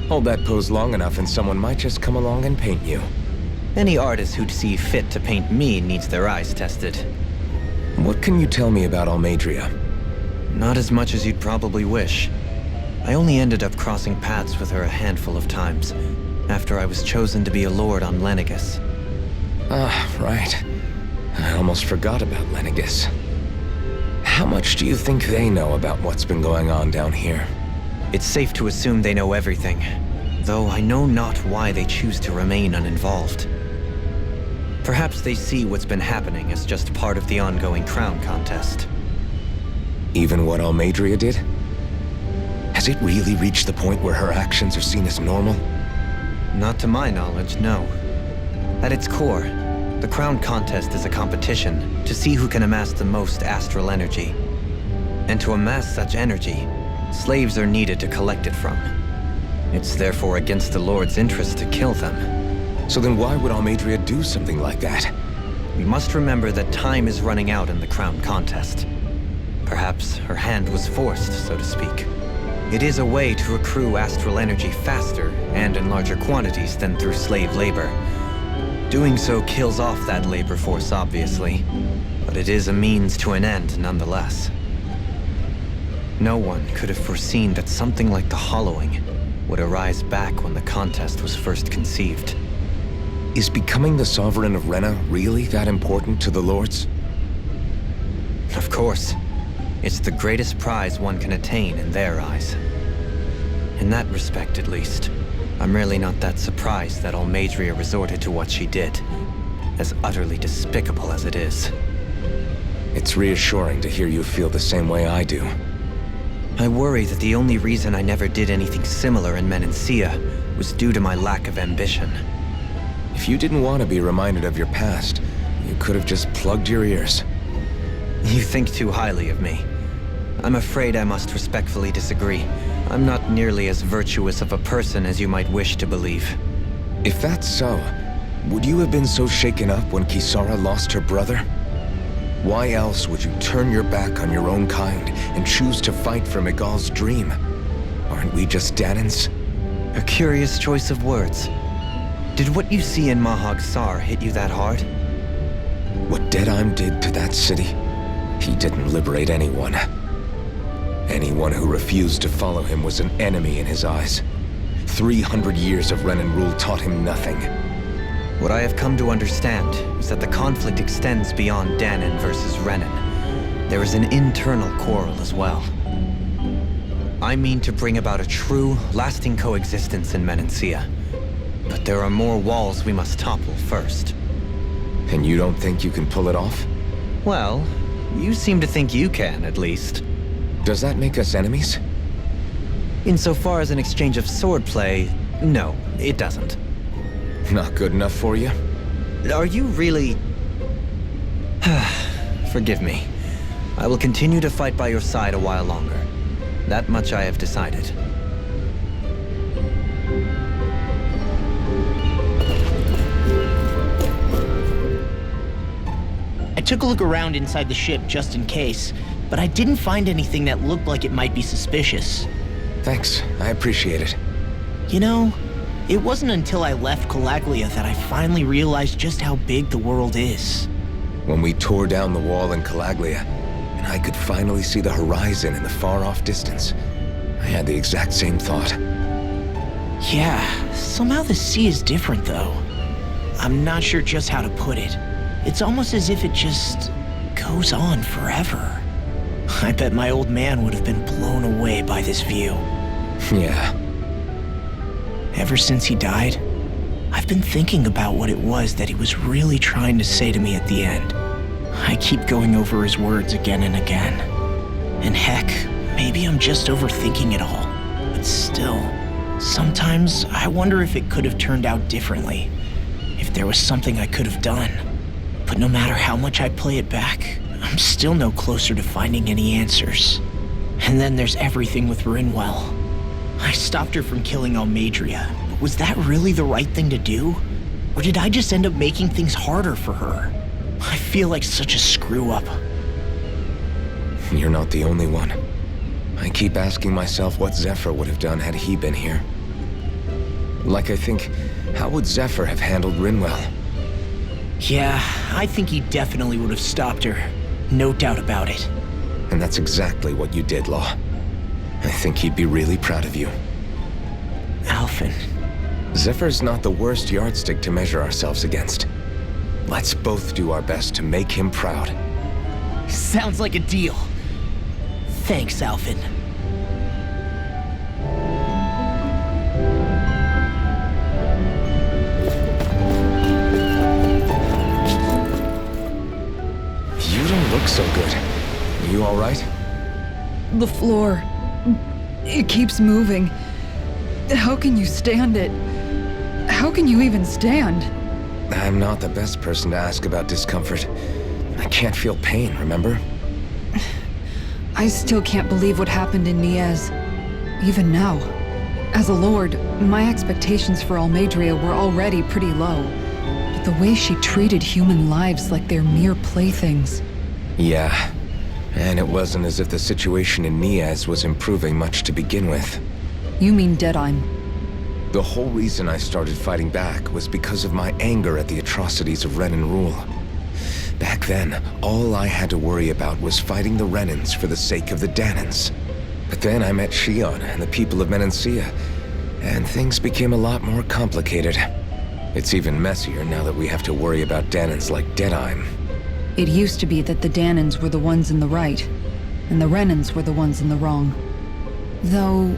Hold that pose long enough and someone might just come along and paint you. Any artist who'd see fit to paint me needs their eyes tested. What can you tell me about Almeidrea? Not as much as you'd probably wish. I only ended up crossing paths with her a handful of times, after I was chosen to be a lord on Lenegus. Ah, right. I almost forgot about Lenegus. How much do you think they know about what's been going on down here? It's safe to assume they know everything, though I know not why they choose to remain uninvolved. Perhaps they see what's been happening as just part of the ongoing crown contest. Even what Almeidrea did? Has it really reached the point where her actions are seen as normal? Not to my knowledge, no. At its core, the crown contest is a competition to see who can amass the most astral energy. And to amass such energy, slaves are needed to collect it from. It's therefore against the Lord's interest to kill them. So then why would Almeidrea do something like that? We must remember that time is running out in the crown contest. Perhaps her hand was forced, so to speak. It is a way to accrue astral energy faster and in larger quantities than through slave labor. Doing so kills off that labor force, obviously, but it is a means to an end nonetheless. No one could have foreseen that something like the Hollowing would arise back when the contest was first conceived. Is becoming the Sovereign of Rena really that important to the Lords? Of course. It's the greatest prize one can attain in their eyes. In that respect, at least, I'm really not that surprised that Almeidrea resorted to what she did, as utterly despicable as it is. It's reassuring to hear you feel the same way I do. I worry that the only reason I never did anything similar in Menancia was due to my lack of ambition. If you didn't want to be reminded of your past, you could have just plugged your ears. You think too highly of me. I'm afraid I must respectfully disagree. I'm not nearly as virtuous of a person as you might wish to believe. If that's so, would you have been so shaken up when Kisara lost her brother? Why else would you turn your back on your own kind and choose to fight for Miguel's dream? Aren't we just Danans? A curious choice of words. Did what you see in Mahag Sar hit you that hard? What Deadheim did to that city, he didn't liberate anyone. Anyone who refused to follow him was an enemy in his eyes. 300 years of Renan rule taught him nothing. What I have come to understand is that the conflict extends beyond Dahna versus Renan. There is an internal quarrel as well. I mean to bring about a true, lasting coexistence in Menancia. But there are more walls we must topple first. And you don't think you can pull it off? Well, you seem to think you can, at least. Does that make us enemies? Insofar as an exchange of swordplay, no, it doesn't. Not good enough for you? Are you really... Forgive me. I will continue to fight by your side a while longer. That much I have decided. I took a look around inside the ship just in case, but I didn't find anything that looked like it might be suspicious. Thanks, I appreciate it. You know, it wasn't until I left Calaglia that I finally realized just how big the world is. When we tore down the wall in Calaglia, and I could finally see the horizon in the far-off distance, I had the exact same thought. Yeah, somehow the sea is different though. I'm not sure just how to put it. It's almost as if it just goes on forever. I bet my old man would have been blown away by this view. Yeah. Ever since he died, I've been thinking about what it was that he was really trying to say to me at the end. I keep going over his words again and again. And heck, maybe I'm just overthinking it all. But still, sometimes I wonder if it could have turned out differently. If there was something I could have done. But no matter how much I play it back, I'm still no closer to finding any answers. And then there's everything with Rinwell. I stopped her from killing Almeidrea, but was that really the right thing to do? Or did I just end up making things harder for her? I feel like such a screw-up. You're not the only one. I keep asking myself what Zephyr would have done had he been here. Like, I think, how would Zephyr have handled Rinwell? Yeah, I think he definitely would have stopped her. No doubt about it. And that's exactly what you did, Law. I think he'd be really proud of you. Alphen. Zephyr's not the worst yardstick to measure ourselves against. Let's both do our best to make him proud. Sounds like a deal. Thanks, Alphen. You don't look so good. You all right? The floor. It keeps moving. How can you stand it? How can you even stand? I'm not the best person to ask about discomfort. I can't feel pain, remember? I still can't believe what happened in Niez. Even now. As a lord, my expectations for Almeidrea were already pretty low. But the way she treated human lives like they're mere playthings. Yeah. And it wasn't as if the situation in Niez was improving much to begin with. You mean Deadheim? The whole reason I started fighting back was because of my anger at the atrocities of Renan rule. Back then, all I had to worry about was fighting the Renans for the sake of the Dahnans. But then I met Shion and the people of Menancia, and things became a lot more complicated. It's even messier now that we have to worry about Dahnans like Deadheim. It used to be that the Dahnans were the ones in the right, and the Renans were the ones in the wrong. Though,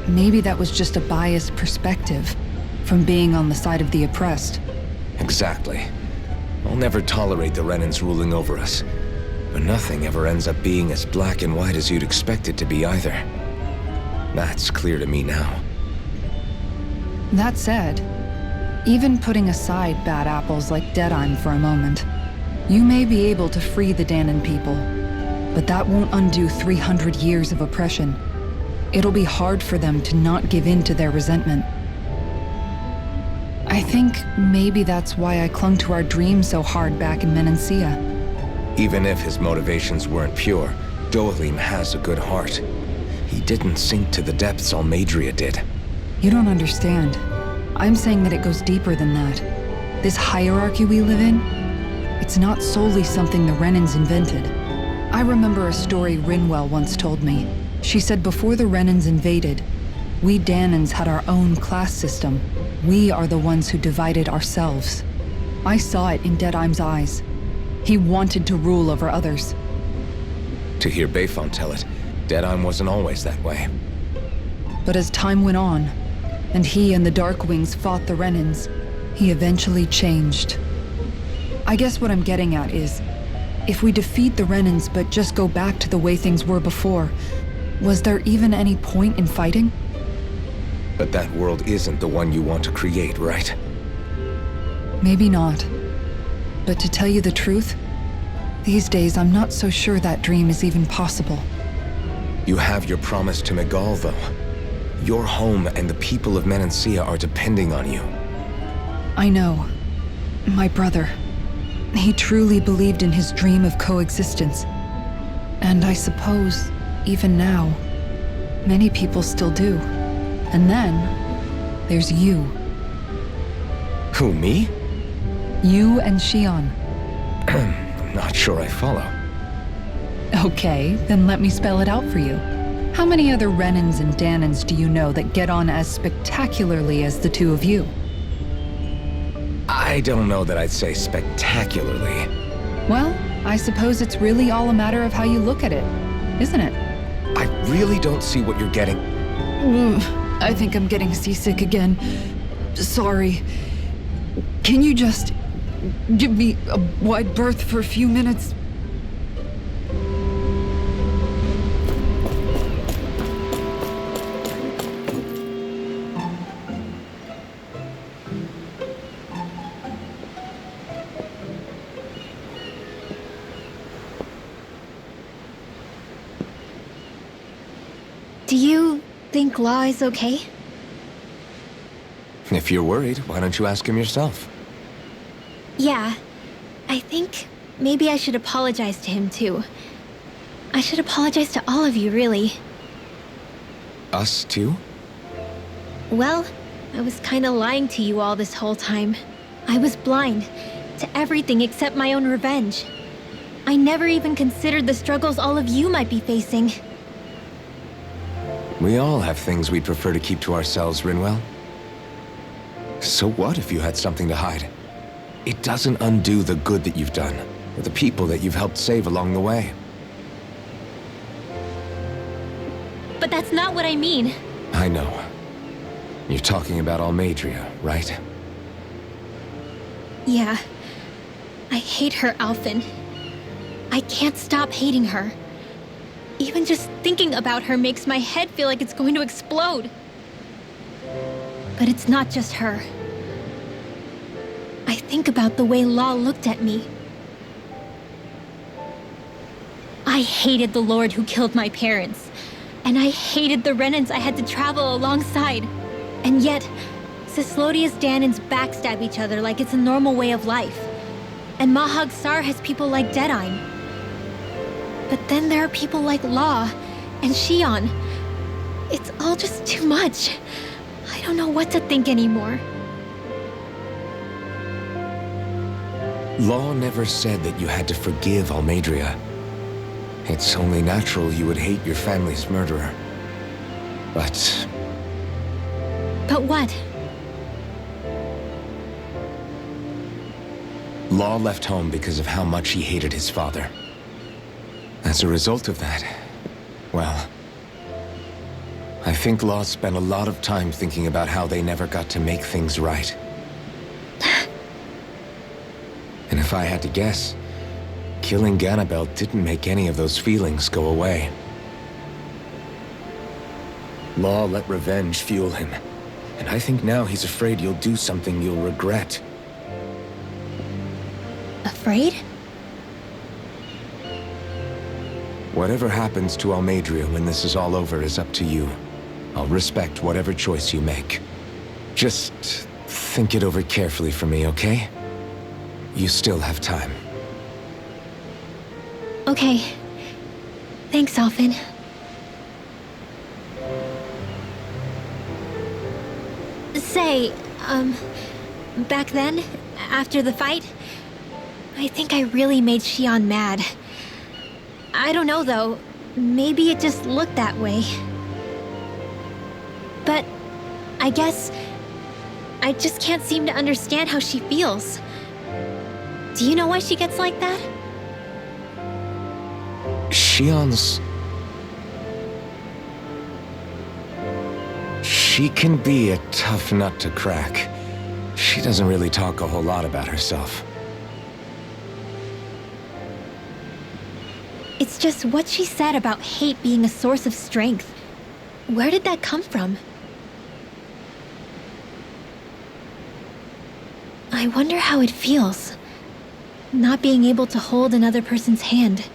maybe that was just a biased perspective from being on the side of the oppressed. Exactly. I'll never tolerate the Renans ruling over us. But nothing ever ends up being as black and white as you'd expect it to be either. That's clear to me now. That said, even putting aside bad apples like Deadheim for a moment, you may be able to free the Dahnan people, but that won't undo 300 years of oppression. It'll be hard for them to not give in to their resentment. I think maybe that's why I clung to our dream so hard back in Menancia. Even if his motivations weren't pure, Dohalim has a good heart. He didn't sink to the depths Almeidrea did. You don't understand. I'm saying that it goes deeper than that. This hierarchy we live in, it's not solely something the Renans invented. I remember a story Rinwell once told me. She said before the Renans invaded, we Dahnans had our own class system. We are the ones who divided ourselves. I saw it in Deadheim's eyes. He wanted to rule over others. To hear Bayfont tell it, Deadheim wasn't always that way. But as time went on, and he and the Darkwings fought the Renans, he eventually changed. I guess what I'm getting at is, if we defeat the Renans but just go back to the way things were before, was there even any point in fighting? But that world isn't the one you want to create, right? Maybe not. But to tell you the truth, these days I'm not so sure that dream is even possible. You have your promise to Megal, though. Your home and the people of Menancia are depending on you. I know. My brother. He truly believed in his dream of coexistence. And I suppose, even now, many people still do. And then, there's you. Who, me? You and Shion. I'm not sure I follow. Okay, then let me spell it out for you. How many other Renans and Dahnans do you know that get on as spectacularly as the two of you? I don't know that I'd say spectacularly. Well, I suppose it's really all a matter of how you look at it, isn't it? I really don't see what you're getting. I think I'm getting seasick again. Sorry. Can you just give me a wide berth for a few minutes? Do you think Law is okay? If you're worried, why don't you ask him yourself? Yeah. I think maybe I should apologize to him too. I should apologize to all of you, really. Us too? Well, I was kinda lying to you all this whole time. I was blind to everything except my own revenge. I never even considered the struggles all of you might be facing. We all have things we'd prefer to keep to ourselves, Rinwell. So what if you had something to hide? It doesn't undo the good that you've done, or the people that you've helped save along the way. But that's not what I mean. I know. You're talking about Almadria, right? Yeah. I hate her, Alphen. I can't stop hating her. Even just thinking about her makes my head feel like it's going to explode. But it's not just her. I think about the way Law looked at me. I hated the Lord who killed my parents. And I hated the Renans I had to travel alongside. And yet, Ceslodia's Dahnans backstab each other like it's a normal way of life. And Mahag Sar has people like Deadeye. But then there are people like Law and Shion. It's all just too much. I don't know what to think anymore. Law never said that you had to forgive Almadria. It's only natural you would hate your family's murderer. But what? Law left home because of how much he hated his father. As a result of that, well, I think Law spent a lot of time thinking about how they never got to make things right. And if I had to guess, killing Ganabel didn't make any of those feelings go away. Law let revenge fuel him, and I think now he's afraid you'll do something you'll regret. Afraid? Whatever happens to Almadria when this is all over is up to you. I'll respect whatever choice you make. Just think it over carefully for me, okay? You still have time. Okay. Thanks, Alphen. Say, back then, after the fight, I think I really made Shion mad. I don't know, though. Maybe it just looked that way. But I guess I just can't seem to understand how she feels. Do you know why she gets like that? Shion's... She can be a tough nut to crack. She doesn't really talk a whole lot about herself. It's just what she said about hate being a source of strength. Where did that come from? I wonder how it feels, not being able to hold another person's hand.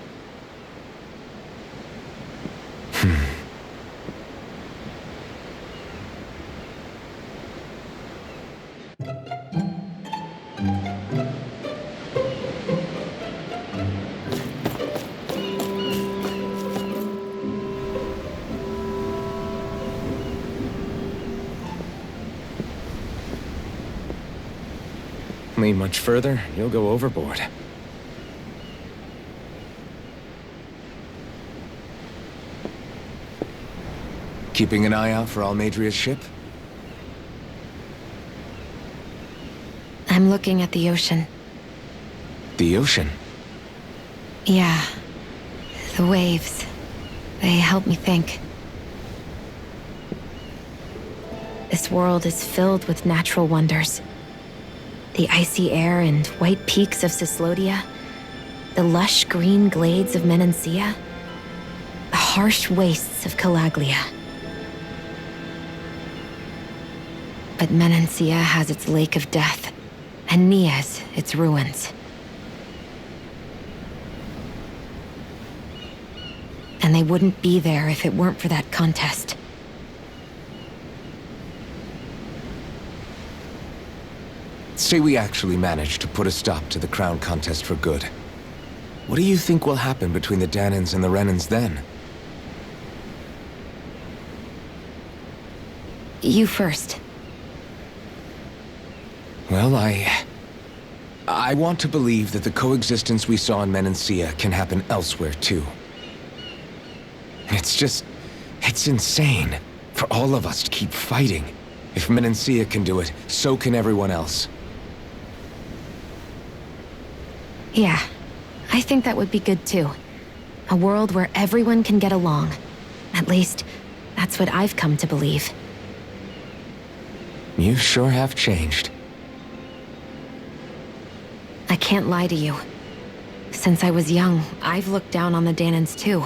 Lean much further, you'll go overboard. Keeping an eye out for Almadria's ship? I'm looking at the ocean. The ocean? Yeah. The waves. They help me think. This world is filled with natural wonders. The icy air and white peaks of Cyslodia, the lush green glades of Menancia, the harsh wastes of Calaglia. But Menancia has its lake of death, and Nias its ruins. And they wouldn't be there if it weren't for that contest. Say we actually managed to put a stop to the crown contest for good. What do you think will happen between the Dahnans and the Renans then? You first. Well, I want to believe that the coexistence we saw in Menancia can happen elsewhere, too. It's insane for all of us to keep fighting. If Menancia can do it, so can everyone else. Yeah, I think that would be good too. A world where everyone can get along. At least, that's what I've come to believe. You sure have changed. I can't lie to you. Since I was young, I've looked down on the Dahnans too.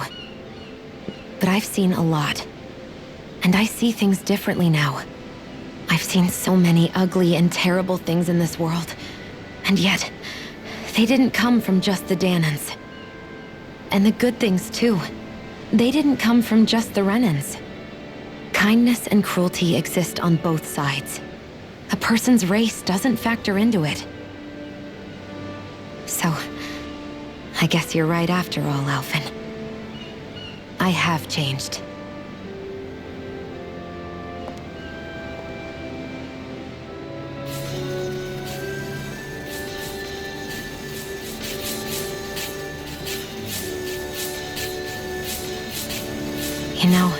But I've seen a lot. And I see things differently now. I've seen so many ugly and terrible things in this world. And yet, they didn't come from just the Dahnans. And the good things too. They didn't come from just the Renans. Kindness and cruelty exist on both sides. A person's race doesn't factor into it. So, I guess you're right after all, Alphen. I have changed. You know,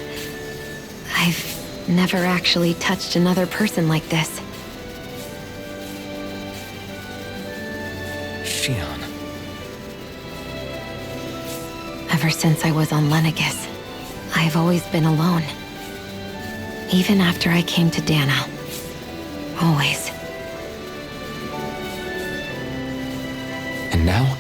I've never actually touched another person like this. Shion. Ever since I was on Lenegis, I've always been alone. Even after I came to Dahna. Always. And now?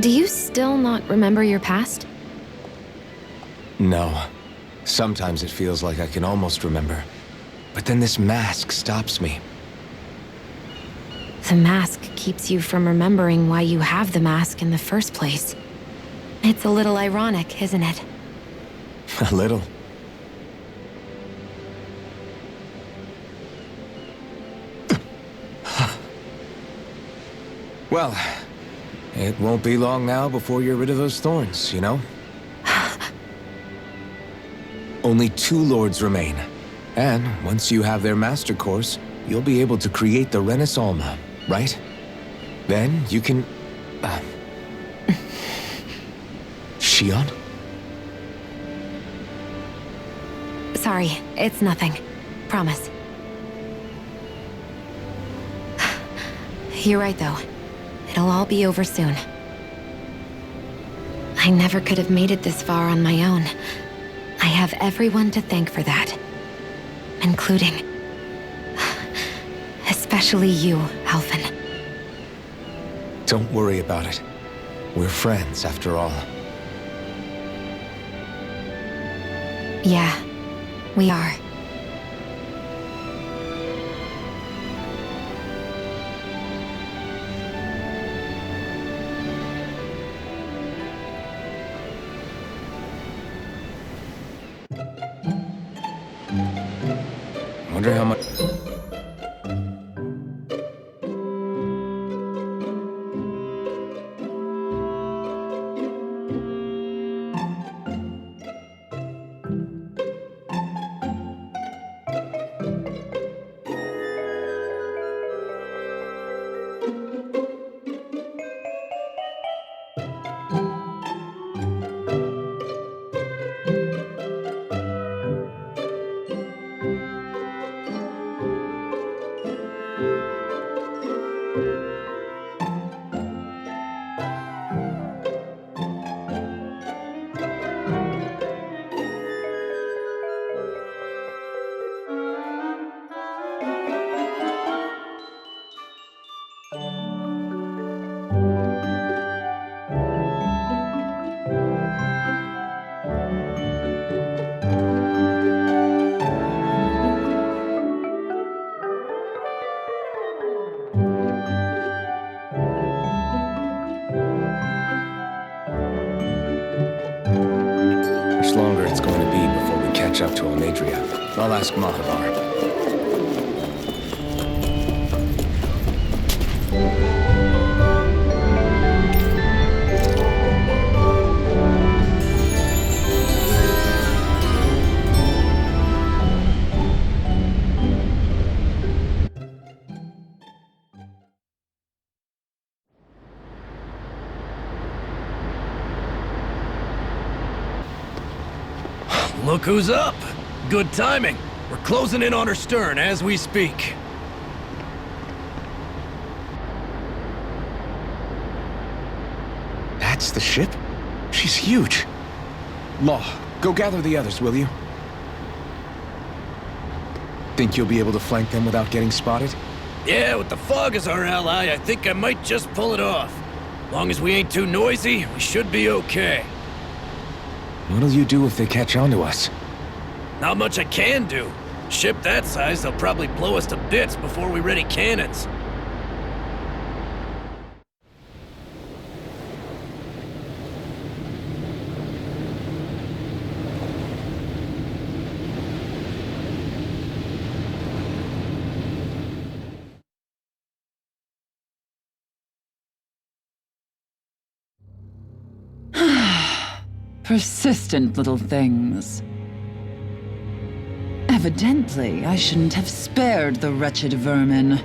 Do you still not remember your past? No. Sometimes it feels like I can almost remember. But then this mask stops me. The mask keeps you from remembering why you have the mask in the first place. It's a little ironic, isn't it? A little. Well, it won't be long now before you're rid of those thorns, you know? Only 2 lords remain. And once you have their master course, you'll be able to create the Renis Alma, right? Then you can... Shion? Sorry, it's nothing. Promise. You're right, though. It'll all be over soon. I never could have made it this far on my own. I have everyone to thank for that. Including... especially you, Alphen. Don't worry about it. We're friends, after all. Yeah, we are. Wonder how much... longer it's going to be before we catch up to Almadria. I'll ask Mahavar. Look who's up! Good timing. We're closing in on her stern as we speak. That's the ship? She's huge. Law, go gather the others, will you? Think you'll be able to flank them without getting spotted? Yeah, with the fog as our ally, I think I might just pull it off. Long as we ain't too noisy, we should be okay. What'll you do if they catch on to us? Not much I can do. Ship that size, they'll probably blow us to bits before we ready cannons. Persistent little things. Evidently, I shouldn't have spared the wretched vermin.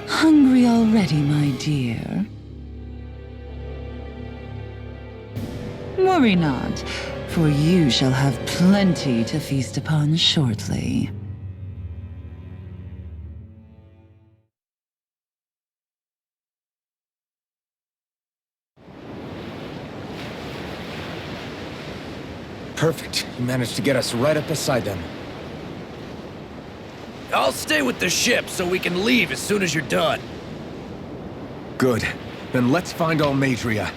Hungry already, my dear? Worry not, for you shall have plenty to feast upon shortly. Perfect. You managed to get us right up beside them. I'll stay with the ship so we can leave as soon as you're done. Good. Then let's find Almadria.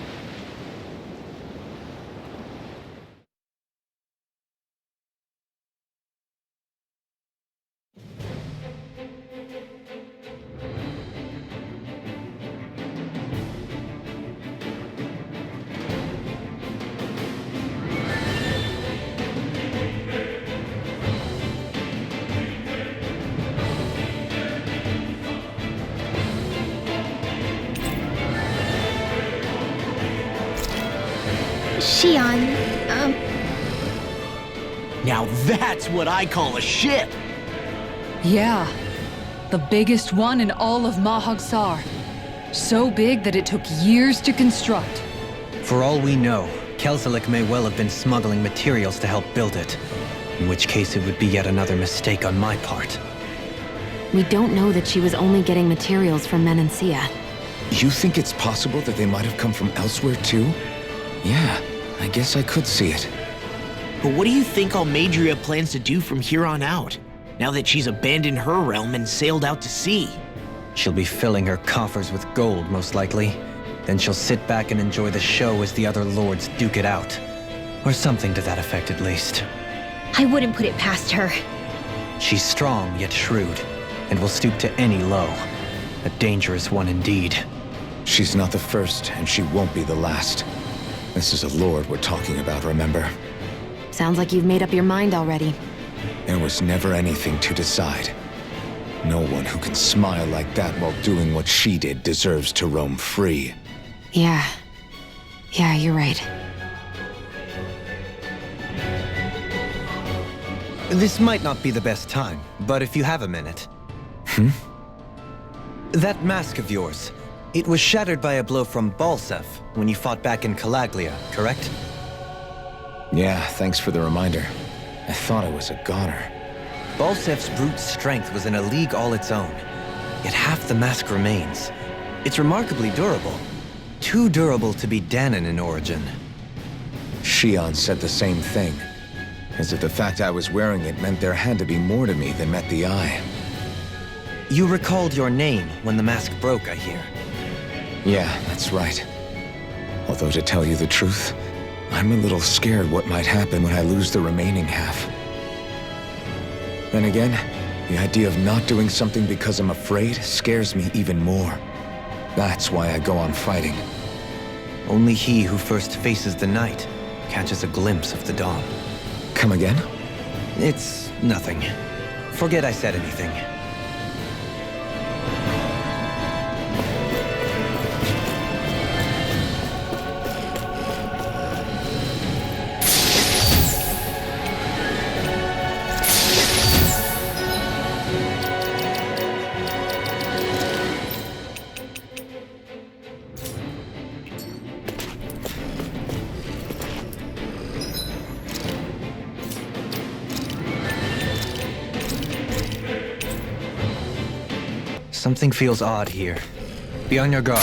Shion, Now that's what I call a ship! Yeah. The biggest one in all of Mahagsar. So big that it took years to construct. For all we know, Kelzelik may well have been smuggling materials to help build it. In which case it would be yet another mistake on my part. We don't know that she was only getting materials from Menancia. You think it's possible that they might have come from elsewhere too? Yeah, I guess I could see it. But what do you think Almadria plans to do from here on out, now that she's abandoned her realm and sailed out to sea? She'll be filling her coffers with gold, most likely. Then she'll sit back and enjoy the show as the other lords duke it out. Or something to that effect, at least. I wouldn't put it past her. She's strong, yet shrewd, and will stoop to any low. A dangerous one indeed. She's not the first, and she won't be the last. This is a lord we're talking about, remember? Sounds like you've made up your mind already. There was never anything to decide. No one who can smile like that while doing what she did deserves to roam free. Yeah, you're right. This might not be the best time, but if you have a minute. That mask of yours, it was shattered by a blow from Balsef when you fought back in Calaglia, correct? Yeah, thanks for the reminder. I thought I was a goner. Balsef's brute strength was in a league all its own, yet half the mask remains. It's remarkably durable. Too durable to be Dahnan in origin. Shion said the same thing. As if the fact I was wearing it meant there had to be more to me than met the eye. You recalled your name when the mask broke, I hear. Yeah, that's right. Although to tell you the truth, I'm a little scared what might happen when I lose the remaining half. Then again, the idea of not doing something because I'm afraid scares me even more. That's why I go on fighting. Only he who first faces the night catches a glimpse of the dawn. Come again? It's nothing. Forget I said anything. Something feels odd here. Be on your guard.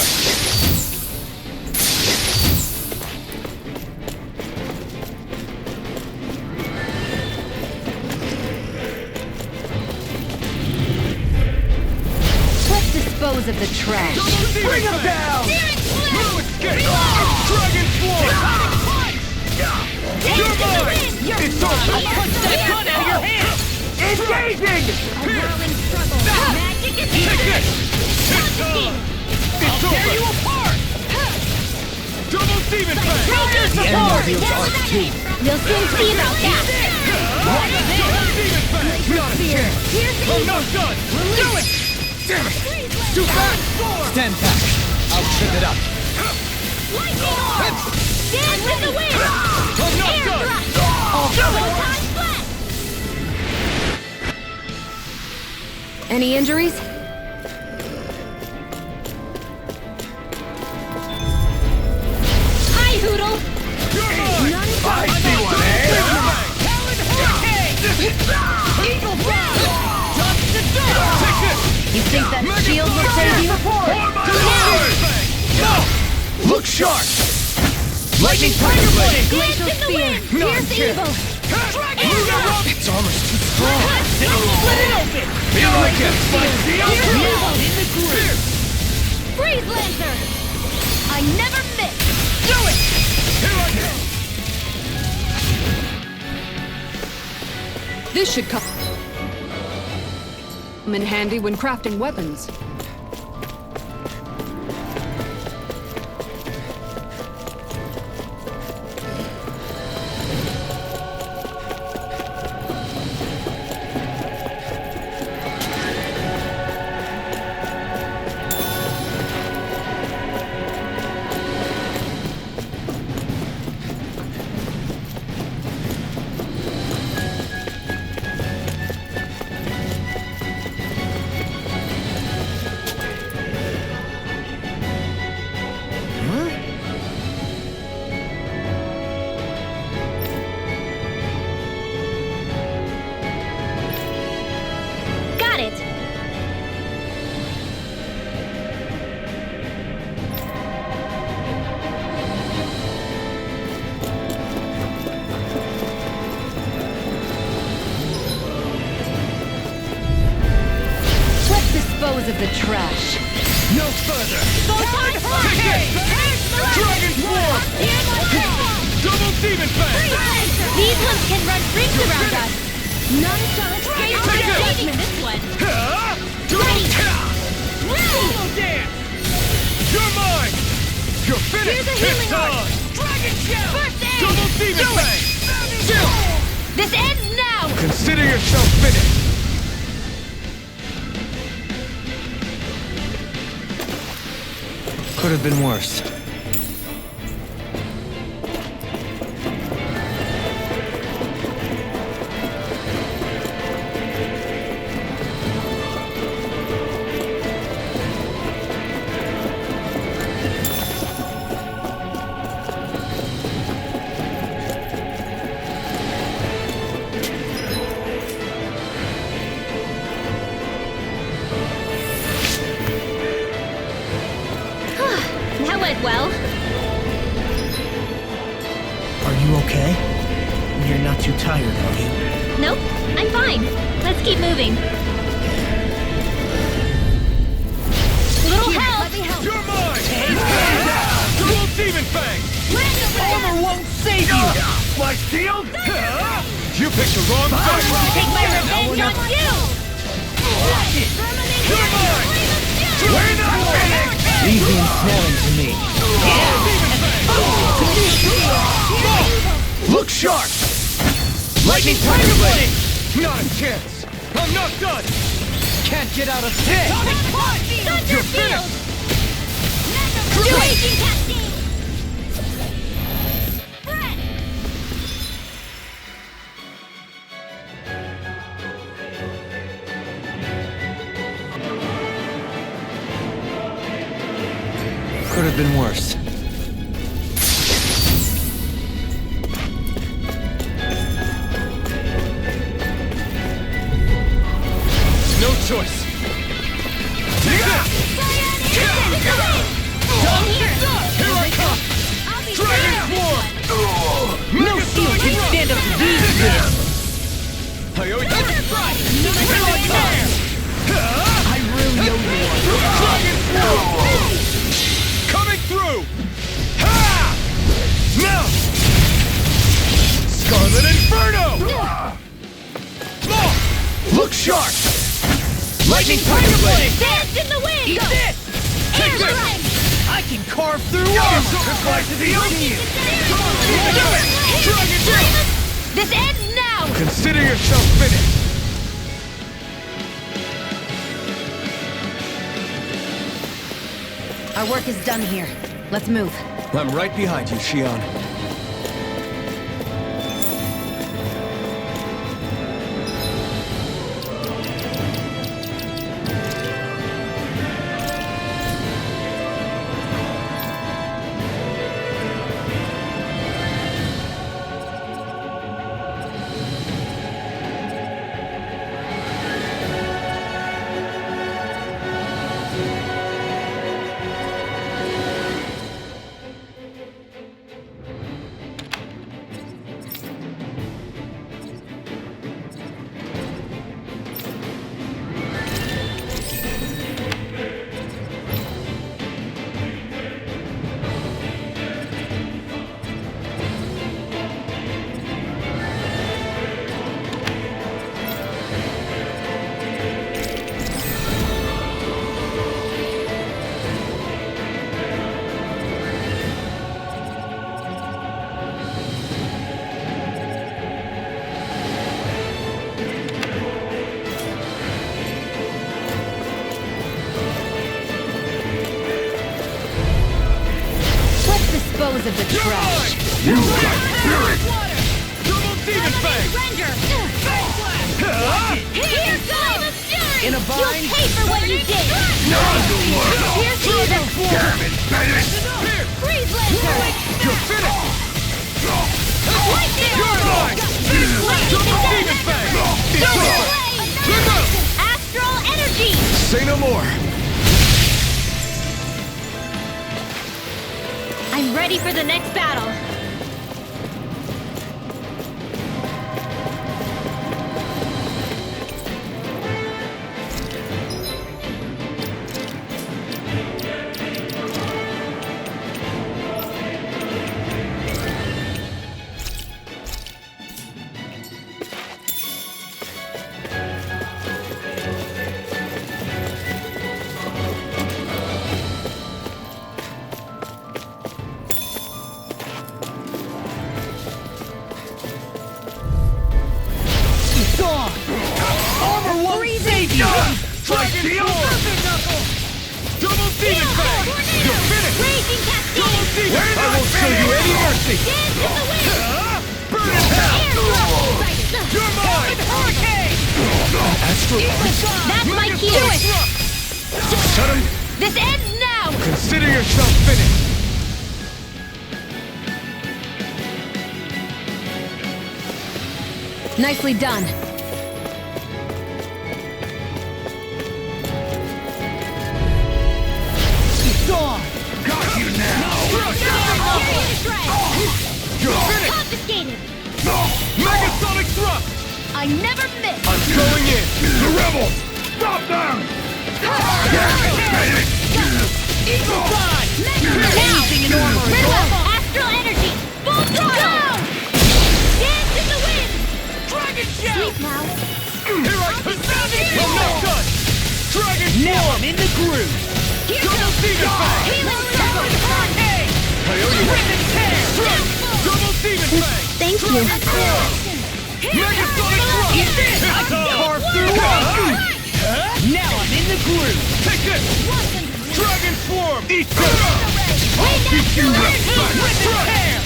Let's dispose of the trash. Bring him down! No escape! Dragon Force! You're mine! It's over! I'll punch that gun out of your hand! Engaging! A whirling struggle. Magic is Take here! it! It's over! It's over! Tear you apart! Double Demon Fang! The apart! We'll soon see about that. Double Demon Fang! Not a chance! Here's the I'm not done! Do it! Damn it! Too fast! Stand back. I'll trip it up. lightning orb! Dance in the wind! I'm not Air done! thrust! Photon blast! Any injuries? Hi, Hoodle! I see one, eh? Talon Hurricane! Eagle Fly! Dust to dust! Take this! You think that shield will save you? No! Look sharp! Lightning Tiger Blade! Glacial Spear! Here's the evil! Its armor's too strong! Split it open! Feel like it! Here's the evil! In the grip! Freeze Lancer! I never miss! Do it! Here I go! This should come in handy when crafting weapons. Got it! Let's dispose of the trash. No further! Photon Hurricane! Dragon Form! Double Demon Fang! These ones can run rings around us! None shall escape my Take it! judgment this one! Ready! Ready! Solo dance! You're mine! You're finished! Here's a healing It's on! Dragon Shell! First aid! Double Demon Fang! Chill! This ends now! Consider yourself finished! Could have been worse. That went well. Are you okay? You're not too tired, are you? Nope, I'm fine. Let's keep moving. Little help! You're mine! Double Demon Fang! Armor won't save you! My shield? You picked the wrong fight! Take my revenge on you! You're mine! We're not finished! Leave the ensnaring to me. Look sharp! Lightning Tiger Blade! Not a chance! I'm not done! Can't get out of this! You're finished! Raging Cascade! Spread! Could have been worse. No choice! I owe you I really owe you one. Dragon Fury! Coming through! Ha! Now! Scarlet Inferno! Look sharp! Lightning Tiger Blade! Dance in the wind! Eat this! Take this! I can carve through armor! Goodbye to the ocean! Come on, do it! Dragon Fury! This ends now! Consider yourself finished! Our work is done here. Let's move. I'm right behind you, Shion. Dispose of the trash. You got spirit! Double Demon Fang! Render! Here goes! In a bind? You'll pay for what you did! Here's the Damn it, finish! Here! Freeze Laser! You're finished! Lightning! You're mine! Double Demon Fang! It's over! Trigger! Astral Energy! Say no more. I'm ready for the next battle. Double Demon Fang! You're finished! Raging Cascade! I won't show you any mercy! Dance in the wind! Burn in hell! You're mine! Hurricane! That's my cue! Shut him! This ends now! Consider yourself finished! Nicely done. Got you now! You're finished! Confiscated! Megasonic Thrust! I never miss! I'm going in! The rebels! Stop them! Eagle Fly! Anything in armor is off! Astral Energy! Full throttle! Dance in the wind! Dragon Shell! Sleep now! Here I come! I'm not done! Dragon Now I'm in the groove! Double Demon Fang! Healing Circle! Hurricane! I owe you one! Double Demon Fang! Thank you! Megasonic Thrust! Eat this! Carve through armor! Now I'm in the groove! Take this! Dragon Swarm! Eat this! I'll beat you up!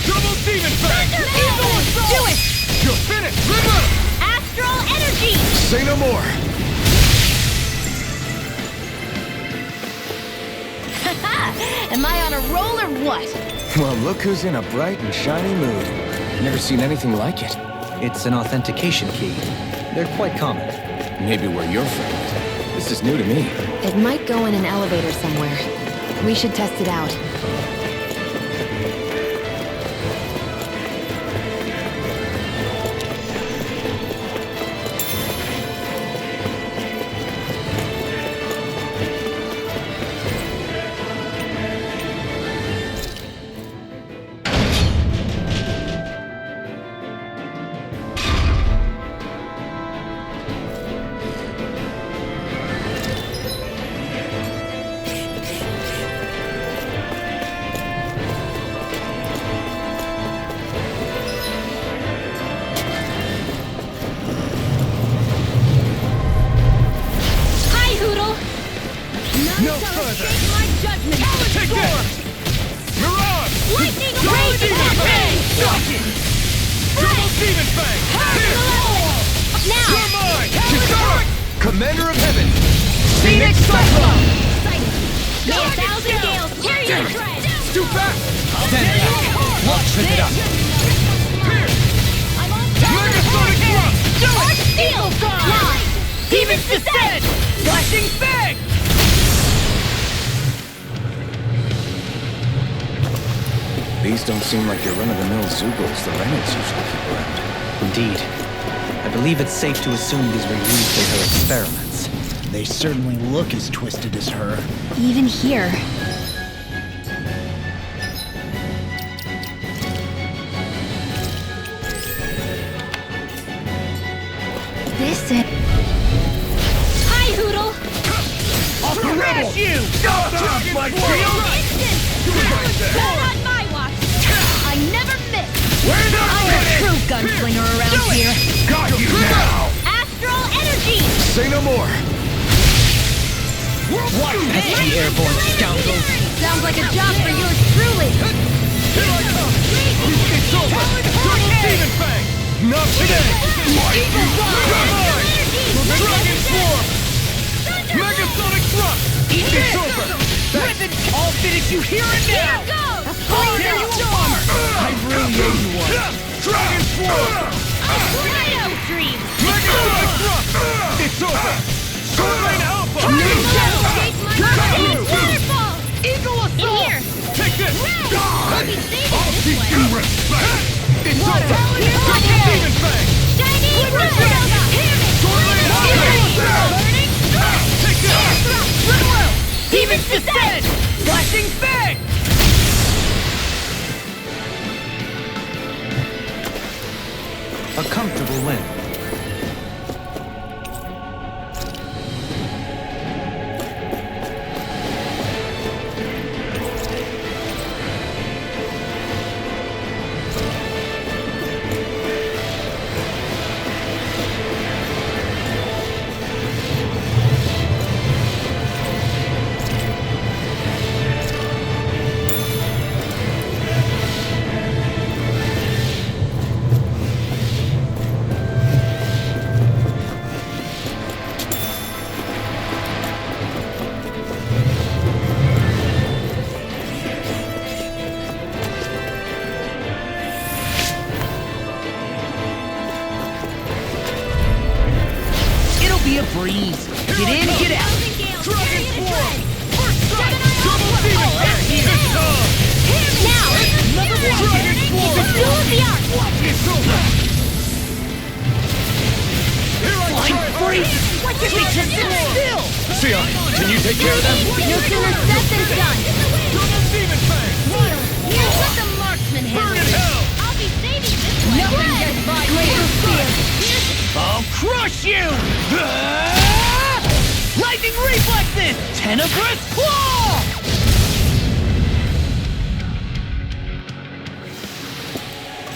Double Demon Fang! Do it! You're finished! River! Astral Energy! Say no more. Am I on a roll or what? Well, look who's in a bright and shiny mood. Never seen anything like it. It's an authentication key. They're quite common. Maybe where you're from. This is new to me. It might go in an elevator somewhere. We should test it out. don't seem like your run-of-the-mill Zoogles the Renans usually keep around. Indeed. I believe it's safe to assume these were used in her experiments. They certainly look as twisted as her. Even here. This is... Hi, Hoodle! I'll crash you! Dragon my Not on my watch! I never miss! We're not I'm a true gunslinger around here! Got you now! Astral energy! Say no more! What pesky airborne scoundrels! Sounds like a job for yours truly! Here I come! It's over! Double Demon Fang! Not today! Dragon Swarm! Megasonic Thrust! It's over! Ribbon! I'll finish you here and now! Here you Storm! I really owe you one. Dragon Swarm! Tornado Stream! Megasonic Thrust! It's over! Swordman Alpha! Waterfall! Eagle In Assault! here! Take this! I'll be saving I'll this teach one! you respect! It's over! Water. Double Demon Fang! Shiny Red! Swordman Alpha! Take this! Demons descend! Flashing Fang! A comfortable win. A breeze. Get in, get out. Dragon Swarm! First strike! Double Demon Fang! It's on! Now! Dragon Swarm! The duel of the arts! It's over! Here I I'm try free! hard! They can sit still! Sion, can you take care of them? No sooner said than done! Double Demon Fang! Here's what the marksman Burn in has. hell! I'll be saving this one! Nothing gets by me. I'll crush you! Lightning reflexes! Tenebrous claw!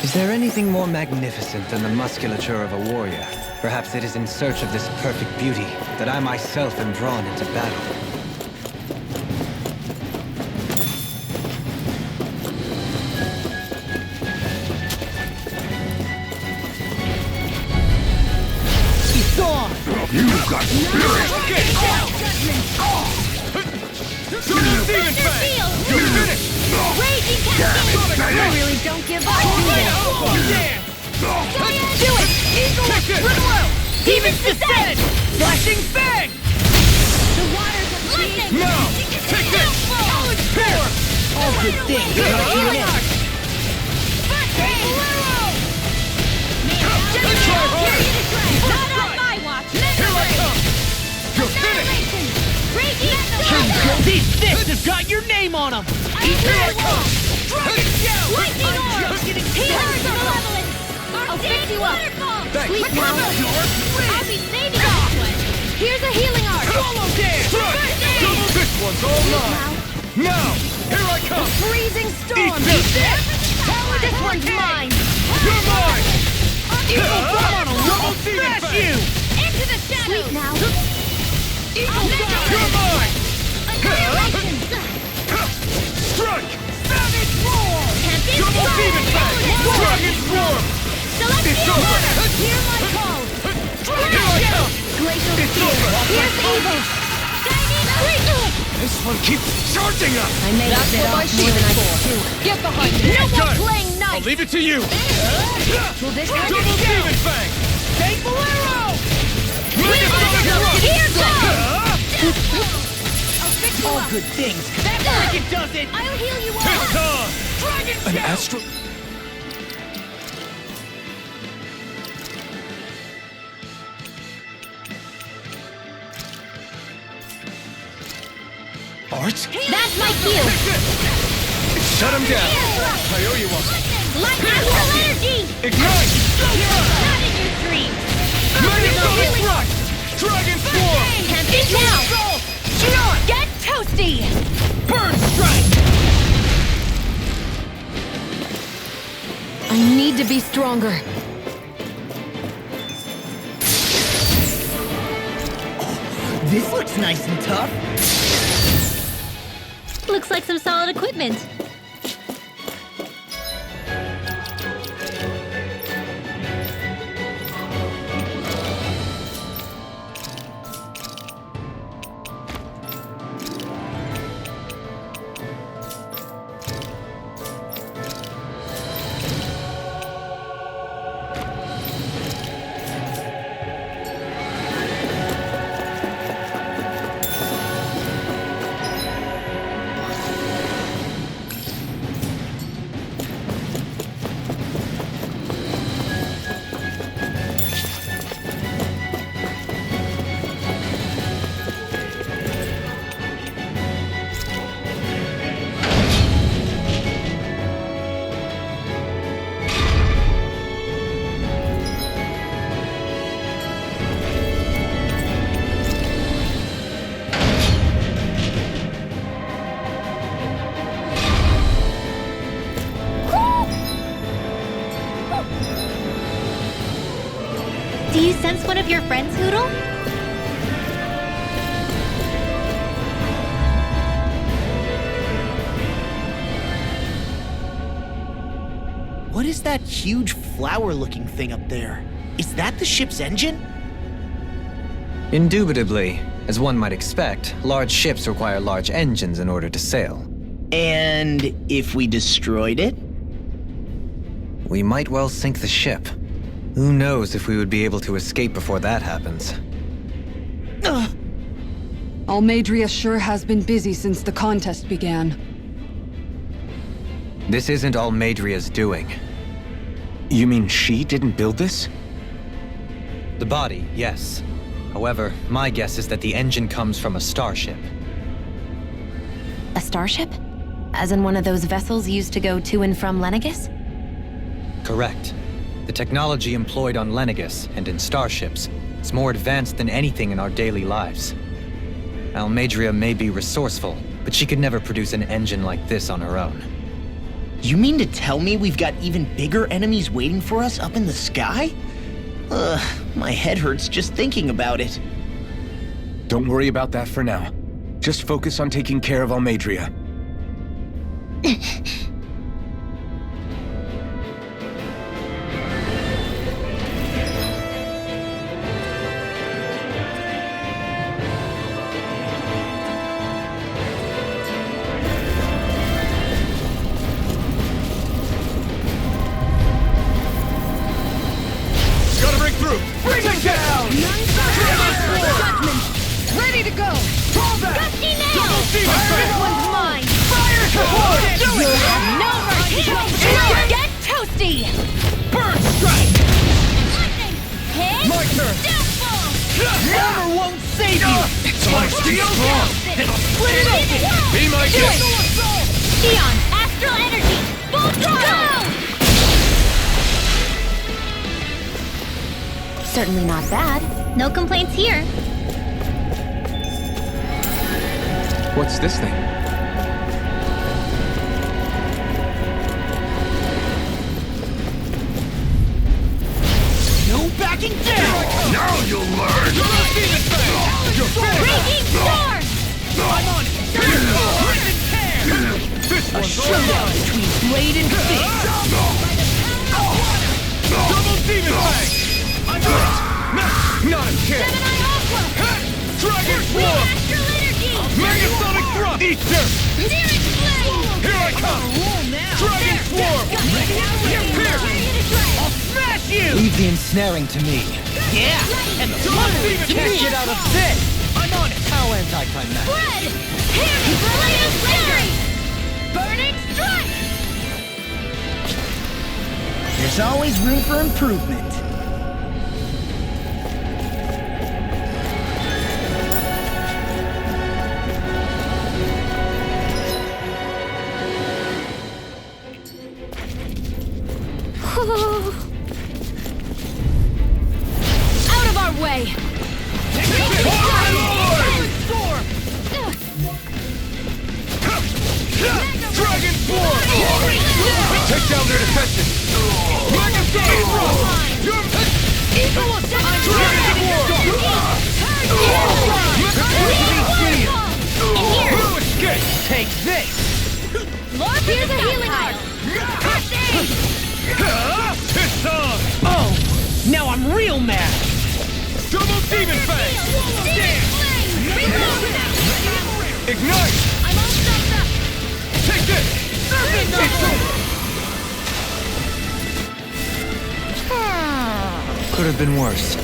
Is there anything more magnificent than the musculature of a warrior? Perhaps it is in search of this perfect beauty that I myself am drawn into battle. You've got spirit! Okay! Double Demon Fang! You're finished! Raging Cascade! You really don't give up, do you? Do it! Eagle! Take it! Rimlow! Demons descend! Flashing Fang! The waters of lightning! Now! Take this! Solid Here! All good things come to an end. Try hard! Not on my watch! Here I come! You're finished! These fists have got your name on them! Here I come! Dragon Shout! Lightning I'm orb! just getting Healing started! malevolence! I'll fix you up! Thanks. Sweet now! I'll be saving this one! Here's a healing art! Swallow dance! Strike! This one's all mine! Now! Here I come! Freezing storm! Eat this! This one's mine! You're mine! Eagle Bomb on a Double roll! Demon Smash Fang! you! Into the shadows! Sweet now! Eagle Bomb! You're mine! Annihilation! Strike! Savage Roar! Double Demon Fang! Dragon Swarm! It's over! Hear my call! Here I come! Glacial It's Spear! over! Here's evil! This one keeps charging us! I may have bit off more than I could chew. Get behind me! No more Got it. playing I'll nice! leave it to you! Will this Double Demon Fang! Take Bolero! Megasonic Thrust! Here goes! All good things. That freaking does it! I'll heal you all! It's on! An astral... Art? That's my cue! Shut him down! I owe you one. Light astral energy! Ignite! Not in your dreams! Megasonic Thrust! Dragon Swarm! Can't think now! Get toasty! Burn Strike! I need to be stronger. This looks nice and tough. Looks like some solid equipment. Do you sense one of your friends, Hoodle? What is that huge flower-looking thing up there? Is that the ship's engine? Indubitably. As one might expect, large ships require large engines in order to sail. And if we destroyed it? We might well sink the ship. Who knows if we would be able to escape before that happens. Almadria sure has been busy since the contest began. This isn't Almadria's doing. You mean she didn't build this? The body, yes. However, my guess is that the engine comes from a starship. A starship? As in one of those vessels used to go to and from Lenegis? Correct. The technology employed on Lenegis and in starships is more advanced than anything in our daily lives. Almadria may be resourceful, but she could never produce an engine like this on her own. You mean to tell me we've got even bigger enemies waiting for us up in the sky? My head hurts just thinking about it. Don't worry about that for now. Just focus on taking care of Almadria. Bring it down! Judgment! Ready to go! Pull back! Gusty nail! Double demon This strike! one's mine! Fire support! Do it! No mercy! Get toasty! Burn strike! Lightning! Hit! My turn! Downfall! Armor won't save you! It's my steel strong! Split it open! Be my Do guest! it! Eon, astral energy! Full throttle! Certainly not bad. No complaints here. What's this thing? No backing down! Now you'll learn! Raging storm! I'm on it! This A one's showdown between blade and fist! Double demon fang! I'm on it! Not a chance! Gemini Aqua! Dragon Wheel Swarm! astral energy! Megasonic Thrust! Eat this! Searing blade! Here I come! Dragon Swarm! Pierce! I'll smash you! Leave the ensnaring to me. Yeah! And the blade Can't get out of this! I'm on it! How anticlimactic. Bread! Pierce! Blade of fury! Burning strike! There's always room for improvement. Out of our way! Dragon Form! Take down their defenses! Mega Storm! Equal Dragon Form! No escape! Take this! Here's a healing art! It's on! Oh, now I'm real mad! Double Demon Fang! Ignite! I'm all stuffed up! Take this! It's over! Could have been worse.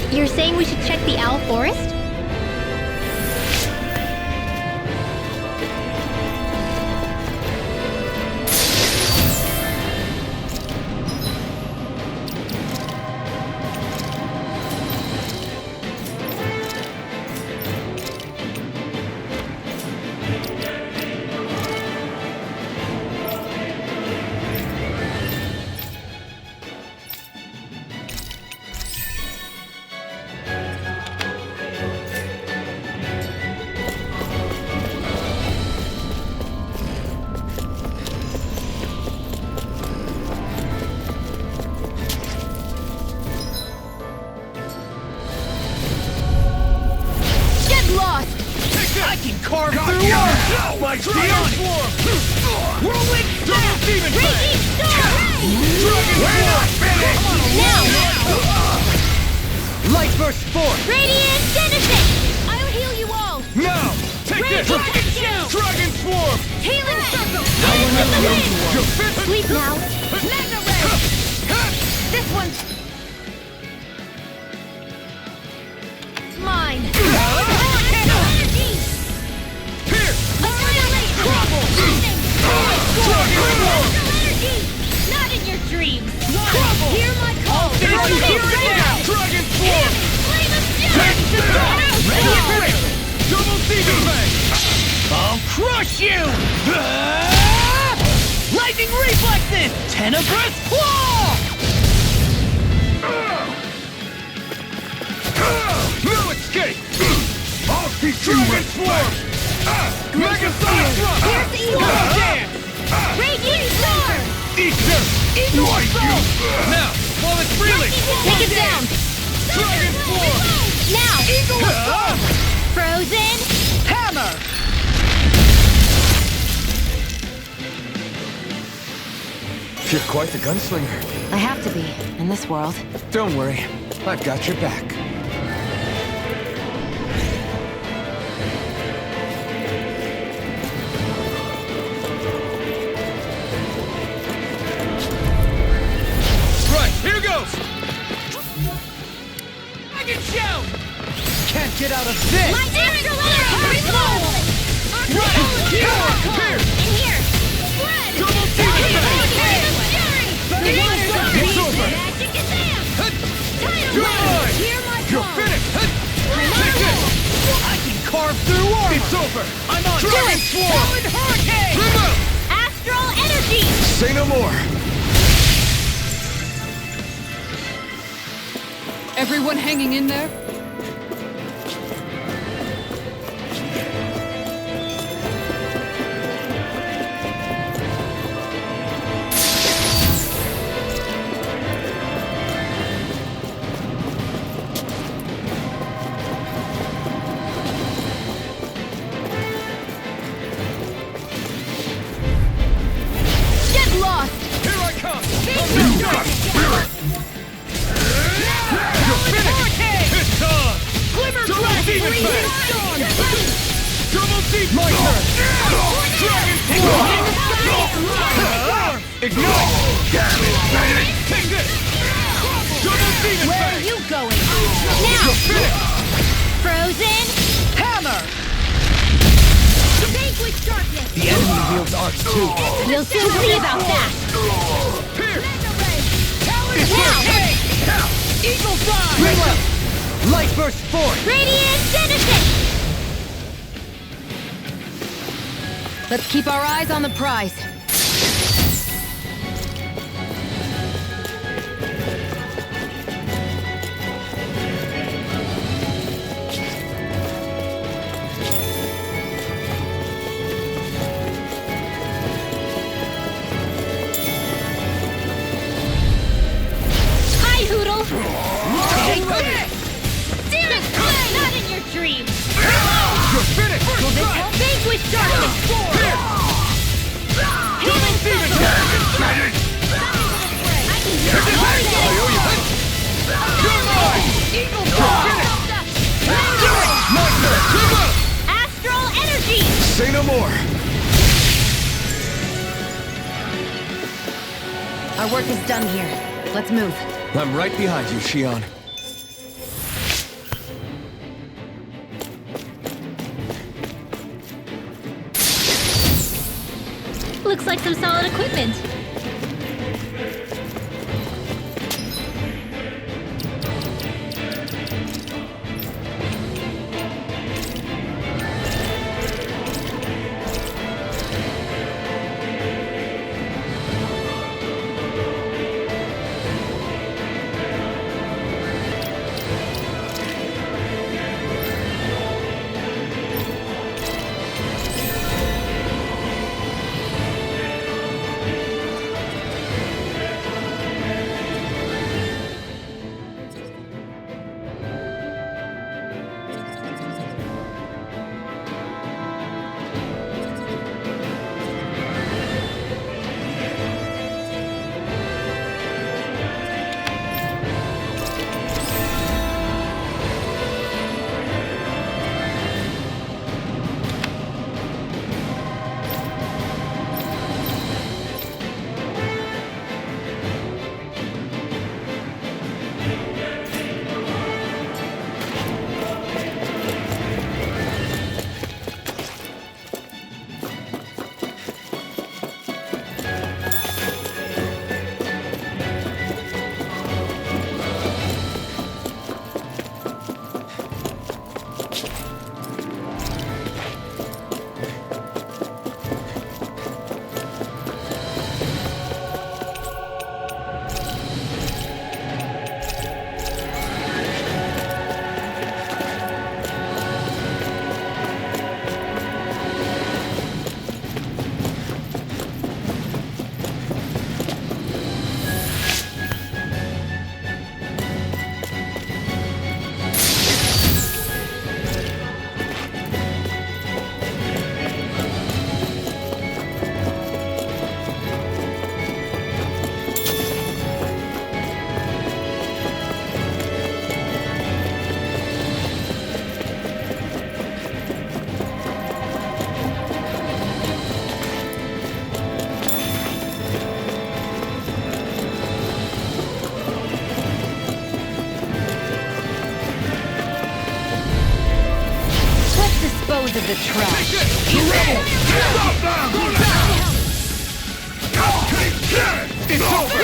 You're saying we should check the Owl Forest? Carve through walls! My Dragon Form! Whirlwind Double Demon Fang! Dragon Form! Now! Light Burst Form! Radiant Genesis! I'll heal you all! Now! Take this! Dragon Form! Healing Circle! You're fit! Sleep now! Mega Ray! This one's mine! Not in your dreams! Hear my call! Dragon Form! Double Demon Fang! I'll crush you! Lightning reflexes! Tenebrous claw! No escape! I'll keep Dragon Form! Mega Sonic Thrust! Here's the evil Dance! Raging Storm! Eat them! Like you! Now, while it's reeling! Take it down! Dragon Form! Now! Frozen! Hammer! You're quite the gunslinger. I have to be, in this world. Don't worry, I've got your back. Right, here goes! Dragon Shout! Can't get out of this! My astral energy! Right! Here! In here! Spread! Double Demon Fang! It's over! Magic Kazam! You're mine! Hear my You're call! finished! Take this! I can carve through armor! It's over! I'm on Dragon Swarm! Swarm! Hurricane! Remove! Astral energy! Say no more. Everyone hanging in there? Get lost! Here I come! You got spirit! You're finished! It's on! Double Demon Fang! Double Deep! My turn! Dragon Form! Ignite! Take this! Double demon Where are fang! you going? Now! Frozen! Hammer! Vanquish darkness! The enemy wields arts too. You'll soon see about that! Here! Now! Eagle Fly! Ring left! Light burst forth! Radiant Genesis! Let's keep our eyes on the prize. Hi, Hoodle! Demon Flame! Not in your dreams! You're finished! Vanquish darkness! Healing Demon Fang! fang! I can hear all this! You're mine! Eagle Monster, come up! Astral Energy! Say no more. Our work is done here. Let's move. I'm right behind you, Shion. Looks like some solid equipment. Dispose of the trash. Stop them! It's over!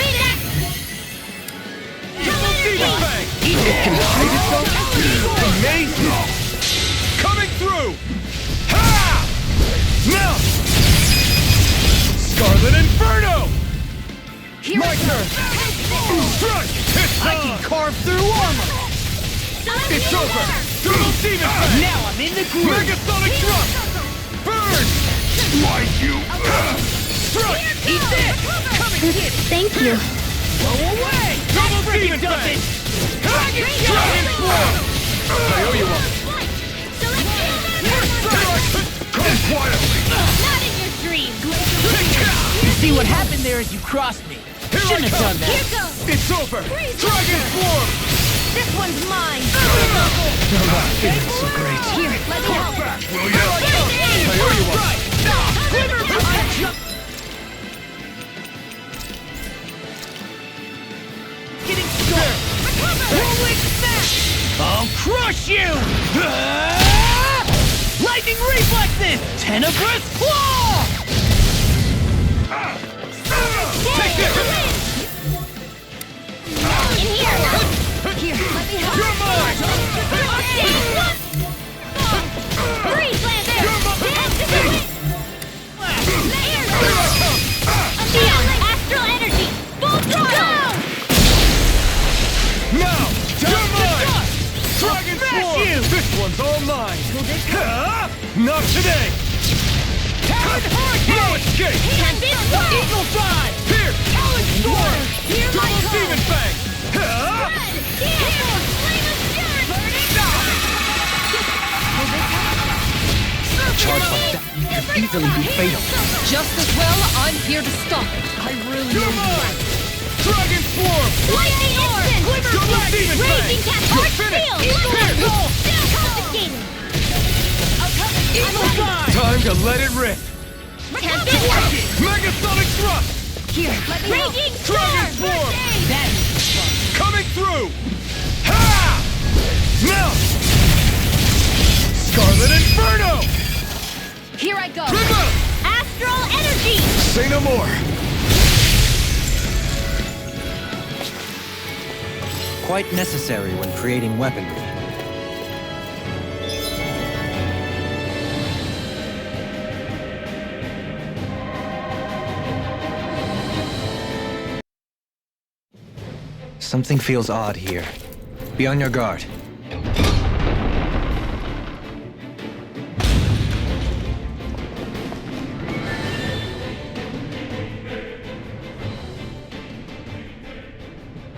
Demon fang! It can hide itself? Amazing! Coming through! Ha! Now! Scarlet Inferno! My turn! Strike! It's I can carve through armor! It's over! Double demon fang! Now I'm in the groove! Megasonic thrust! Burn! Like you! Strike! Eat this! Come and get it! Thank you. Blow away! Double demon fang! Dragon form! I owe you one! Come quietly! Not in your dreams. You see what happened there as you crossed me? Shouldn't have done that. Here goes. It's over! Dragon form! This one's mine. Feeling so great. Here, let me help. Back, will you? I owe you one! Quick smash! I'll crush you! Lightning reflexes! Tenebrous claw! Take this! In here! Here, let me help. You're mine! Freeze, Lancer! Neon, astral energy! Full throttle! Now! You're mine! Dragon smash Swarm! you! This one's all mine! Not today! Talon Hurricane! No escape! Eagle Drive! Here! Talon Storm! Double Demon Fang! Charge like that could easily be fatal. Just as well, I'm here to stop it. I really You're mine! Dragon Swarm! Lightning Orb! Double Demon Fang! Raging Cat! You're Arch finished! Shield! Here! Still confiscated! Eagle Drive! Time to let it rip! Tempest! Megasonic Thrust! Here, let me help. Raging Dragon Storm! Swarm! Coming through! Ha! Now! Scarlet Inferno! Here I go. Trigger! Astral energy! Say no more. Quite necessary when creating weaponry. Something feels odd here. Be on your guard.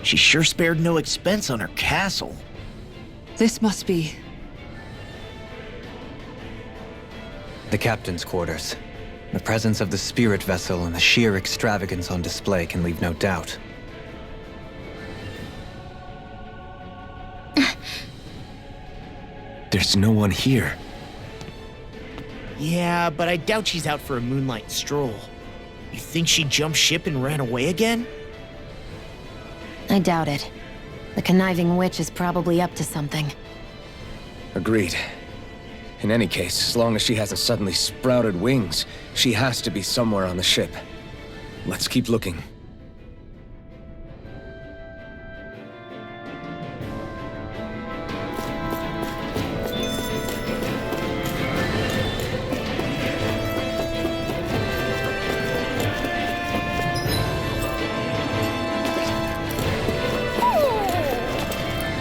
She sure spared no expense on her castle. This must be... The captain's quarters. The presence of the spirit vessel and the sheer extravagance on display can leave no doubt. There's no one here. Yeah, but I doubt she's out for a moonlight stroll. You think she jumped ship and ran away again? I doubt it. The conniving witch is probably up to something. Agreed. In any case, as long as she hasn't suddenly sprouted wings, she has to be somewhere on the ship. Let's keep looking.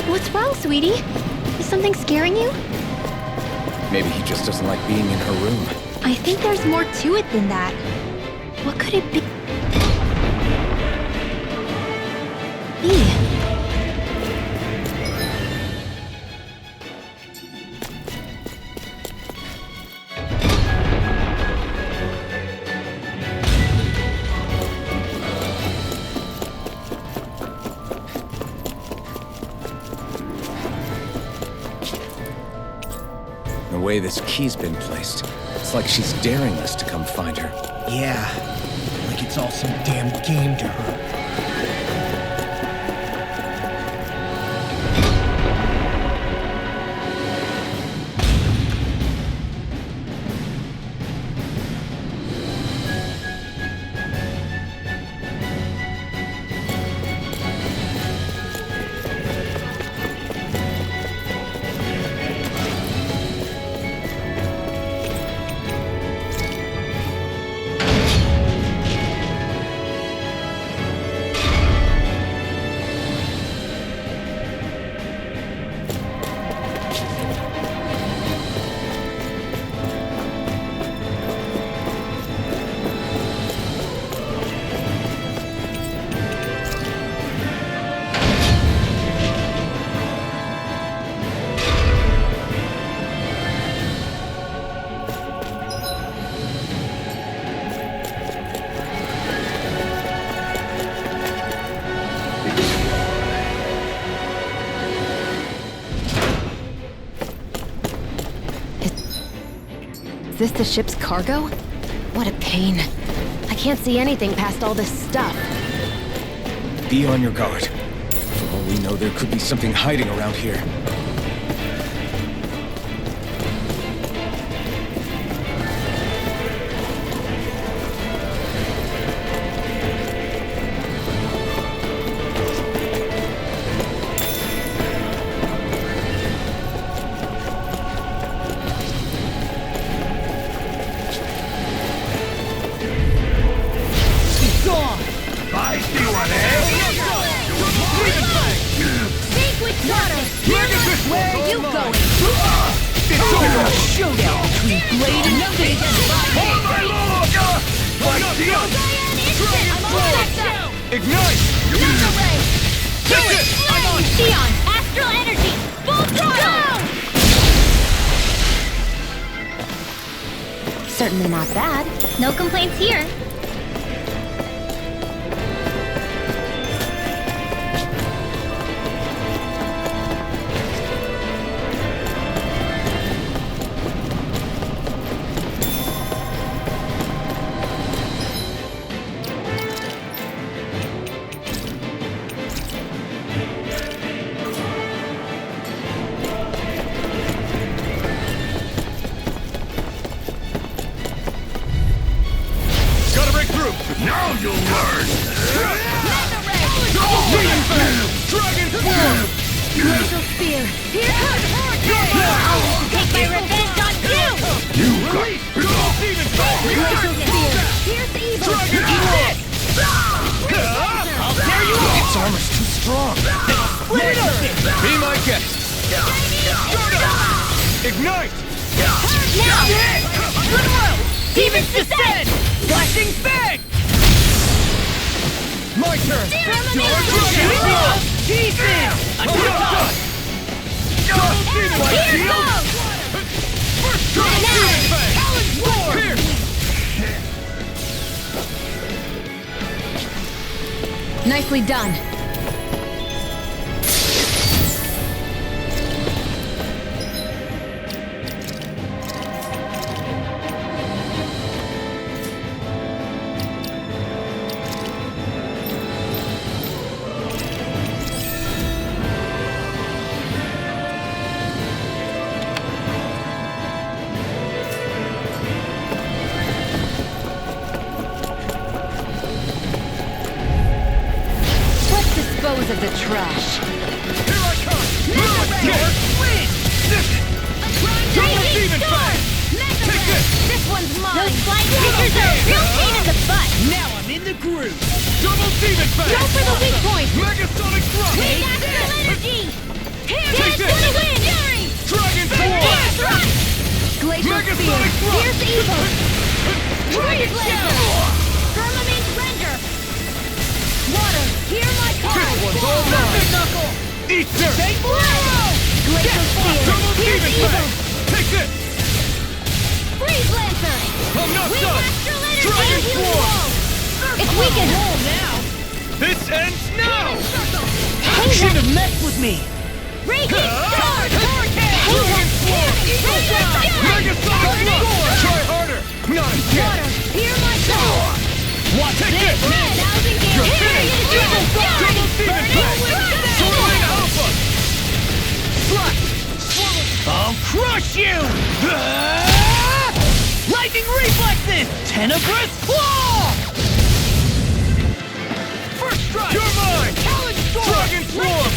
What's wrong, sweetie? Is something scaring you? Maybe he just doesn't like being in her room. I think there's more to it than that. What could it be? The way this key's been placed, it's like she's daring us to come find her. Yeah, like it's all some damn game to her. Is this the ship's cargo? What a pain. I can't see anything past all this stuff. Be on your guard. For all we know, there could be something hiding around here. I see one, eh? Sink with water! Where are you going? It's over! Showdown between Blade and Fate! Oh my lord! Ignite! Take it! I'm on! Sion! Astral energy! Full throttle! Certainly not bad. No complaints here. Gotta break through! Now you'll learn! Dragon Form! Glacial spear! Here comes Hurricane! I'll take my revenge on you! You got Demon Glacial spear! Here's evil! Dragon Form! I'll tear you up! Its armor's too strong! Split it open! Be my guest! Ignite! Now! Goodwill! Demons descend! Flashing Fang! My turn! Dragon Form! Jesus! Double Demon Here Shield! goes! Double Demon Fang! Here! Nicely done. Dispose of the trash. Here I come! Double Demon Fang! Take this! This one's mine. Those flying creatures are a real pain in the butt. Now I'm in the groove! Double Demon Fang! Go for the weak point. Megasonic Thrust! Big astral energy. Here, Take dance for the this. win. Fury. Dragon Form! Glacial Megasonic spear. thrust. Here's evil. Dragon laser. Firmament render. Water. Hear my call. This one's all mine! Knuckle! Eat dirt! Glacial spear. Double Here's Demon evil. Fang! Take this! Freeze lancer. I'm not Weak done! astral energy. Dragon Healing Form! wall. It's weakened. This ends now! Shouldn't have messed with me! Raging sword. Dragon Form! Megasonic Thrust! Try harder! Not again! Water. Hear my call. Watch this! Thousand gauge. You're Here finished! you go. Double Demon Fang! Swirling Alpha! I'll crush you! Lightning reflexes! Tenebrous claw! First strike! You're mine! Dragon Form!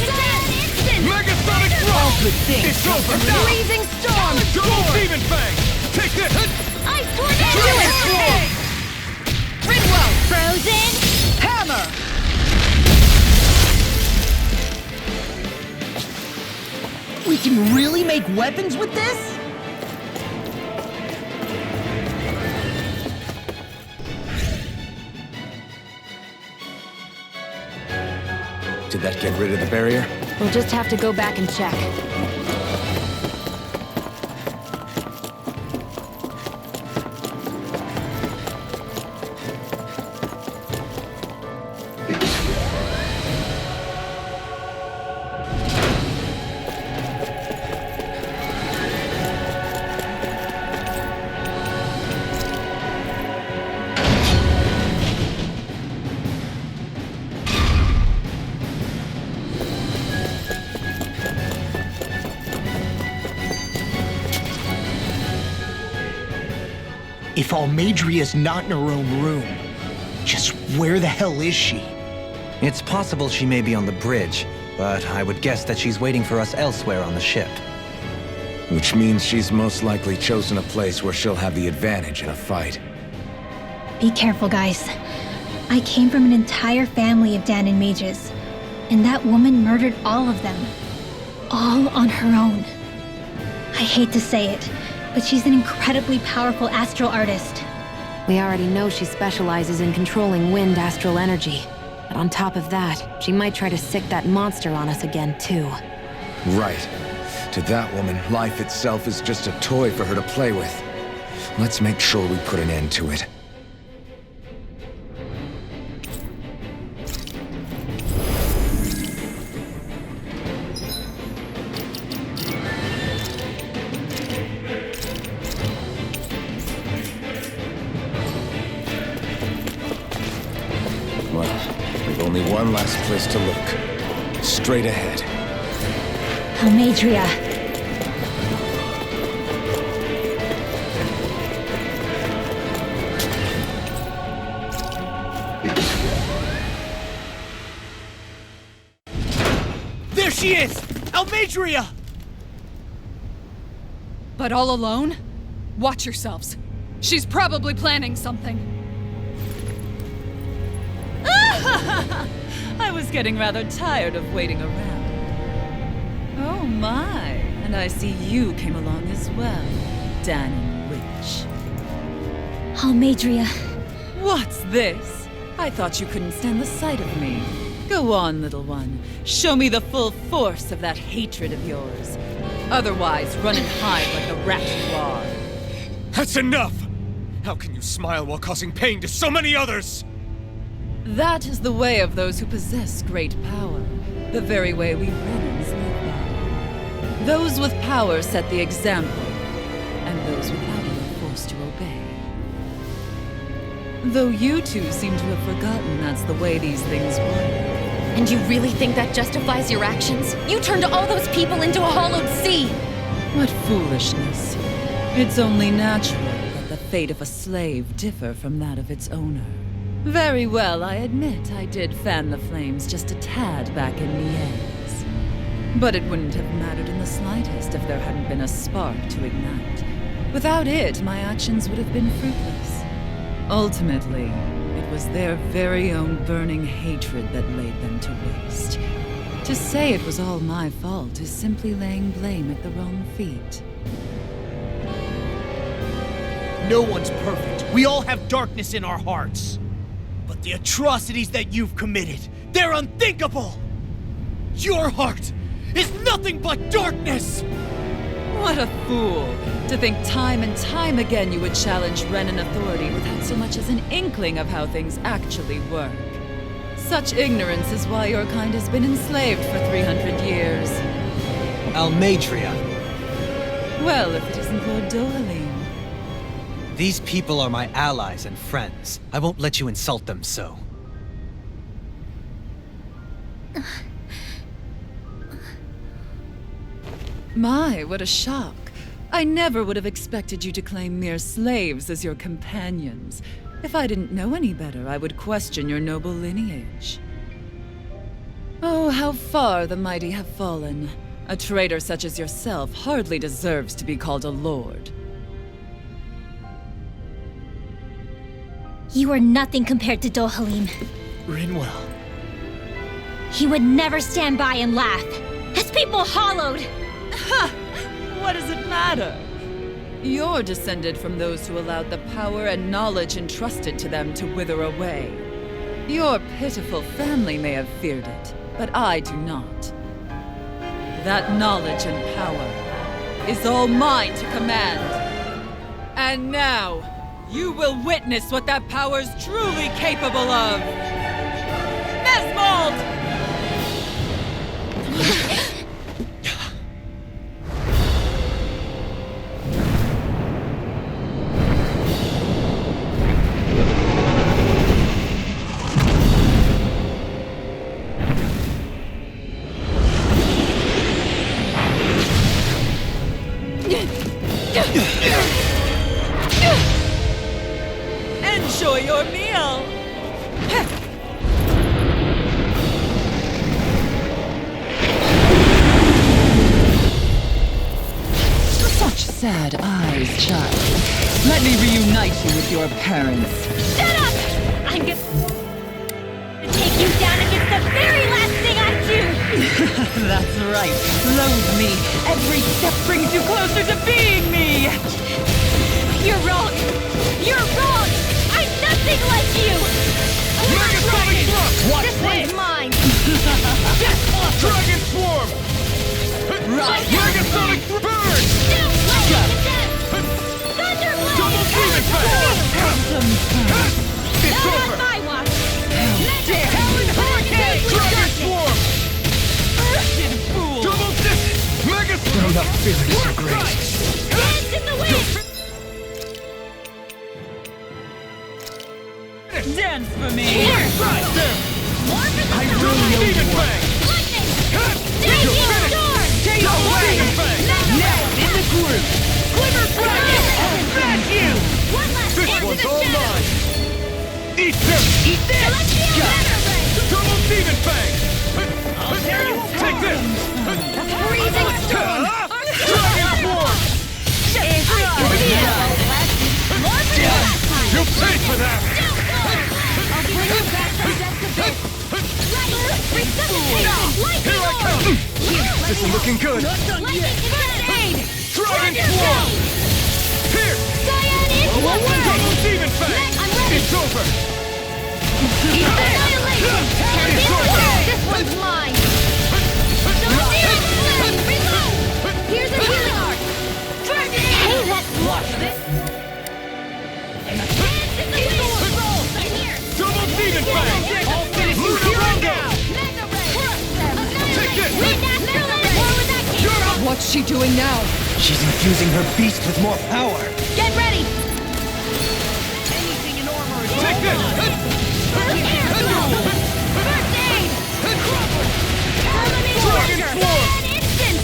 Megasonic All Thrust! good things. It's over now! Freezing storm. Double Demon Fang! Take this! Ice tornado. Dragon Form! Rinwell. Frozen. Hammer! We can really make weapons with this? Did that get rid of the barrier? We'll just have to go back and check. If Almadria's not in her own room, just where the hell is she? It's possible she may be on the bridge, but I would guess that she's waiting for us elsewhere on the ship. Which means she's most likely chosen a place where she'll have the advantage in a fight. Be careful, guys. I came from an entire family of Dahnan mages, and that woman murdered all of them. All on her own. I hate to say it, but she's an incredibly powerful astral artist. We already know she specializes in controlling wind astral energy. But on top of that, she might try to sick that monster on us again, too. Right. To that woman, life itself is just a toy for her to play with. Let's make sure we put an end to it. One last place to look. Straight ahead. Almadria. There she is! Almadria! But all alone? Watch yourselves. She's probably planning something. I was getting rather tired of waiting around. Oh my, and I see you came along as well, Dahnan Witch. Almadria. What's this? I thought you couldn't stand the sight of me. Go on, little one. Show me the full force of that hatred of yours. Otherwise, run and hide like the rat you are. That's enough! How can you smile while causing pain to so many others? That is the way of those who possess great power. The very way we Renans live by. Those with power set the example, and those without it are forced to obey. Though you two seem to have forgotten that's the way these things work. And you really think that justifies your actions? You turned all those people into a hollowed sea! What foolishness. It's only natural that the fate of a slave differ from that of its owner. Very well, I admit I did fan the flames just a tad back in Mies. But it wouldn't have mattered in the slightest if there hadn't been a spark to ignite. Without it, my actions would have been fruitless. Ultimately, it was their very own burning hatred that laid them to waste. To say it was all my fault is simply laying blame at the wrong feet. No one's perfect. We all have darkness in our hearts. But the atrocities that you've committed, they're unthinkable! Your heart is nothing but darkness! What a fool! To think time and time again you would challenge Renan authority without so much as an inkling of how things actually work. Such ignorance is why your kind has been enslaved for 300 years. Almadria. Well, if it isn't Lord Dohalim. These people are my allies and friends. I won't let you insult them so. My, what a shock. I never would have expected you to claim mere slaves as your companions. If I didn't know any better, I would question your noble lineage. Oh, how far the mighty have fallen. A traitor such as yourself hardly deserves to be called a lord. You are nothing compared to Dohalim. Rinwell. He would never stand by and laugh. His people hollowed! Ha! What does it matter? You're descended from those who allowed the power and knowledge entrusted to them to wither away. Your pitiful family may have feared it, but I do not. That knowledge and power is all mine to command. And now, you will witness what that power's truly capable of! Nesmold! sad eyes, child. Let me reunite you with your parents. Shut up! I'm gonna take you down and it's the very last thing I do! That's right. Loathe me. Every step brings you closer to being me. You're wrong! You're wrong! I'm nothing like you! Megasonic thrust! Watch This one's mine! Dragon swarm! Right. Megasonic burn! Thunderblade! Double demon fang! It's Not on over! my watch! Talon hurricane! Dragon swarm! Fool. Double distance! Megasonic! I'm not feeling so great. Dance in the wind! Dance for me. Right there! More for the Double demon fang! lightning! You're Raging finished! storm! Double demon fang! Now I'm in the groove. Glimmer dragon! Smash you! One last This dance in one's the all shadows! mine! Eat this! Eat this! Celestial banner ray! Double demon fang! I'll tear you Take this! Freezing storm! Dragon swarm! More for the last time! You paid for that! I'll bring you back from death to bit! Resuscitate! Lightning Here I come! This is looking good. Lightning first aid! Dragon swarm! Here! Cyan Double influence! demon fang! I'm ready! It's over! Annihilation! It's over! This one's mine! Celestial flame! Reload! Here's a healing arc! First aid! Hey, let's watch this! Dance in the wind! I'm here! Double demon fang! I'll finish you here now! Mega ray! Take this! Wind astral ray! More with that came! What's she doing now? She's infusing her beast with more power. Get ready! Take this! First air flow! First aid! Eliminate Dragon pressure! swarm! An instant!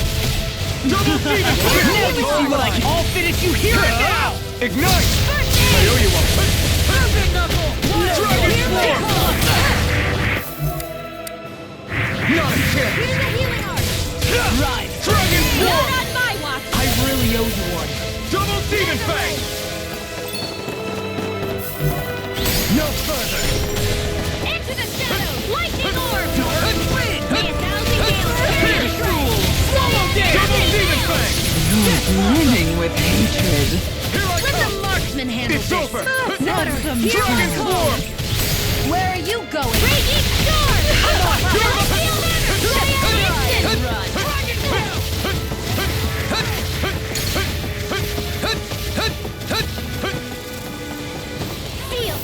Double demon fang! See what I can. I'll finish you here and now! Ignite! First I aid! owe you one! Perfect knuckle! Dragon swarm! Not a chance! Here's a healing arc! Right. Dragon Not swarm! on my watch! I really owe you one. Double demon fang! No further! Into the shadows! Lightning orb! Win! May 1,000 gales Double demon fang! Brimming with hatred. Here I Let the come! marksman handle It's this! over! Here Dragon I come. swarm! Where are you going? Raging storm! Celestial banner! Cyan instant! Dragon swarm! Seal!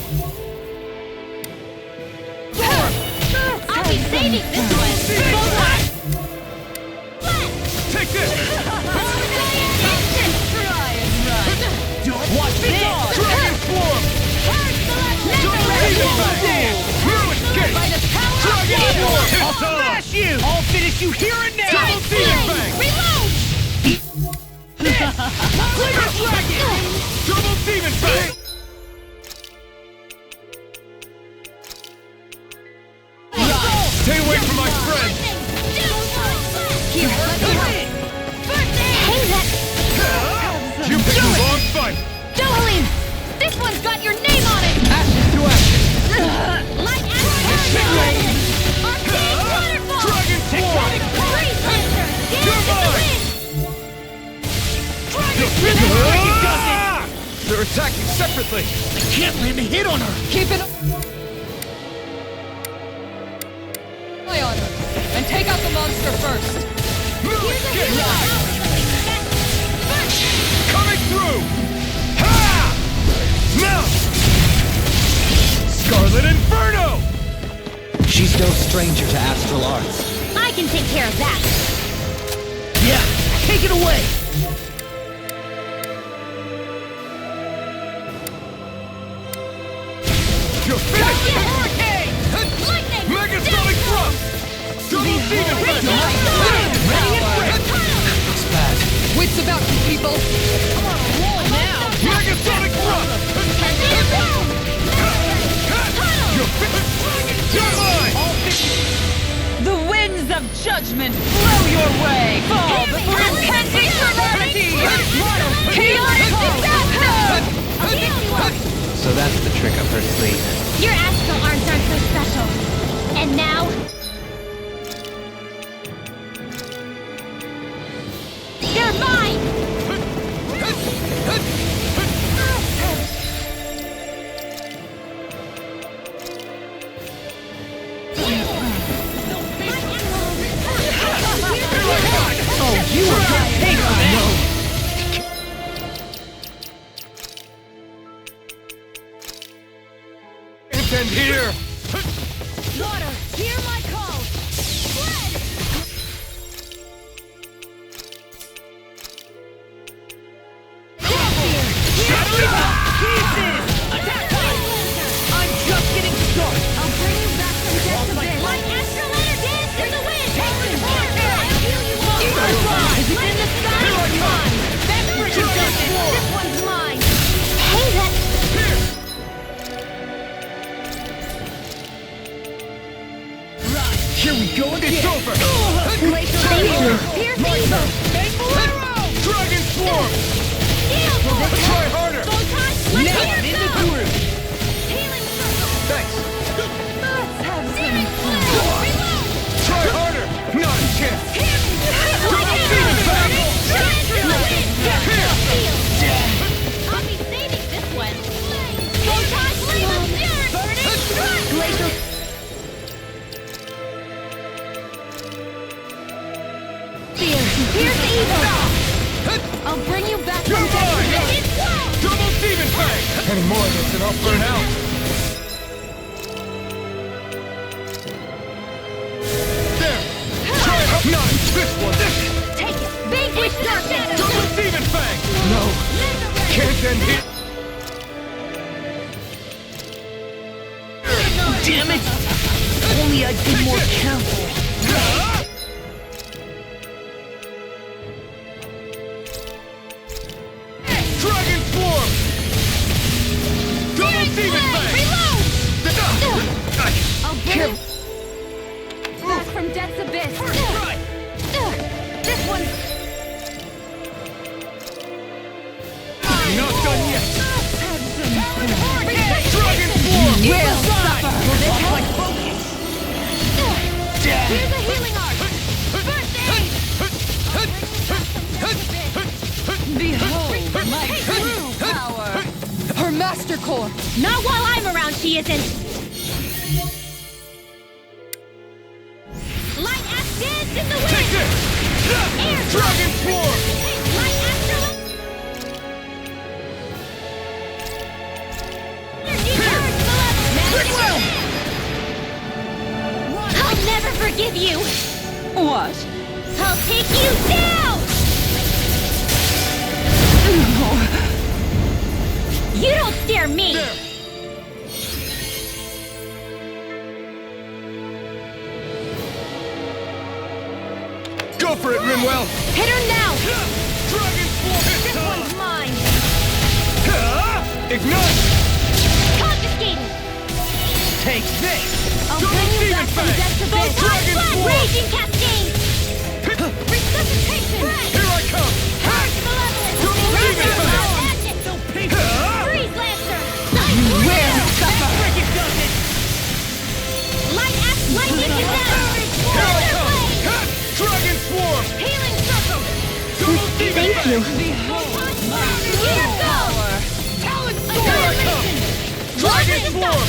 I'll be saving this one! Flat! Take this! Cyan instant! Try and run! Watch this! Dragon swarm! Hard select! Double demon fang! You escape! By the power of Dragon steel! swarm! I'll smash you! I'll finish you here and now! Double demon fang! Reload! Clear dragon! Double demon fang! Stay away from my friend! Here, let me win! First aid! Hey, that... You picked the wrong fight! Dohalim! This one's got your name on it! Ashes to ashes! Light action! Arcane waterfall! Dragon swarm! Freeze lancer! Dance You're in the mine! wind! They're attacking separately! I can't land a hit on her! Keep an eye on her. And take out the monster first. Here's a healing arc! Coming through! Ha! Now! Scarlet Inferno! She's no stranger to astral arts. I can take care of that! Yeah, take it away! You're finished! Hurricane! Lightning! Megasonic thrust! Double demon fang! Looks bad. Wits about you, people. Megasonic thrust! You're finished! You're mine! The winds of judgment blow your way. Fall before incantation. So that's the trick up her sleeve. Your astral arms aren't so special. And now... they're mine! Oh, you are gonna take that! And here! Water, hear my call! Fled! I'm just getting started! I'll bring you back from death to bed! Like astral dance in the wind! I'll heal you all! Is it in the sky? Here I come! That's freaking justice! This one's mine! Hey, that... Here we go again! It's over! Pierce evil! Dragon Swarm! Try harder! Now I'm in the groove! Healing circle! Thanks! Demon flare! Try harder! Not a chance! I'll be saving this one! Photon flame of fury! Burning strike! Glacial... Here's evil! I'll bring you back from death! Double Demon Fang! Any more of this and I'll burn out! There! Try it! Not this one! Take it! Vanquish dark shadow! Double Demon Fang! No! Can't end here! Damn it! Only I'd be more careful. Dragon Swarm! Double Demon Fang! I'll bring you back from death's abyss! This one's... Not done yet! Dragon Swarm! Will suffer! Lost my focus! Here's a healing arc! First aid! Behold my true power! Her master core! Not while I'm around, she isn't! Light ass dance in the wind! Take this! Air Dragon Swarm! Light astral... Energy charge malevolence! I'll never forgive you! What? I'll take you down! You don't scare me! There! Go for it, Rinwell! Hit her now! Dragon Swarm! This one's mine! Ignite! Confiscated! Take this! I'll bring you back from death to bed! Dragon Swarm! Raging cascade! Resuscitation! Here I come! Harsh malevolence! Double demon fang! Freeze lancer! Will suffer! Frickin' does it! Light axe lightning is out! Here I come! Dragon Swarm! Healing circle! Double demon Thank you. fang! Here goes! Talon Annihilation! Dragon Swarm!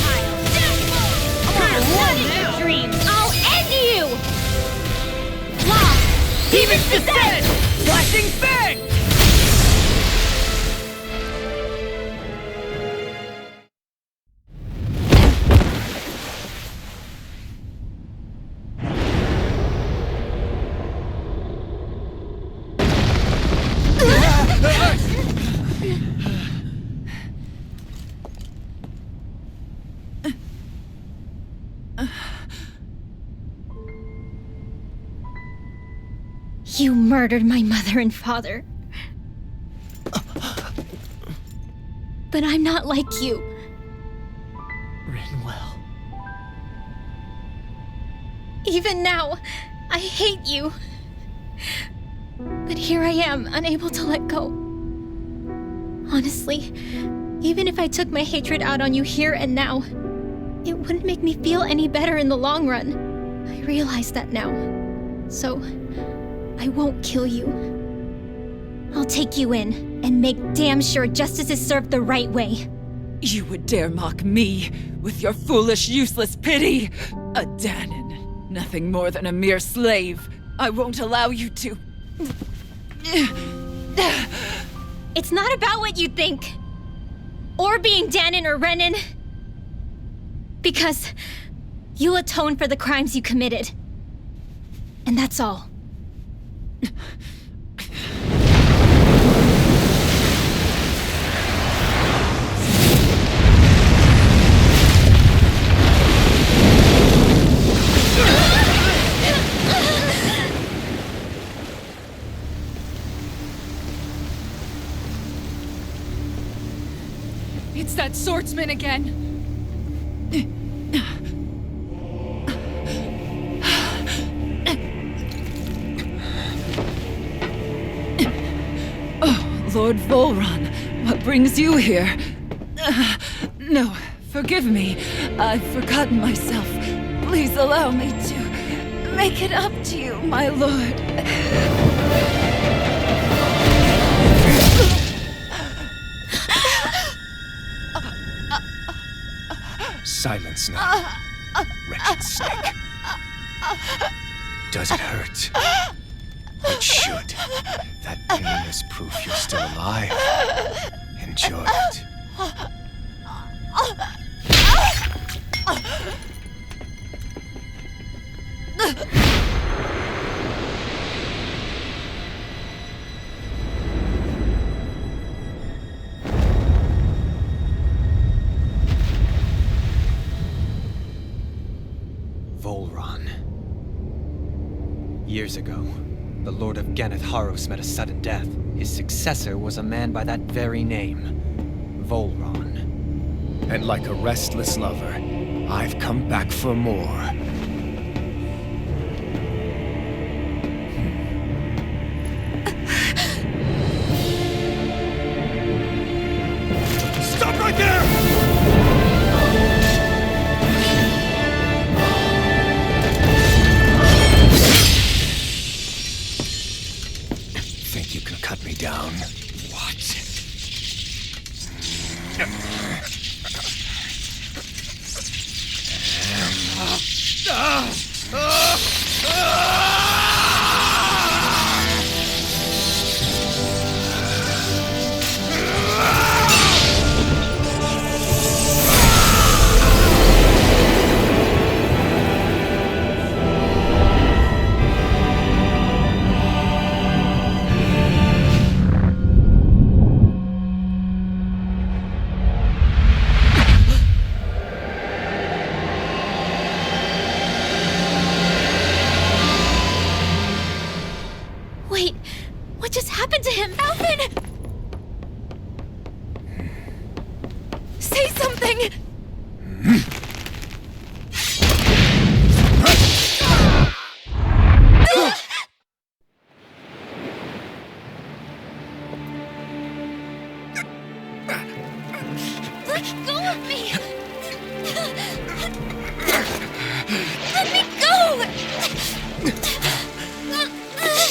Not in your dreams! I'll end you! Lost! Demon's Descent! Flashing Fang! You murdered my mother and father. But I'm not like you. Rinwell. Even now, I hate you. But here I am, unable to let go. Honestly, even if I took my hatred out on you here and now, it wouldn't make me feel any better in the long run. I realize that now. So, I won't kill you. I'll take you in and make damn sure justice is served the right way. You would dare mock me with your foolish, useless pity? A Dahnan, nothing more than a mere slave. I won't allow you to... It's not about what you think. Or being Dahnan or Renan. Because you'll atone for the crimes you committed. And that's all. It's that swordsman again. Oh, Lord Volron, what brings you here? No, forgive me. I've forgotten myself. Please allow me to make it up to you, my lord. Silence now, wretched snake. Does it hurt? It should. That pain is proof you're still alive. Enjoy it. Volron. Years ago, the Lord of Ganeth Haros met a sudden death. His successor was a man by that very name, Volron. And like a restless lover, I've come back for more. Stop right there! Think you can cut me down? What? Wait, what just happened to him? Alvin! Say something! Let go of me! Let me go!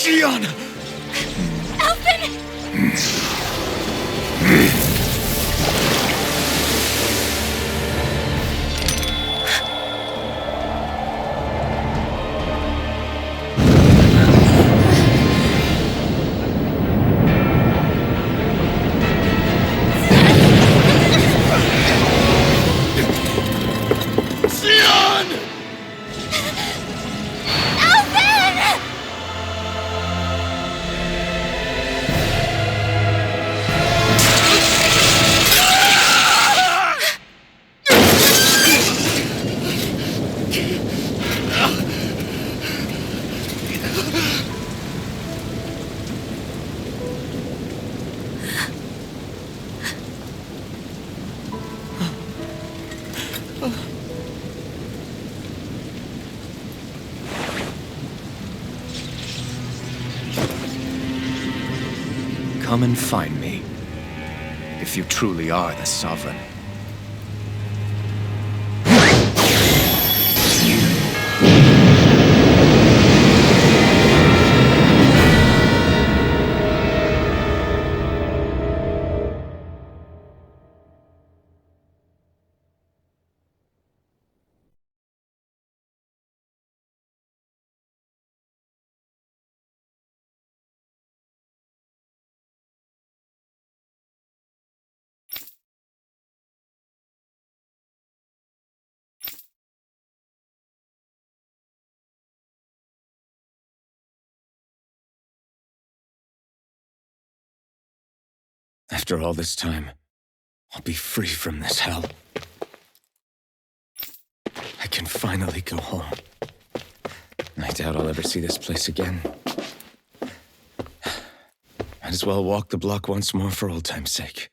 Xion! Alvin! Xion! Alvin! come and find me. If you truly are the Sovereign. After all this time, I'll be free from this hell. I can finally go home. I doubt I'll ever see this place again. Might as well walk the block once more for old time's sake.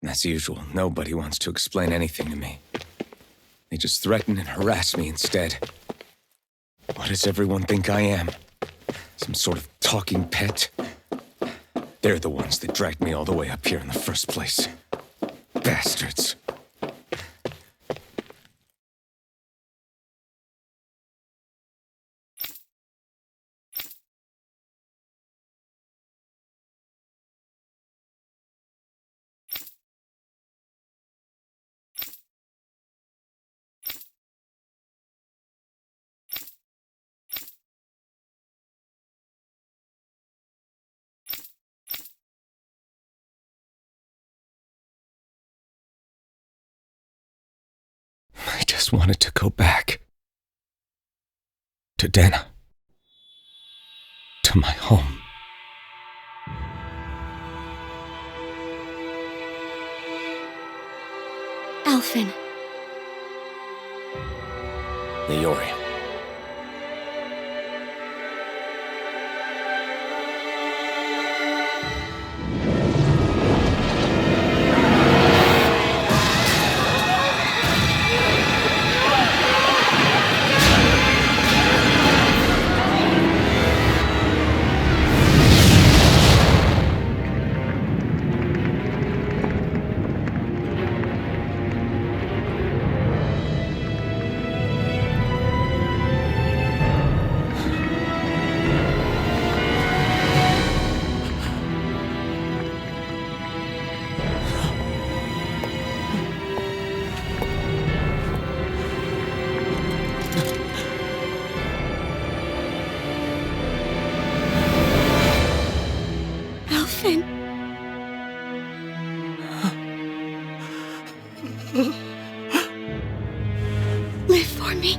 As usual, nobody wants to explain anything to me. They just threaten and harass me instead. What does everyone think I am? Some sort of talking pet? They're the ones that dragged me all the way up here in the first place. Bastards. I just wanted to go back. To Dahna. To my home. Elfin. Niori. Elfin. Live for me.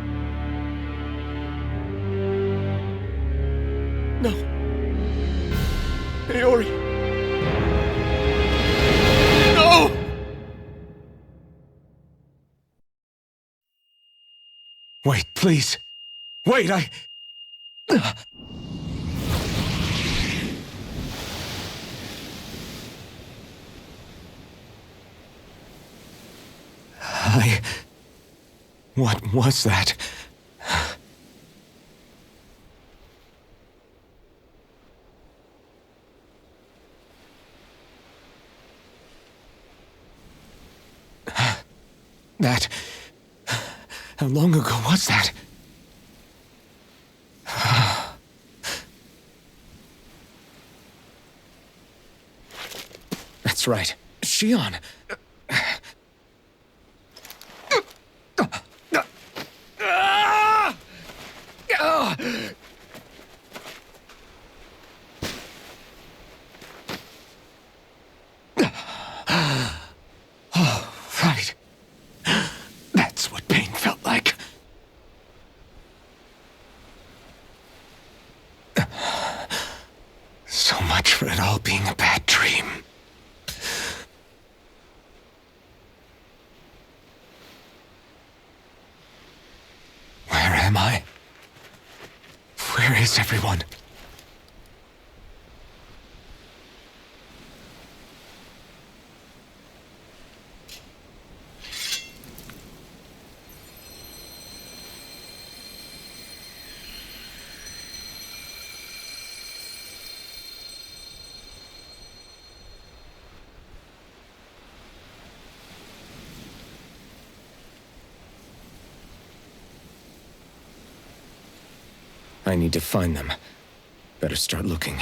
No. Niori. No! Wait, please. Wait, What was that? That... How long ago was that? That's right. Shion. Oh, right. That's what pain felt like. So much for it all being a bad dream. Where am I? Where is everyone? I need to find them. Better start looking.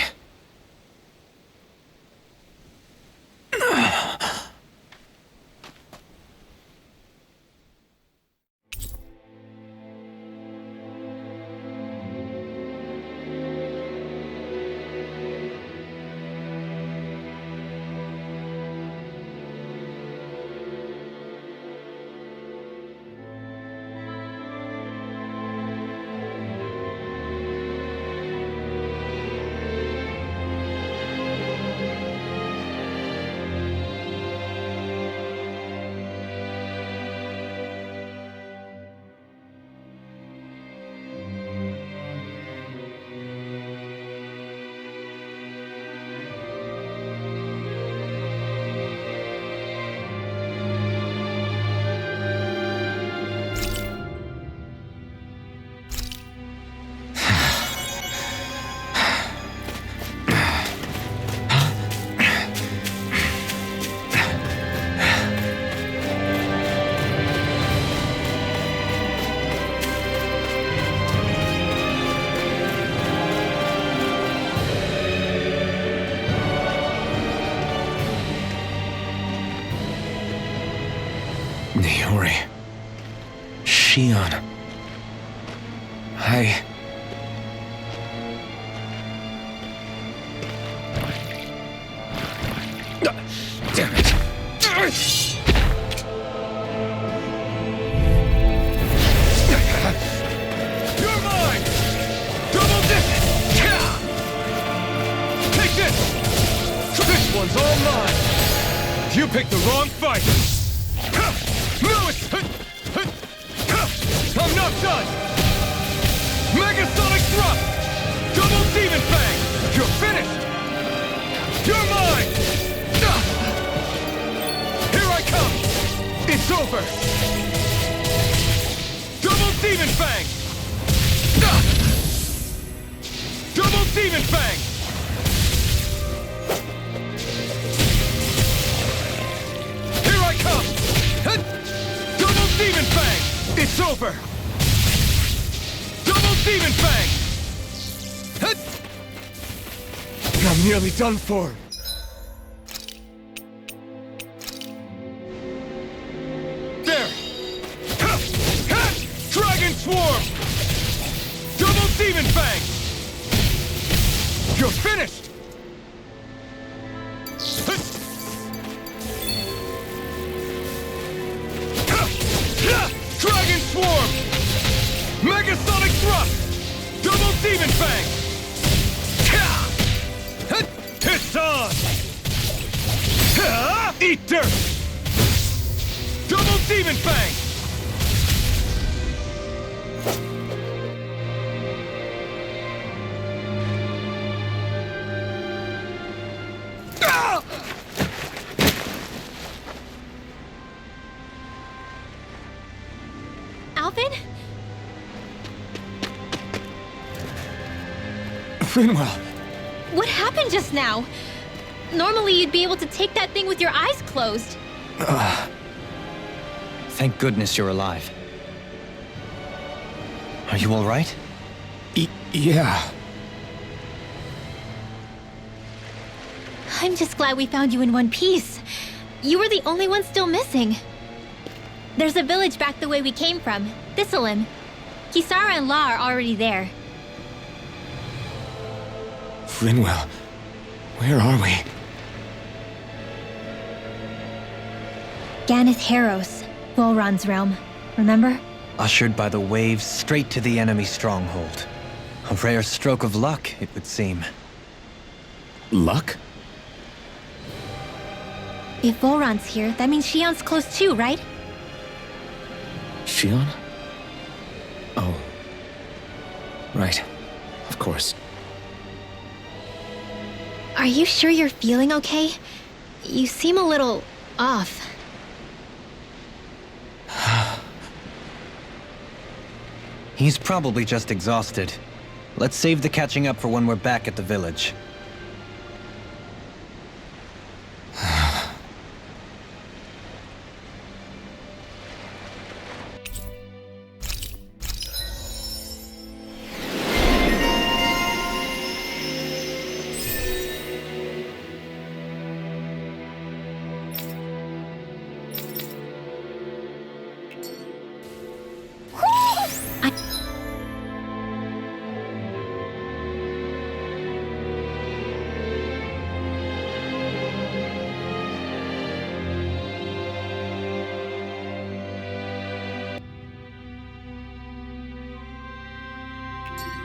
Niori. Shion. Damn it. You're mine! Double dip! Take this! This one's all mine! You picked the wrong fight! No! not done! Megasonic Thrust! Double Demon Fang! You're finished! You're mine! Here I come! It's over! Double Demon Fang! Double Demon Fang! Here I come! Double Demon Fang! It's over! Double Demon Fang! I'm nearly done for. There! Dragon Swarm! Double Demon Fang! You're finished! Dragon Swarm! Megasonic Thrust! Double Demon Fang! It's on! Eat dirt! Double Demon Fang! Alvin? Finwell! What happened just now? Normally you'd be able to take that thing with your eyes closed. Thank goodness you're alive. Are you all right? Yeah. I'm just glad we found you in one piece. You were the only one still missing. There's a village back the way we came from, Thistleim. Kisara and La are already there. Finwell, where are we? Ganeth Haros, Volron's realm. Remember? Ushered by the waves straight to the enemy stronghold. A rare stroke of luck, it would seem. Luck? If Volron's here, that means Shion's close too, right? Shion? Oh. Right. Of course. Are you sure you're feeling okay? You seem a little off. He's probably just exhausted. Let's save the catching up for when we're back at the village.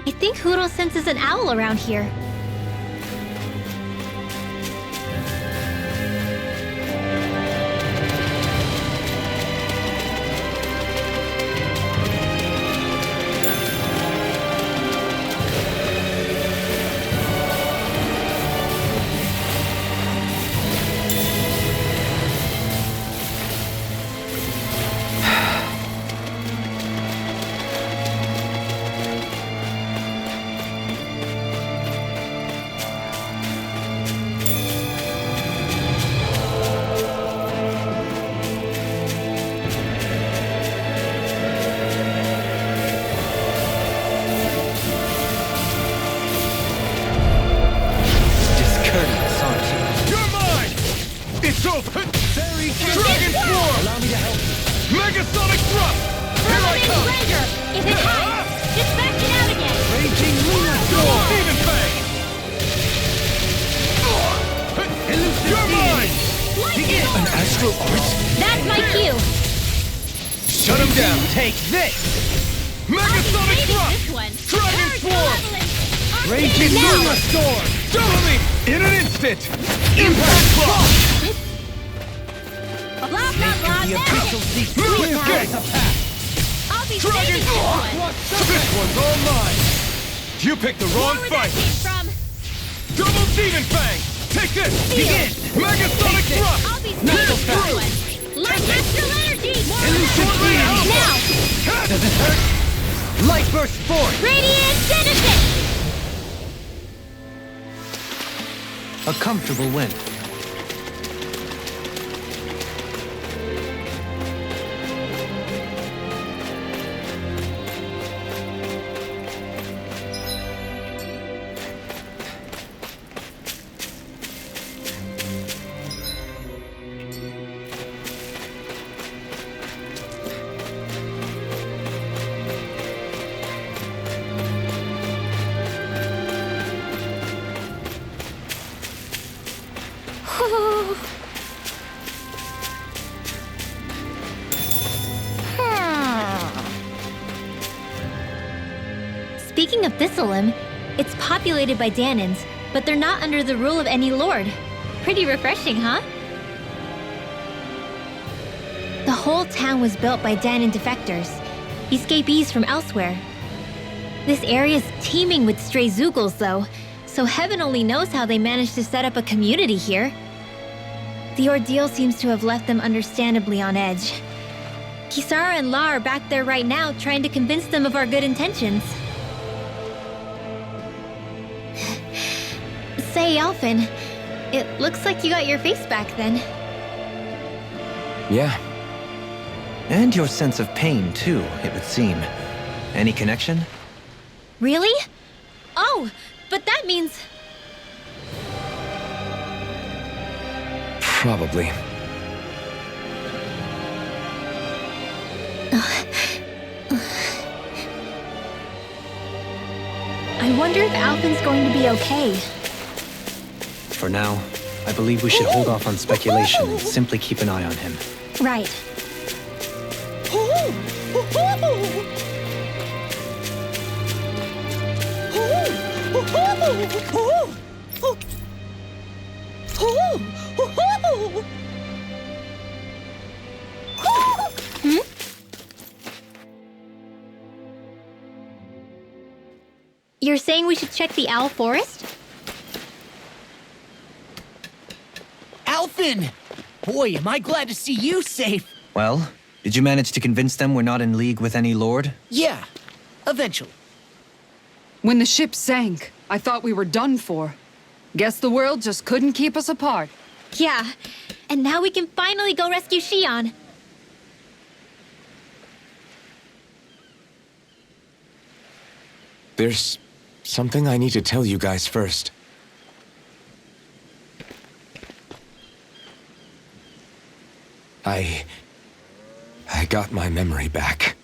I think Huro senses an owl around here. Dragon Swarm! Allow me to help. Megasonic Thrust! Here I come! If it hides, dispatch it out again! Raging Lunar Storm! Demon Fang! You're mine! An astral art? That's my cue! Shut him down! Take this! Megasonic Thrust! Dragon Swarm! Raging Lunar Storm! Double me! In an instant! Impact Block! Blah, blah, blah, The official seeks Move clear escape! eyes of path. I'll I'll be Dragon saving this one. This one's all mine! You picked the wrong Where that fight! came from? Double Demon Fang! Take this! Begin! Megasonic Thrust! I'll be saving this one. Light Astral Energy! Now! Does it hurt? Light burst forth! Radiant Genesis! A comfortable win. Speaking of Thistleum, it's populated by Dahnans, but they're not under the rule of any lord. Pretty refreshing, huh? The whole town was built by Dahnan defectors, escapees from elsewhere. This area's teeming with stray Zeugles, though, so heaven only knows how they managed to set up a community here. The ordeal seems to have left them understandably on edge. Kisara and La are back there right now trying to convince them of our good intentions. Say, Alphen, it looks like you got your face back then. Yeah. And your sense of pain, too, it would seem. Any connection? Really? Oh, but that means... Probably. I wonder if Alphen's going to be okay. For now, I believe we should hold off on speculation and simply keep an eye on him. Right. Hmm? You're saying we should check the Owl Forest? Alphen! Boy, am I glad to see you safe. Well, did you manage to convince them we're not in league with any lord? Yeah, eventually. When the ship sank, I thought we were done for. Guess the world just couldn't keep us apart. Yeah, and now we can finally go rescue Xion. There's something I need to tell you guys first. I got my memory back.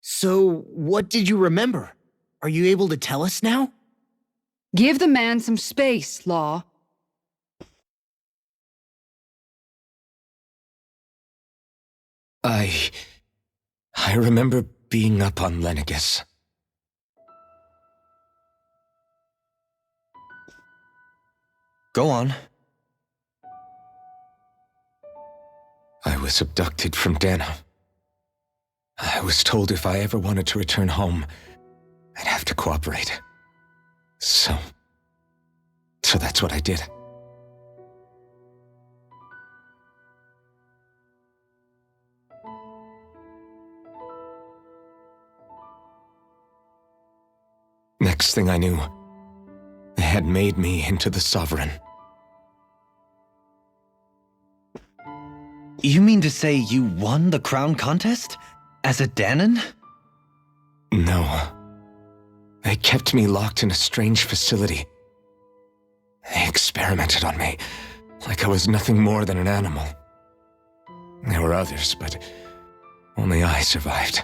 So, what did you remember? Are you able to tell us now? Give the man some space, Law. I remember being up on Lenegus. Go on. I was abducted from Dahna. I was told if I ever wanted to return home, I'd have to cooperate. So that's what I did. Next thing I knew, they had made me into the Sovereign. You mean to say you won the crown contest? As a Dahnan? No. They kept me locked in a strange facility. They experimented on me, like I was nothing more than an animal. There were others, but only I survived.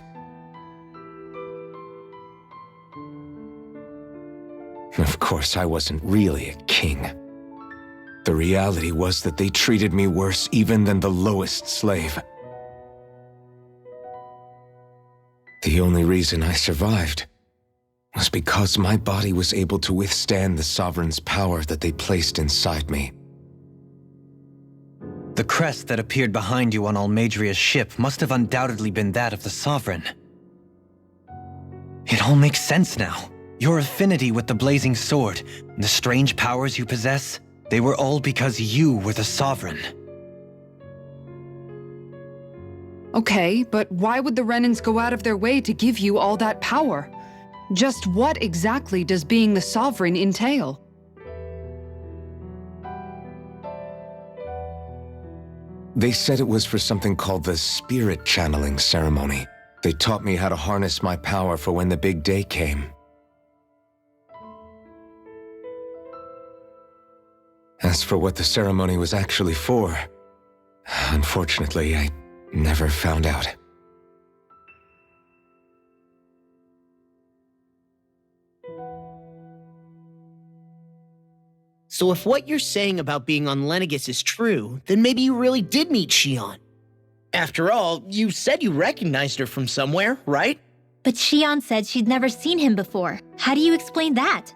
Of course, I wasn't really a king. The reality was that they treated me worse even than the lowest slave. The only reason I survived was because my body was able to withstand the Sovereign's power that they placed inside me. The crest that appeared behind you on Almadria's ship must have undoubtedly been that of the Sovereign. It all makes sense now. Your affinity with the Blazing Sword, the strange powers you possess, they were all because you were the Sovereign. Okay, but why would the Renans go out of their way to give you all that power? Just what exactly does being the Sovereign entail? They said it was for something called the Spirit Channeling Ceremony. They taught me how to harness my power for when the big day came. As for what the ceremony was actually for, unfortunately, I never found out. So if what you're saying about being on Lenegis is true, then maybe you really did meet Shion. After all, you said you recognized her from somewhere, right? But Shion said she'd never seen him before. How do you explain that?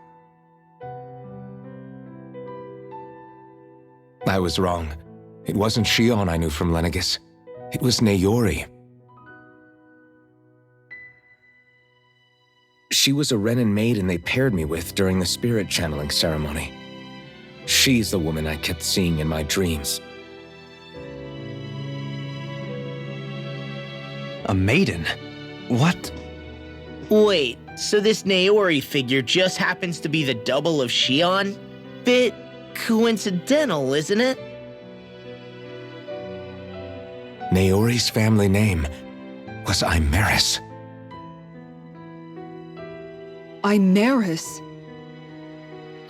I was wrong. It wasn't Shion I knew from Lenegis. It was Naori. She was a Renan maiden they paired me with during the spirit channeling ceremony. She's the woman I kept seeing in my dreams. A maiden? What? Wait, so this Naori figure just happens to be the double of Shion? Bit coincidental, isn't it? Naori's family name was Imeris. Imeris?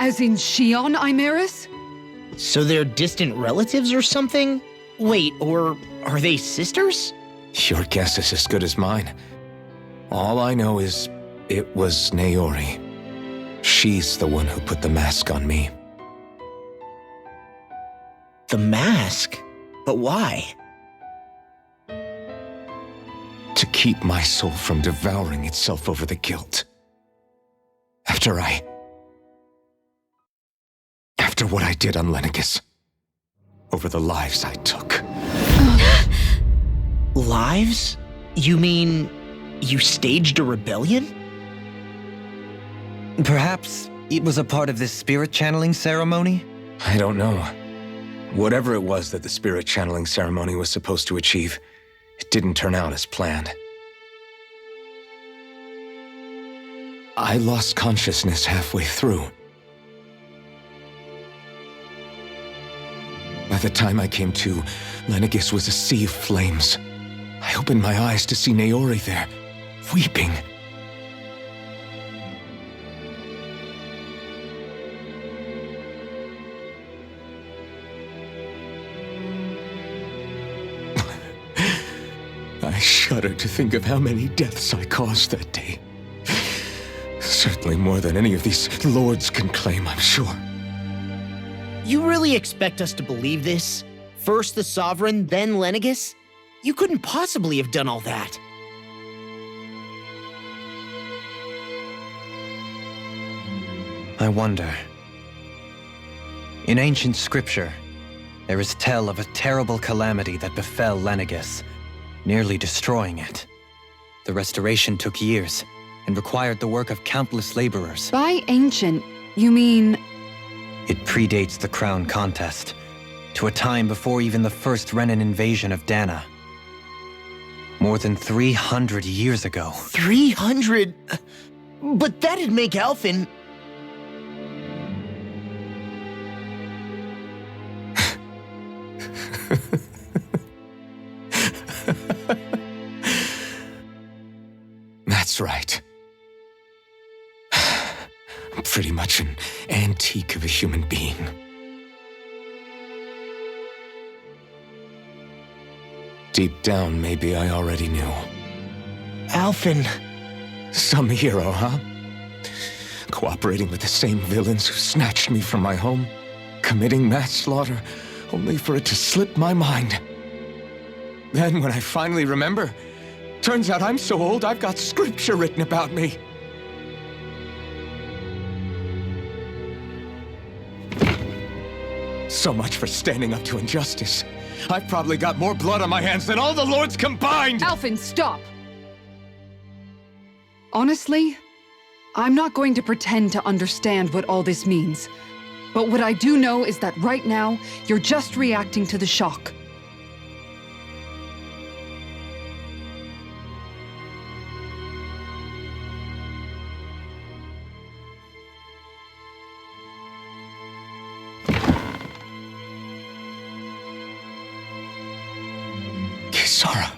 As in Shion Imeris? So they're distant relatives or something? Wait, or are they sisters? Your guess is as good as mine. All I know is it was Naori. She's the one who put the mask on me. The mask? But why? To keep my soul from devouring itself over the guilt. After what I did on Lenegis. Over the lives I took. Lives? You mean you staged a rebellion? Perhaps it was a part of this spirit channeling ceremony? I don't know. Whatever it was that the spirit channeling ceremony was supposed to achieve, it didn't turn out as planned. I lost consciousness halfway through. By the time I came to, Lenegis was a sea of flames. I opened my eyes to see Naori there, weeping. I shudder to think of how many deaths I caused that day. Certainly more than any of these lords can claim, I'm sure. You really expect us to believe this? First the Sovereign, then Lenegis? You couldn't possibly have done all that. I wonder. In ancient scripture, there is tell of a terrible calamity that befell Lenegis, nearly destroying it. The restoration took years and required the work of countless laborers. By ancient, you mean... It predates the crown contest, to a time before even the first Renan invasion of Dahna. More than 300 years ago. 300? But that'd make Alphen... That's right. I'm pretty much an antique of a human being. Deep down, maybe I already knew. Alphen... Some hero, huh? Cooperating with the same villains who snatched me from my home? committing mass slaughter, only for it to slip my mind. Then when I finally remember, turns out I'm so old I've got scripture written about me. So much for standing up to injustice. I've probably got more blood on my hands than all the lords combined! Alphen, stop! Honestly, I'm not going to pretend to understand what all this means. But what I do know is that right now, you're just reacting to the shock. Kisara.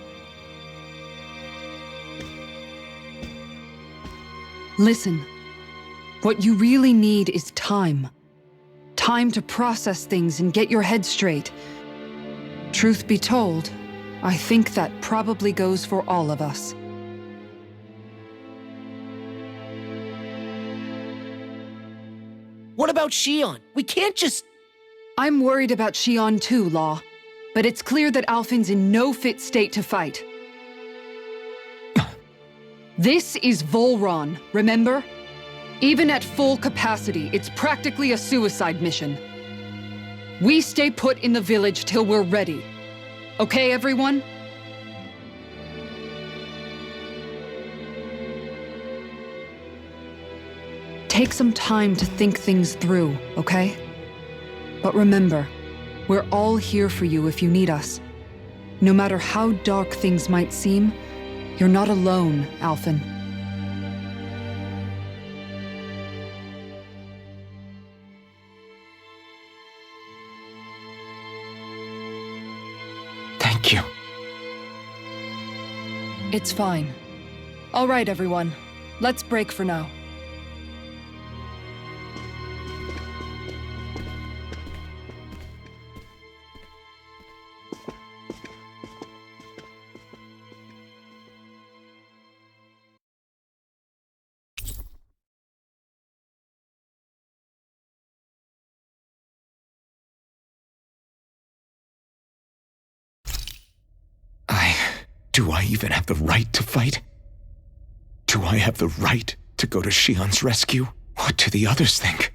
Listen, what you really need is time. Time to process things and get your head straight. Truth be told, I think that probably goes for all of us. What about Shion? We can't just... I'm worried about Shion too, Law. But it's clear that Alphen's in no fit state to fight. This is Volron, remember? Even at full capacity, it's practically a suicide mission. We stay put in the village till we're ready. Okay, everyone? Take some time to think things through, okay? But remember, we're all here for you if you need us. No matter how dark things might seem, you're not alone, Alphen. Thank you. It's fine. All right, everyone. Let's break for now. Do I even have the right to fight? Do I have the right to go to Shion's rescue? What do the others think?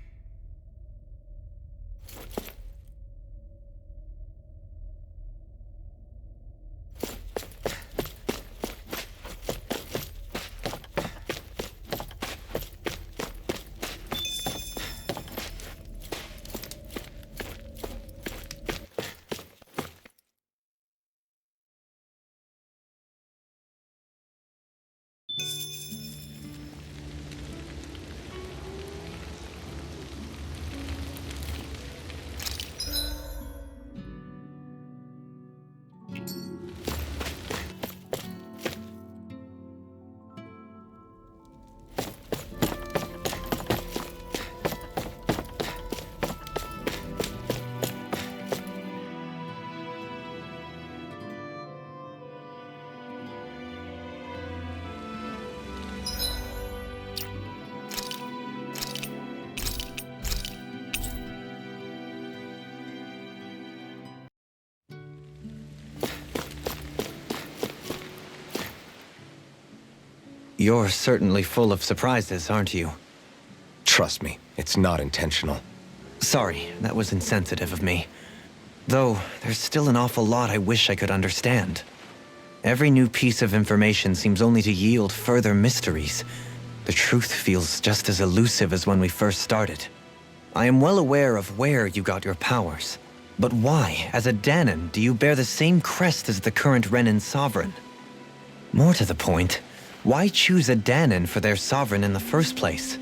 You're certainly full of surprises, aren't you? Trust me, it's not intentional. Sorry, that was insensitive of me. Though, there's still an awful lot I wish I could understand. Every new piece of information seems only to yield further mysteries. The truth feels just as elusive as when we first started. I am well aware of where you got your powers. But why, as a Dahnan, do you bear the same crest as the current Renan sovereign? More to the point, why choose a Dahnan for their sovereign in the first place?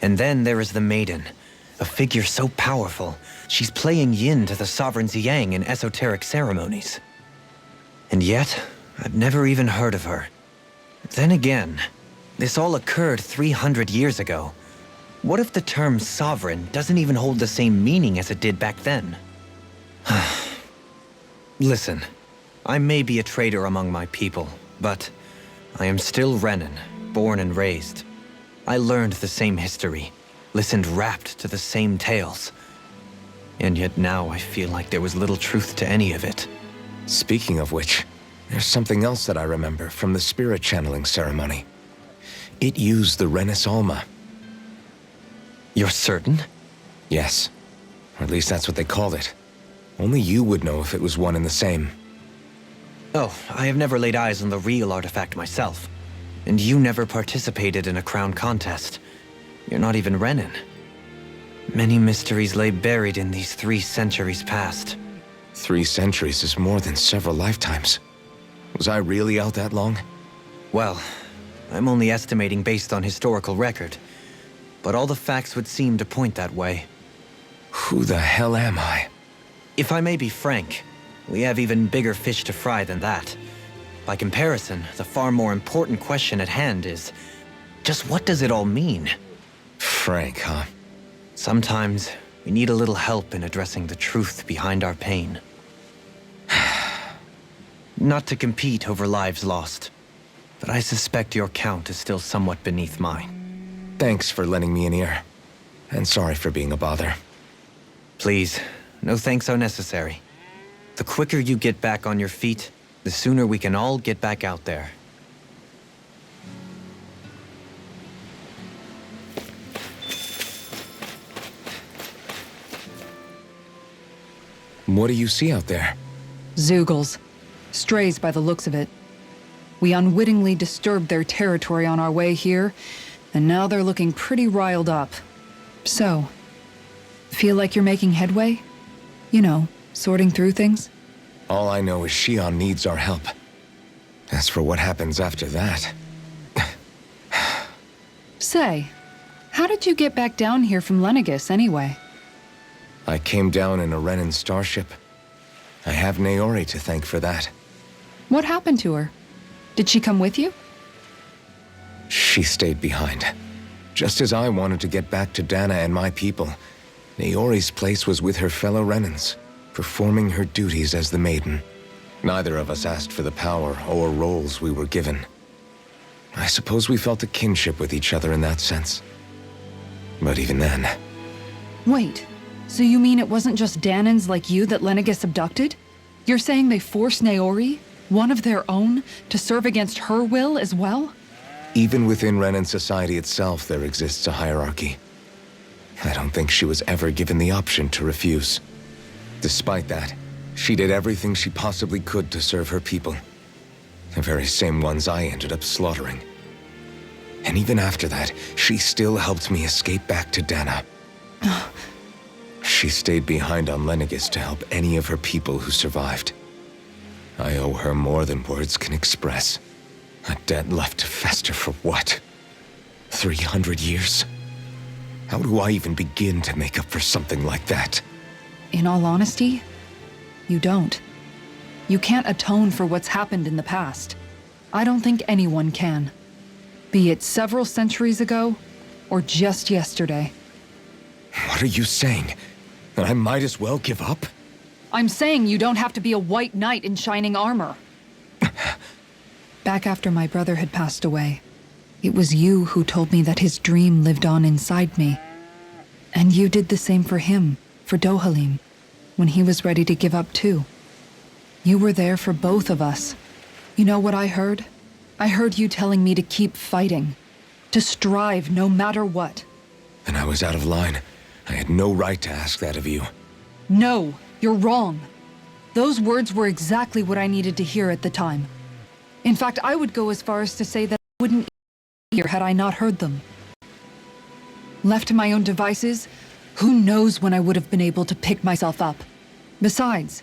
And then there is the Maiden, a figure so powerful, she's playing yin to the sovereign's yang in esoteric ceremonies. And yet, I've never even heard of her. Then again, this all occurred 300 years ago. What if the term sovereign doesn't even hold the same meaning as it did back then? Listen, I may be a traitor among my people, but I am still Renan, born and raised. I learned the same history, listened rapt to the same tales. And yet now I feel like there was little truth to any of it. Speaking of which, there's something else that I remember from the spirit channeling ceremony. It used the Renis Alma. You're certain? Yes. Or at least that's what they called it. Only you would know if it was one and the same. Oh, I have never laid eyes on the real artifact myself. And you never participated in a crown contest. You're not even Renin. Many mysteries lay buried in these 3 centuries past. 3 centuries is more than several lifetimes. Was I really out that long? Well, I'm only estimating based on historical record. But all the facts would seem to point that way. Who the hell am I? If I may be frank, we have even bigger fish to fry than that. By comparison, the far more important question at hand is, just what does it all mean? Frank, huh? Sometimes we need a little help in addressing the truth behind our pain. Not to compete over lives lost, but I suspect your count is still somewhat beneath mine. Thanks for lending me an ear. And sorry for being a bother. Please, no thanks are necessary. The quicker you get back on your feet, the sooner we can all get back out there. What do you see out there? Zeugles. Strays by the looks of it. We unwittingly disturbed their territory on our way here, and now they're looking pretty riled up. So, feel like you're making headway? You know, sorting through things? All I know is Shion needs our help. As for what happens after that... Say, how did you get back down here from Lenegis anyway? I came down in a Renin starship. I have Naori to thank for that. What happened to her? Did she come with you? She stayed behind. Just as I wanted to get back to Dahna and my people, Naori's place was with her fellow Renins, performing her duties as the Maiden. Neither of us asked for the power or roles we were given. I suppose we felt a kinship with each other in that sense. But even then... Wait, so you mean it wasn't just Dahnans like you that Lenegis abducted? You're saying they forced Naori, one of their own, to serve against her will as well? Even within Renin society itself, there exists a hierarchy. I don't think she was ever given the option to refuse. Despite that, she did everything she possibly could to serve her people. The very same ones I ended up slaughtering. And even after that, she still helped me escape back to Dahna. She stayed behind on Lenegis to help any of her people who survived. I owe her more than words can express. A debt left to fester for what? 300 years? How do I even begin to make up for something like that? In all honesty, you don't. You can't atone for what's happened in the past. I don't think anyone can. Be it several centuries ago, or just yesterday. What are you saying? That I might as well give up? I'm saying you don't have to be a white knight in shining armor. Back after my brother had passed away, it was you who told me that his dream lived on inside me. And you did the same for him, for Dohalim, when he was ready to give up too. You were there for both of us. You know what I heard? I heard you telling me to keep fighting, to strive no matter what. Then I was out of line. I had no right to ask that of you. No, you're wrong. Those words were exactly what I needed to hear at the time. In fact, I would go as far as to say that I wouldn't hear had I not heard them. Left to my own devices, who knows when I would have been able to pick myself up. Besides,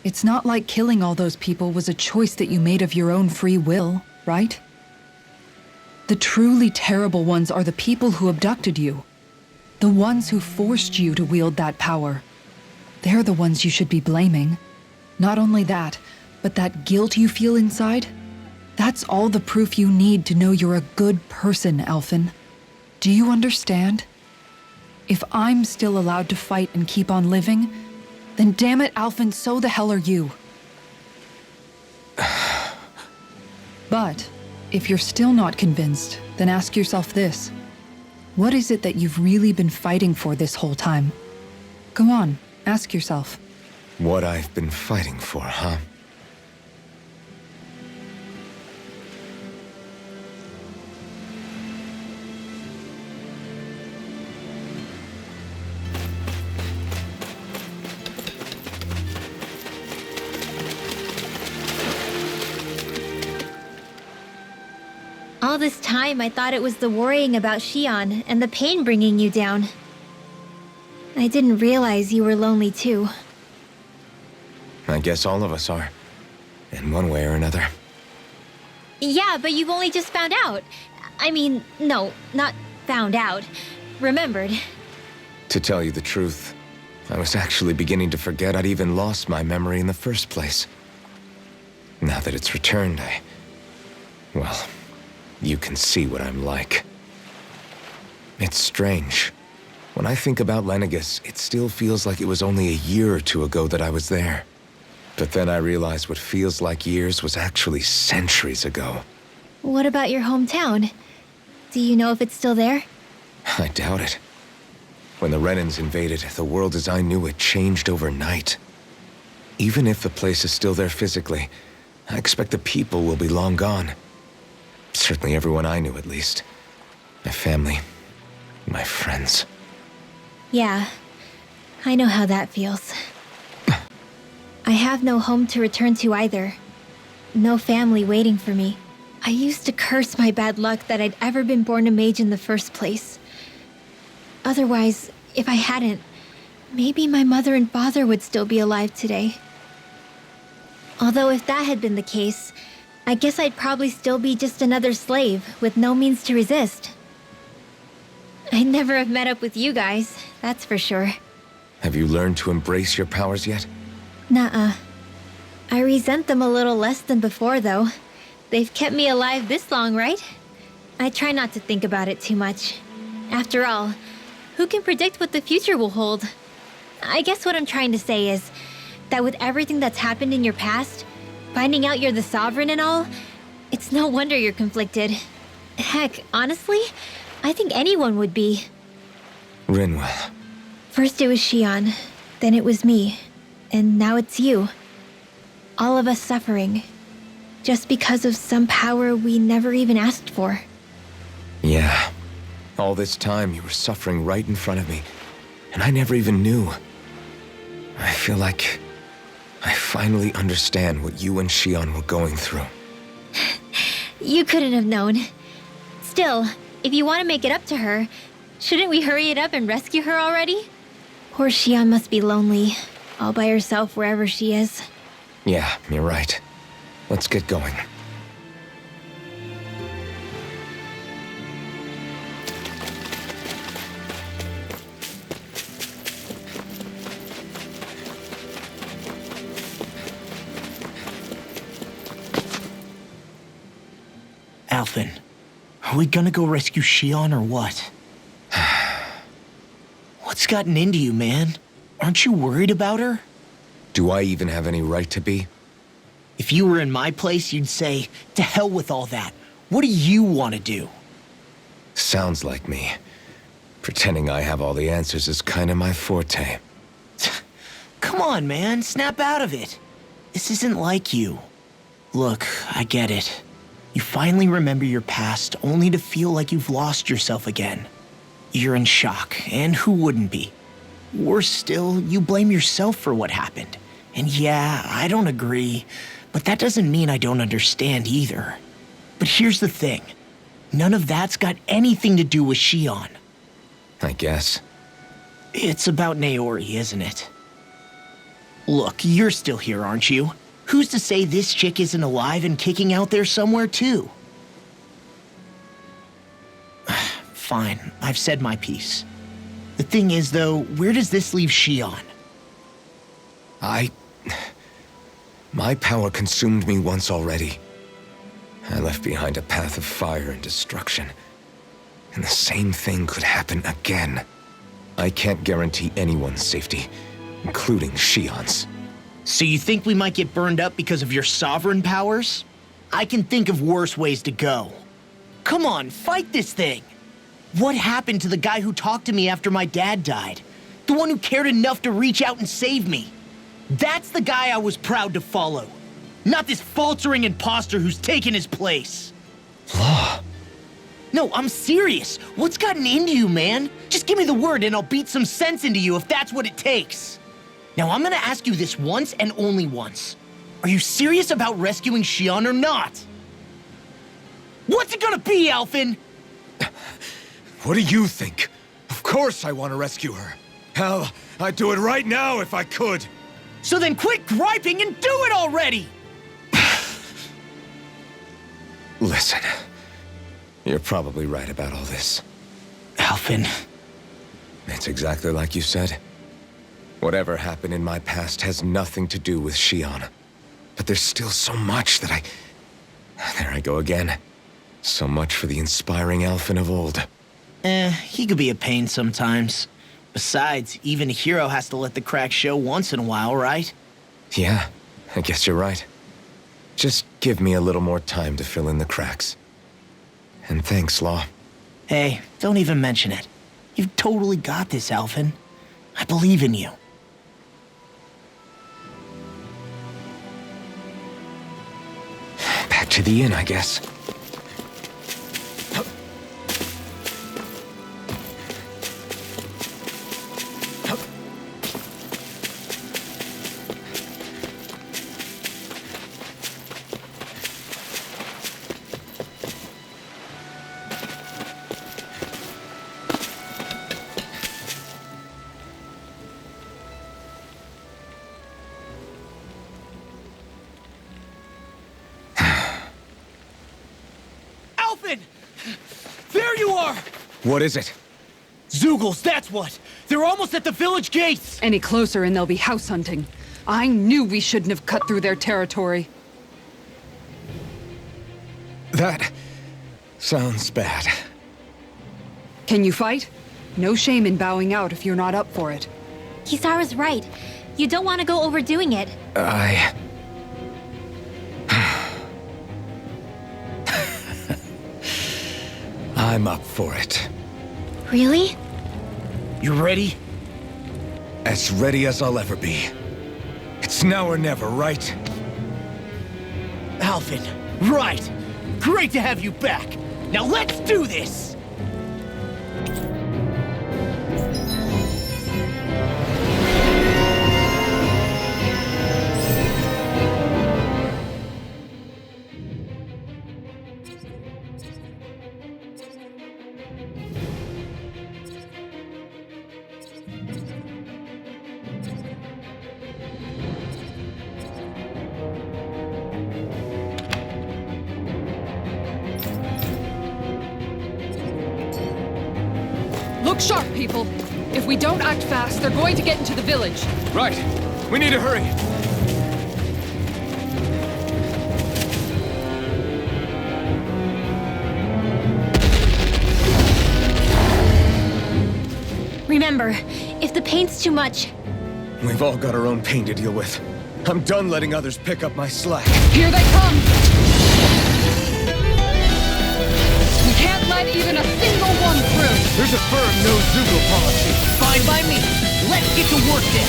it's not like killing all those people was a choice that you made of your own free will, right? The truly terrible ones are the people who abducted you. The ones who forced you to wield that power. They're the ones you should be blaming. Not only that, but that guilt you feel inside, that's all the proof you need to know you're a good person, Elfin. Do you understand? If I'm still allowed to fight and keep on living, then damn it, Alphen, so the hell are you. But if you're still not convinced, then ask yourself this. What is it that you've really been fighting for this whole time? Go on, ask yourself. What I've been fighting for, huh? All this time, I thought it was the worrying about Shion and the pain bringing you down. I didn't realize you were lonely too. I guess all of us are. In one way or another. Yeah, but you've only just found out. I mean, no, not found out. Remembered. To tell you the truth, I was actually beginning to forget I'd even lost my memory in the first place. Now that it's returned, well, you can see what I'm like. It's strange. When I think about Lenegus, it still feels like it was only a year or two ago that I was there. But then I realized what feels like years was actually centuries ago. What about your hometown? Do you know if it's still there? I doubt it. When the Renans invaded, the world as I knew it changed overnight. Even if the place is still there physically, I expect the people will be long gone. Certainly everyone I knew, at least. My family, my friends. Yeah, I know how that feels. I have no home to return to either. No family waiting for me. I used to curse my bad luck that I'd ever been born a mage in the first place. Otherwise, if I hadn't, maybe my mother and father would still be alive today. Although if that had been the case, I guess I'd probably still be just another slave with no means to resist. I'd never have met up with you guys, that's for sure. Have you learned to embrace your powers yet? Nuh-uh. I resent them a little less than before, though. They've kept me alive this long, right? I try not to think about it too much. After all, who can predict what the future will hold? I guess what I'm trying to say is that with everything that's happened in your past, finding out you're the Sovereign and all, it's no wonder you're conflicted. Heck, honestly, I think anyone would be. Rinwell. First it was Shion, then it was me, and now it's you. All of us suffering, just because of some power we never even asked for. Yeah. All this time you were suffering right in front of me, and I never even knew. I feel like I finally understand what you and Shion were going through. You couldn't have known. Still, if you want to make it up to her, shouldn't we hurry it up and rescue her already? Poor Shion must be lonely, all by herself wherever she is. Yeah, you're right. Let's get going. Alphen, are we gonna go rescue Shion or what? What's gotten into you, man? Aren't you worried about her? Do I even have any right to be? If you were in my place, you'd say, to hell with all that. What do you want to do? Sounds like me. Pretending I have all the answers is kinda my forte. Come on, man, snap out of it. This isn't like you. Look, I get it. You finally remember your past, only to feel like you've lost yourself again. You're in shock, and who wouldn't be? Worse still, you blame yourself for what happened. And yeah, I don't agree, but that doesn't mean I don't understand either. But here's the thing. None of that's got anything to do with Shion. I guess. It's about Naori, isn't it? Look, you're still here, aren't you? Who's to say this chick isn't alive and kicking out there somewhere, too? Fine, I've said my piece. The thing is, though, where does this leave Shion? My power consumed me once already. I left behind a path of fire and destruction. And the same thing could happen again. I can't guarantee anyone's safety, including Shion's. So you think we might get burned up because of your sovereign powers? I can think of worse ways to go. Come on, fight this thing! What happened to the guy who talked to me after my dad died? The one who cared enough to reach out and save me? That's the guy I was proud to follow. Not this faltering imposter who's taken his place. Law. No, I'm serious. What's gotten into you, man? Just give me the word and I'll beat some sense into you if that's what it takes. Now, I'm gonna ask you this once and only once. Are you serious about rescuing Xion or not? What's it gonna be, Alphen? What do you think? Of course I want to rescue her. Hell, I'd do it right now if I could. So then quit griping and do it already! Listen, you're probably right about all this. Alphen. It's exactly like you said. Whatever happened in my past has nothing to do with Xion. But there's still so much that There I go again. So much for the inspiring Alphen of old. He could be a pain sometimes. Besides, even a hero has to let the cracks show once in a while, right? Yeah, I guess you're right. Just give me a little more time to fill in the cracks. And thanks, Law. Hey, don't even mention it. You've totally got this, Alphen. I believe in you. Back to the inn, I guess. There you are! What is it? Zeugles, that's what! They're almost at the village gates! Any closer and they'll be house hunting. I knew we shouldn't have cut through their territory. That sounds bad. Can you fight? No shame in bowing out if you're not up for it. Kisara's right. You don't want to go overdoing it. I'm up for it. Really? You ready? As ready as I'll ever be. It's now or never, right? Alphen, right! Great to have you back! Now let's do this! Look sharp, people. If we don't act fast, they're going to get into the village. Right. We need to hurry. Remember, if the paint's too much... We've all got our own pain to deal with. I'm done letting others pick up my slack. Here they come! We can't let even a single one through! There's a firm no-Zeugle policy. Fine by me. Let's get to work then.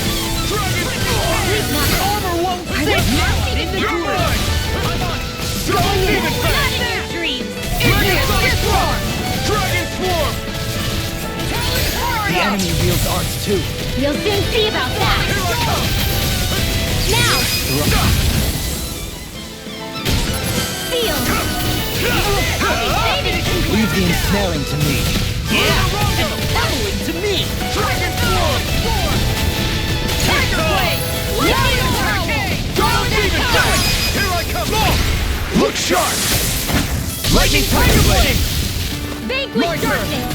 My armor won't save now in the group. Not in your dreams! Dragon Swarm! The enemy wields arts too. You'll soon see about that! Now! Feel! Leave the ensnaring to me. Yeah! And the leveling to me! Dragon Swarm! Tiger Blade! Lightning Whirl! Here I come! Look sharp! Lightning Tiger Blade! Vanquish darkness!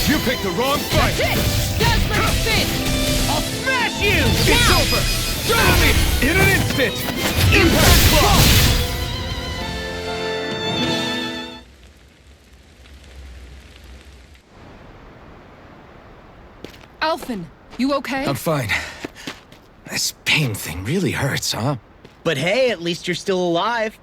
You picked the wrong fight! Desperate Spin! I'll smash you! It's Now! over! Totally! In an instant! Impact block! Alphen, you okay? I'm fine. This pain thing really hurts, huh? But hey, at least you're still alive.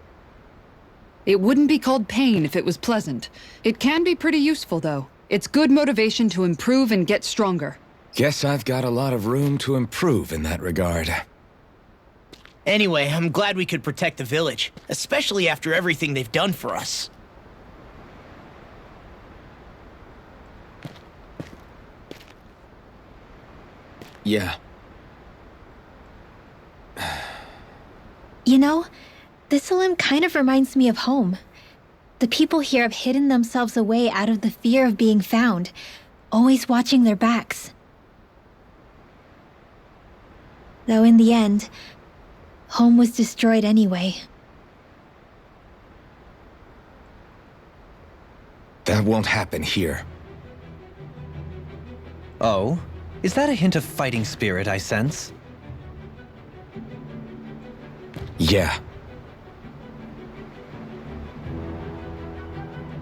It wouldn't be called pain if it was pleasant. It can be pretty useful, though. It's good motivation to improve and get stronger. Guess I've got a lot of room to improve in that regard. Anyway, I'm glad we could protect the village, especially after everything they've done for us. Yeah. You know, Thistleum kind of reminds me of home. The people here have hidden themselves away out of the fear of being found, always watching their backs. Though in the end, home was destroyed anyway. That won't happen here. Oh? Is that a hint of fighting spirit I sense? Yeah.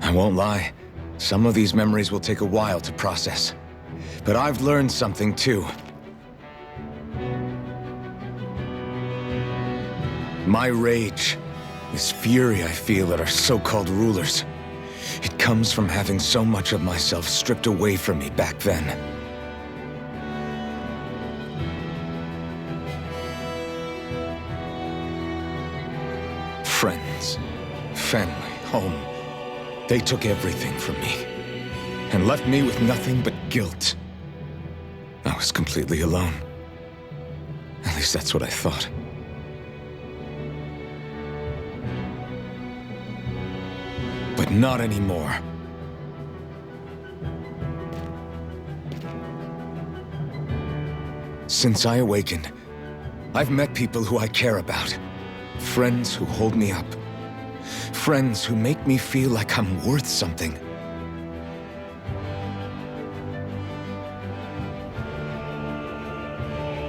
I won't lie. Some of these memories will take a while to process. But I've learned something too. My rage, this fury I feel at our so-called rulers, it comes from having so much of myself stripped away from me back then. Friends, family, home. They took everything from me, and left me with nothing but guilt. I was completely alone. At least that's what I thought. But not anymore. Since I awakened, I've met people who I care about. Friends who hold me up. Friends who make me feel like I'm worth something.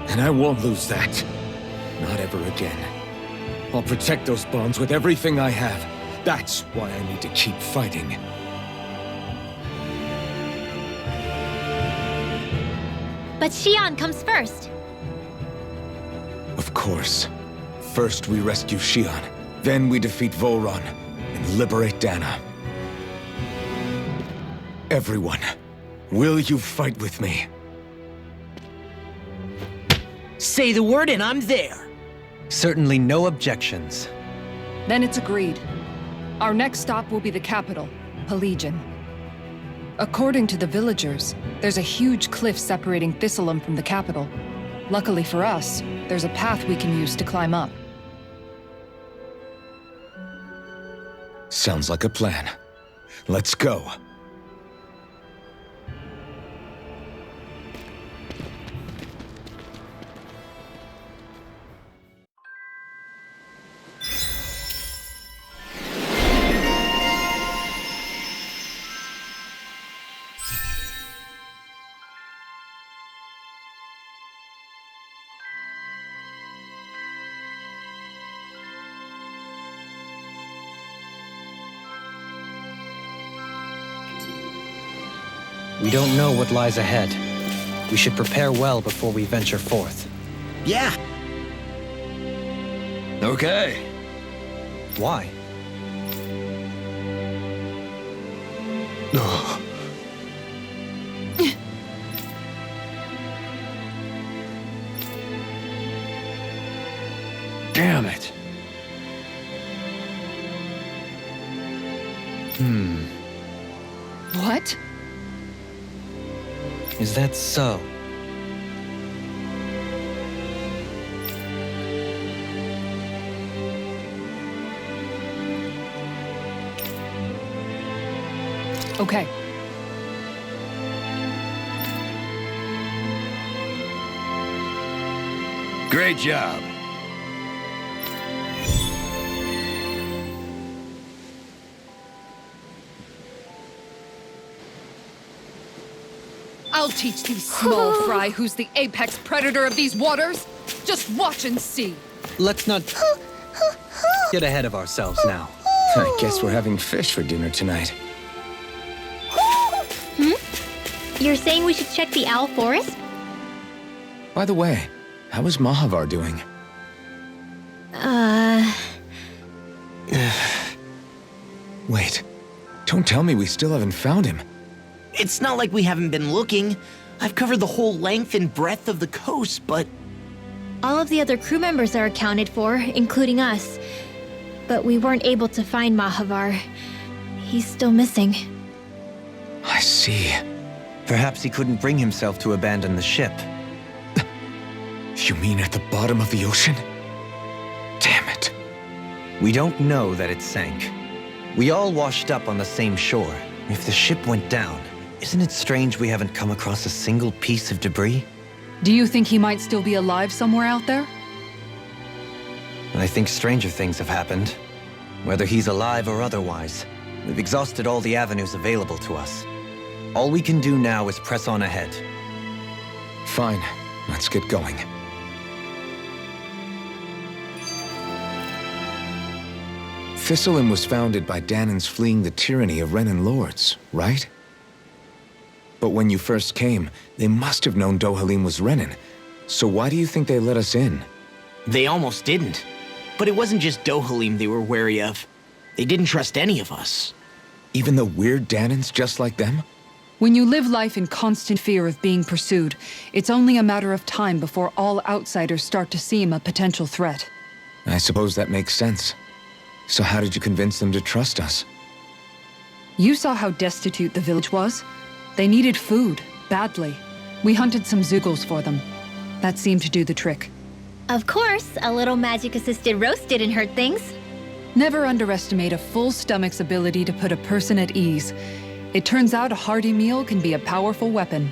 And I won't lose that. Not ever again. I'll protect those bonds with everything I have. That's why I need to keep fighting. But Xion comes first. Of course. First we rescue Xion, then we defeat Volron and liberate Dahna. Everyone, will you fight with me? Say the word and I'm there. Certainly no objections. Then it's agreed. Our next stop will be the capital, Pelegion. According to the villagers, there's a huge cliff separating Thistleum from the capital. Luckily for us, there's a path we can use to climb up. Sounds like a plan. Let's go. We don't know what lies ahead. We should prepare well before we venture forth. Yeah. Okay. Why? Damn it. What? Is that so? Okay. Great job. I'll teach these small fry who's the apex predator of these waters. Just watch and see. Let's not get ahead of ourselves now. I guess we're having fish for dinner tonight. You're saying we should check the owl forest? By the way, how is Mahavar doing? Wait, don't tell me we still haven't found him. It's not like we haven't been looking. I've covered the whole length and breadth of the coast, but... All of the other crew members are accounted for, including us. But we weren't able to find Mahavar. He's still missing. I see. Perhaps he couldn't bring himself to abandon the ship. You mean at the bottom of the ocean? Damn it. We don't know that it sank. We all washed up on the same shore. If the ship went down, isn't it strange we haven't come across a single piece of debris? Do you think he might still be alive somewhere out there? I think stranger things have happened. Whether he's alive or otherwise, we've exhausted all the avenues available to us. All we can do now is press on ahead. Fine, let's get going. Thistlein was founded by Danan's fleeing the tyranny of Renan lords, right? But when you first came, they must have known Dohalim was Renan. So why do you think they let us in? They almost didn't. But it wasn't just Dohalim they were wary of. They didn't trust any of us. Even the weird Danans just like them? When you live life in constant fear of being pursued, it's only a matter of time before all outsiders start to seem a potential threat. I suppose that makes sense. So how did you convince them to trust us? You saw how destitute the village was. They needed food, badly. We hunted some Zugals for them. That seemed to do the trick. Of course, a little magic-assisted roast didn't hurt things. Never underestimate a full stomach's ability to put a person at ease. It turns out a hearty meal can be a powerful weapon.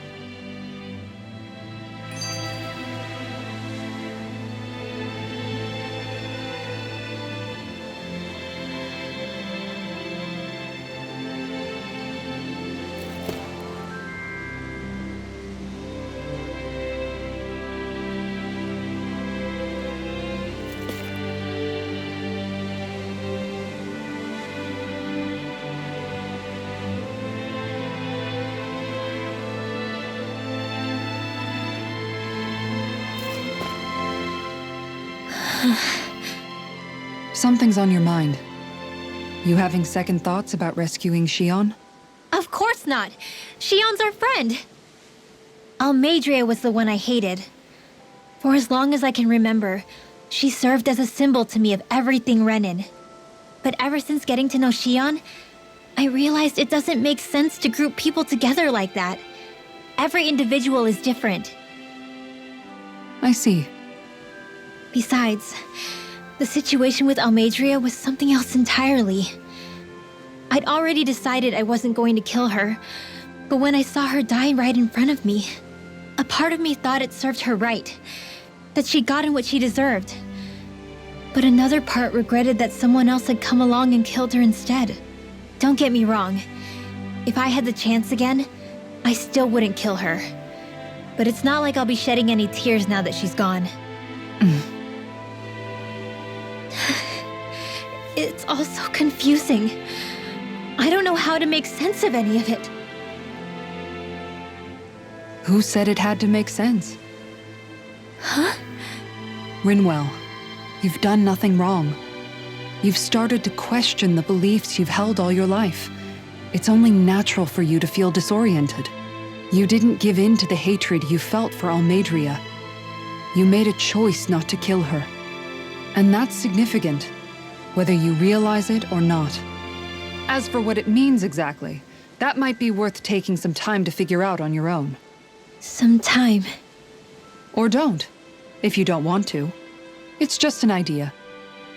Something's on your mind. You having second thoughts about rescuing Shion? Of course not. Shion's our friend. Almeidrea was the one I hated. For as long as I can remember, she served as a symbol to me of everything Renan. But ever since getting to know Shion, I realized it doesn't make sense to group people together like that. Every individual is different. I see. Besides, the situation with Almeidrea was something else entirely. I'd already decided I wasn't going to kill her, but when I saw her die right in front of me, a part of me thought it served her right, that she'd gotten what she deserved. But another part regretted that someone else had come along and killed her instead. Don't get me wrong. If I had the chance again, I still wouldn't kill her. But it's not like I'll be shedding any tears now that she's gone. It's all so confusing. I don't know how to make sense of any of it. Who said it had to make sense? Huh? Rinwell, you've done nothing wrong. You've started to question the beliefs you've held all your life. It's only natural for you to feel disoriented. You didn't give in to the hatred you felt for Almeidrea. You made a choice not to kill her. And that's significant, whether you realize it or not. As for what it means exactly, that might be worth taking some time to figure out on your own. Some time. Or don't, if you don't want to. It's just an idea.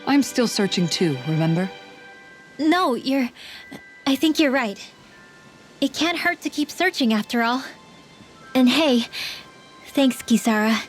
I'm still searching too, remember? No, I think you're right. It can't hurt to keep searching after all. And hey, thanks, Kisara.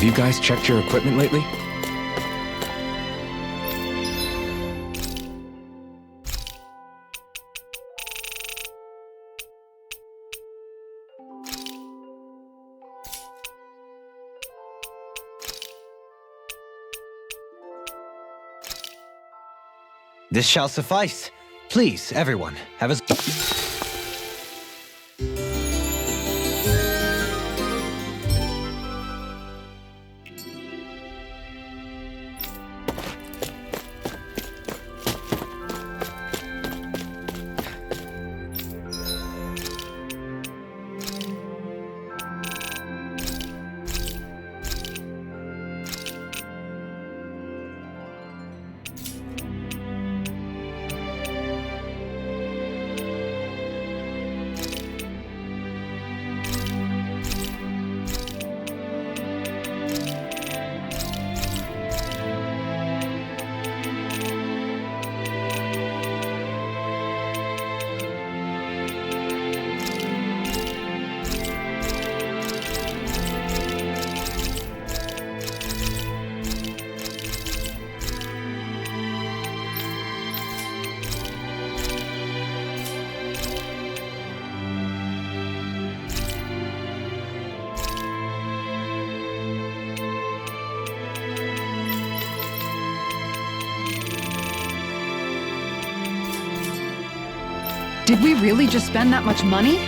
you guys checked your equipment lately? This shall suffice. Please, everyone, have a... Did we really just spend that much money?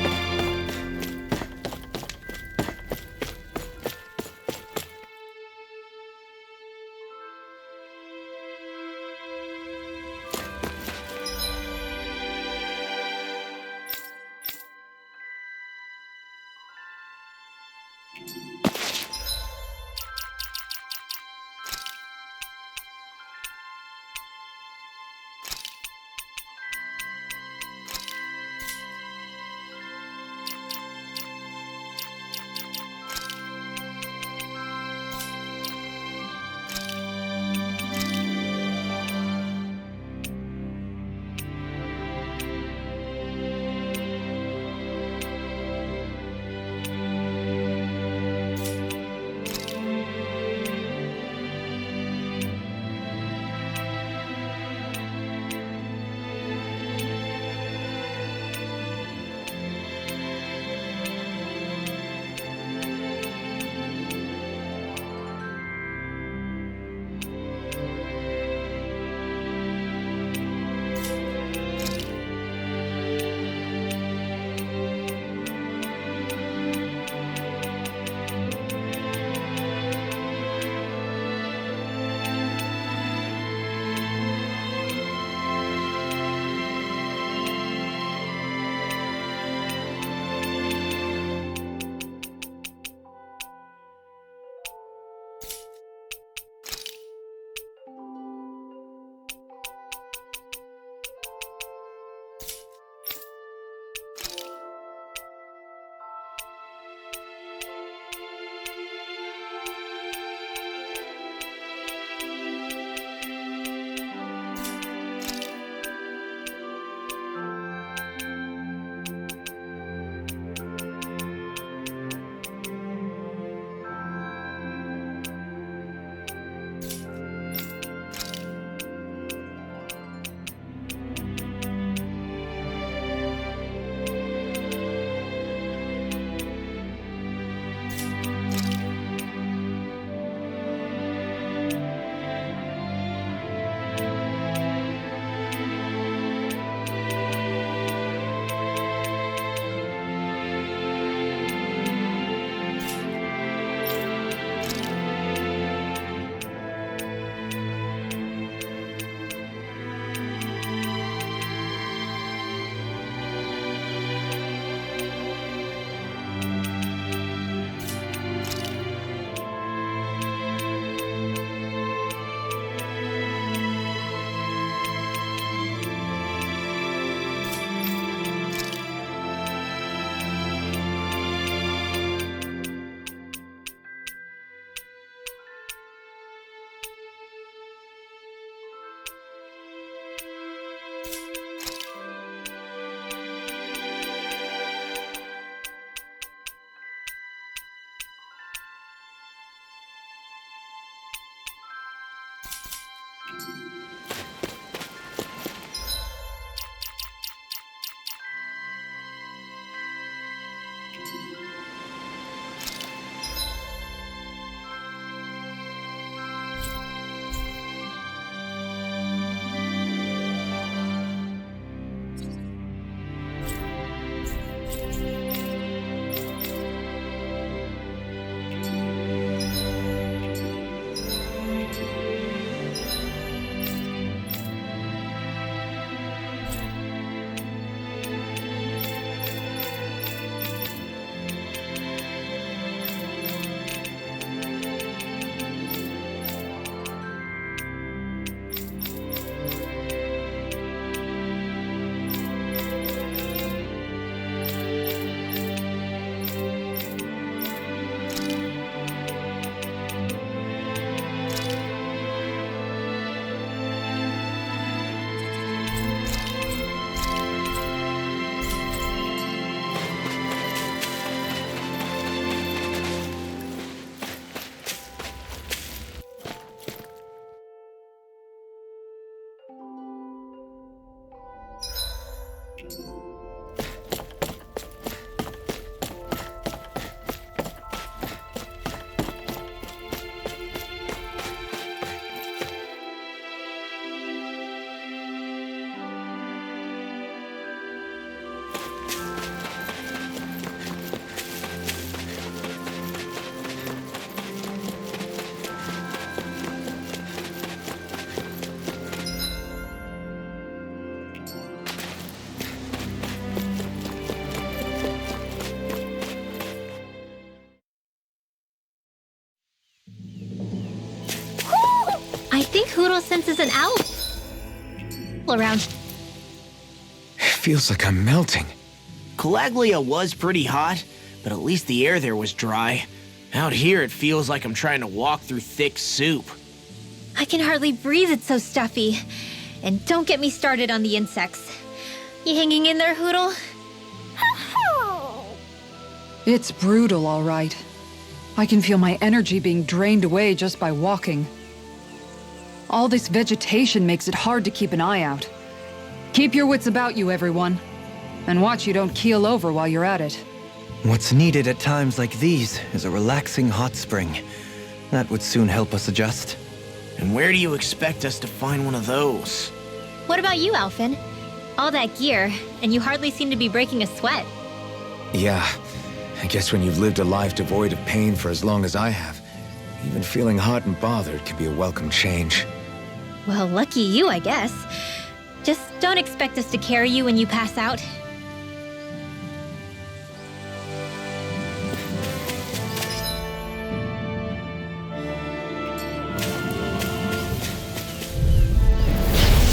I think Hoodle senses an owl around. Feels like I'm melting. Calaglia was pretty hot, but at least the air there was dry. Out here, it feels like I'm trying to walk through thick soup. I can hardly breathe, it's so stuffy. And don't get me started on the insects. You hanging in there, Hoodle? It's brutal, all right. I can feel my energy being drained away just by walking. All this vegetation makes it hard to keep an eye out. Keep your wits about you, everyone. And watch you don't keel over while you're at it. What's needed at times like these is a relaxing hot spring. That would soon help us adjust. And where do you expect us to find one of those? What about you, Alphen? All that gear, and you hardly seem to be breaking a sweat. Yeah, I guess when you've lived a life devoid of pain for as long as I have, even feeling hot and bothered can be a welcome change. Well, lucky you, I guess. Just don't expect us to carry you when you pass out.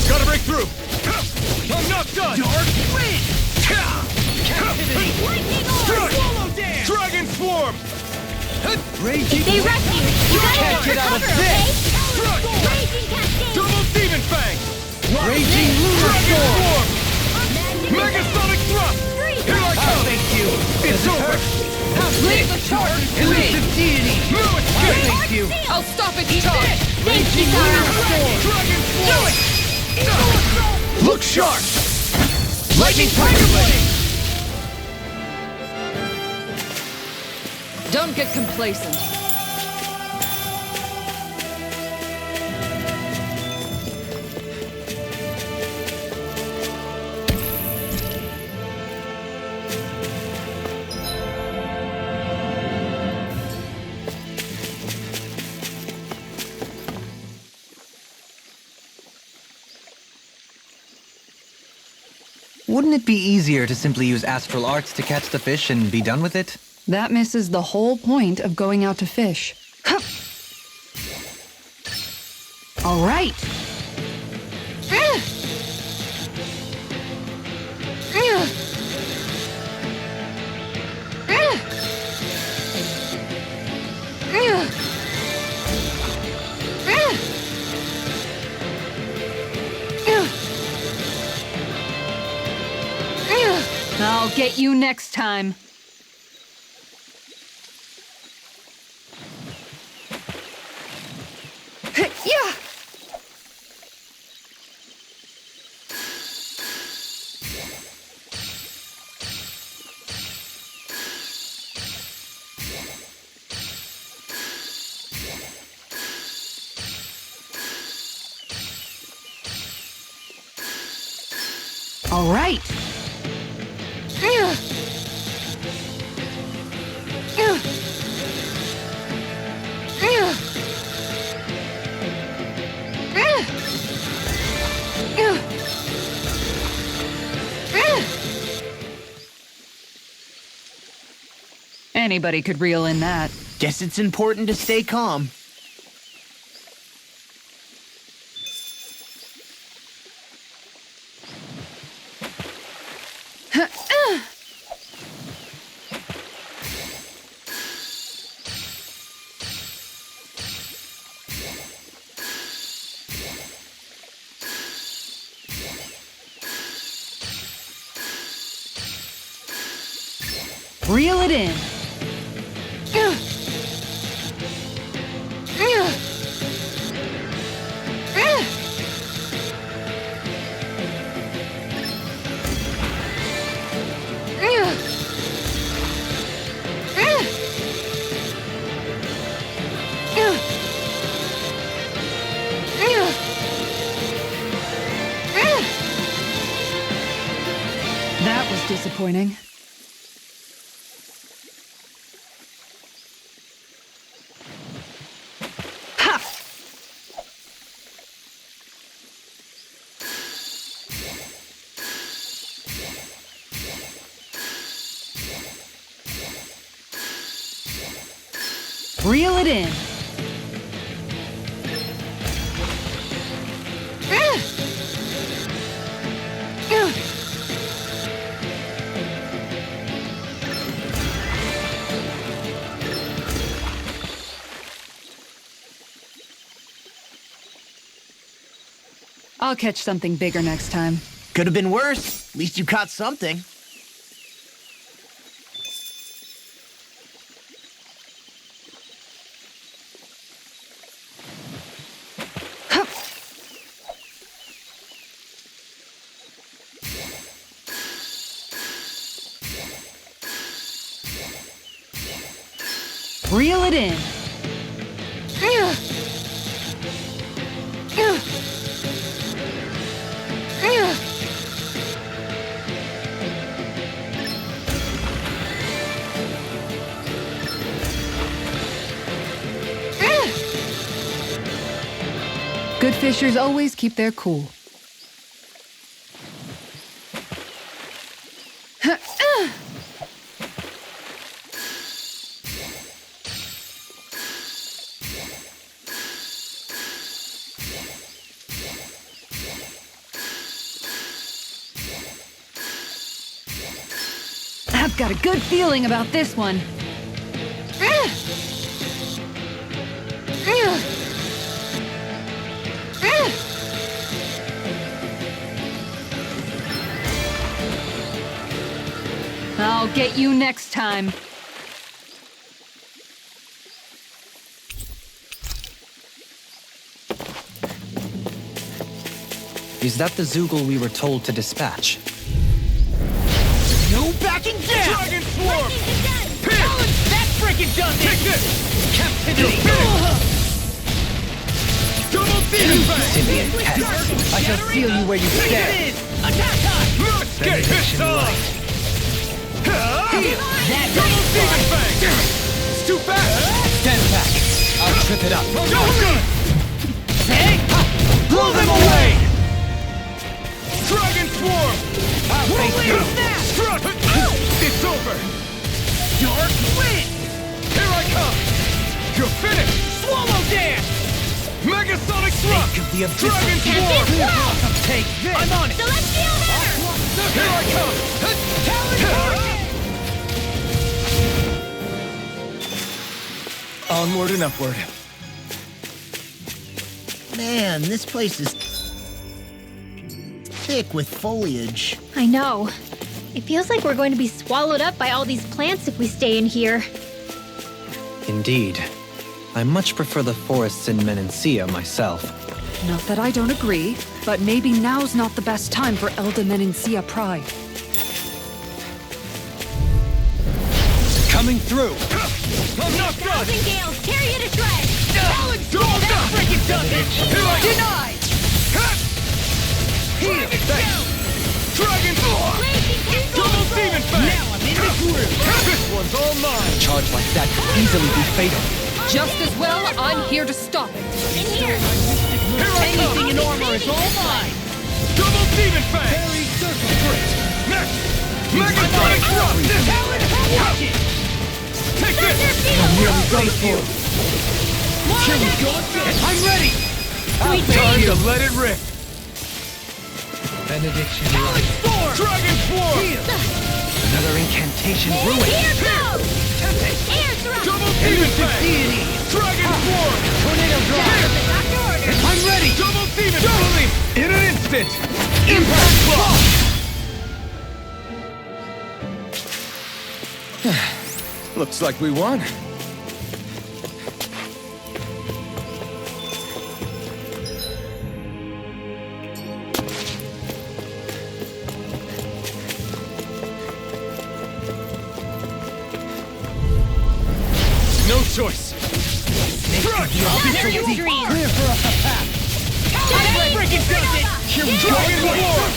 Gotta break through! I'm not done! Dark Wind! Captivity! Lightning Orb! Swallow Dance! Dragon Swarm! If they rush you gotta can't get out of recover, this! okay? Raging Cascade! Double Demon Fang! Raging Lunar Dragon Storm! Swarm! Megasonic Thrust! Here I come! Thank you! It's over! Leave the charge! Elusive Deity! No escape! Thank you! I'll stop its charge! Raging Lunar Storm! Dragon Swarm! Look sharp! Lightning Tiger Blade! Don't get complacent. Wouldn't it be easier to simply use astral arts to catch the fish and be done with it? That misses the whole point of going out to fish. All right. I'll get you next time. Yeah. All right. Anybody could reel in that. Guess it's important to stay calm. Reel it in. That was disappointing. Reel it in. I'll catch something bigger next time. Could have been worse. At least you caught something. Reel it in. Good fishers always keep their cool. I've got a good feeling about this one. I'll get you next time. Is that the Zoogle we were told to dispatch? No backing down! Dragon Swarm! That's freaking done! Take this! Captivity! Double Demon Fang! Simian pest! I shall seal you where you stand! Attack time! Let's get this on! Double Demon Fang! It's too fast! Stand back! I'll trip it up! Go good! Hey! Blow them away! Dragon Swarm! I'll face you! Struck! It's over! Dark Wind! Here I come! You're finished! Swallow Dance! Megasonic Thrust! Think of the abyss Dragon Can't be Swarm! stopped! Take this! I'm on it! Celestial Hammer! Here I come! Onward and upward. Man, this place is thick with foliage. I know. It feels like we're going to be swallowed up by all these plants if we stay in here. Indeed. I much prefer the forests in Menancia myself. Not that I don't agree, but maybe now's not the best time for Elda Menancia Pride. Coming through! I'm not done! Thousand Gales, tear you to shreds! That's freaking done! Here I Denied! Here! Thanks! Dragon Form! Double Demon Fang! Now I'm in the groove. This one's all mine! A charge like that could easily be fatal. Just as well, I'm here to stop it. In here! Here I come! Anything in armor is all mine. Double Demon Fang! Fairy Circle Crit. Next! Megasonic Thrust! Talon Watch it. Take this! Go for it. Here we go again. I'm ready. Time to let it rip! Benediction. Dragon Form! Another incantation ruined. Here goes! Air thrust! Double Demon Fang! Dragon Form! Tornado Drive. Doctor orders! I'm ready! Double Demon Fang! In an instant! Impact Block! Looks like we won. No choice! Crush! Thunder your dreams! Clear for us a path. Freaking does it! Here we go. Dragon Form!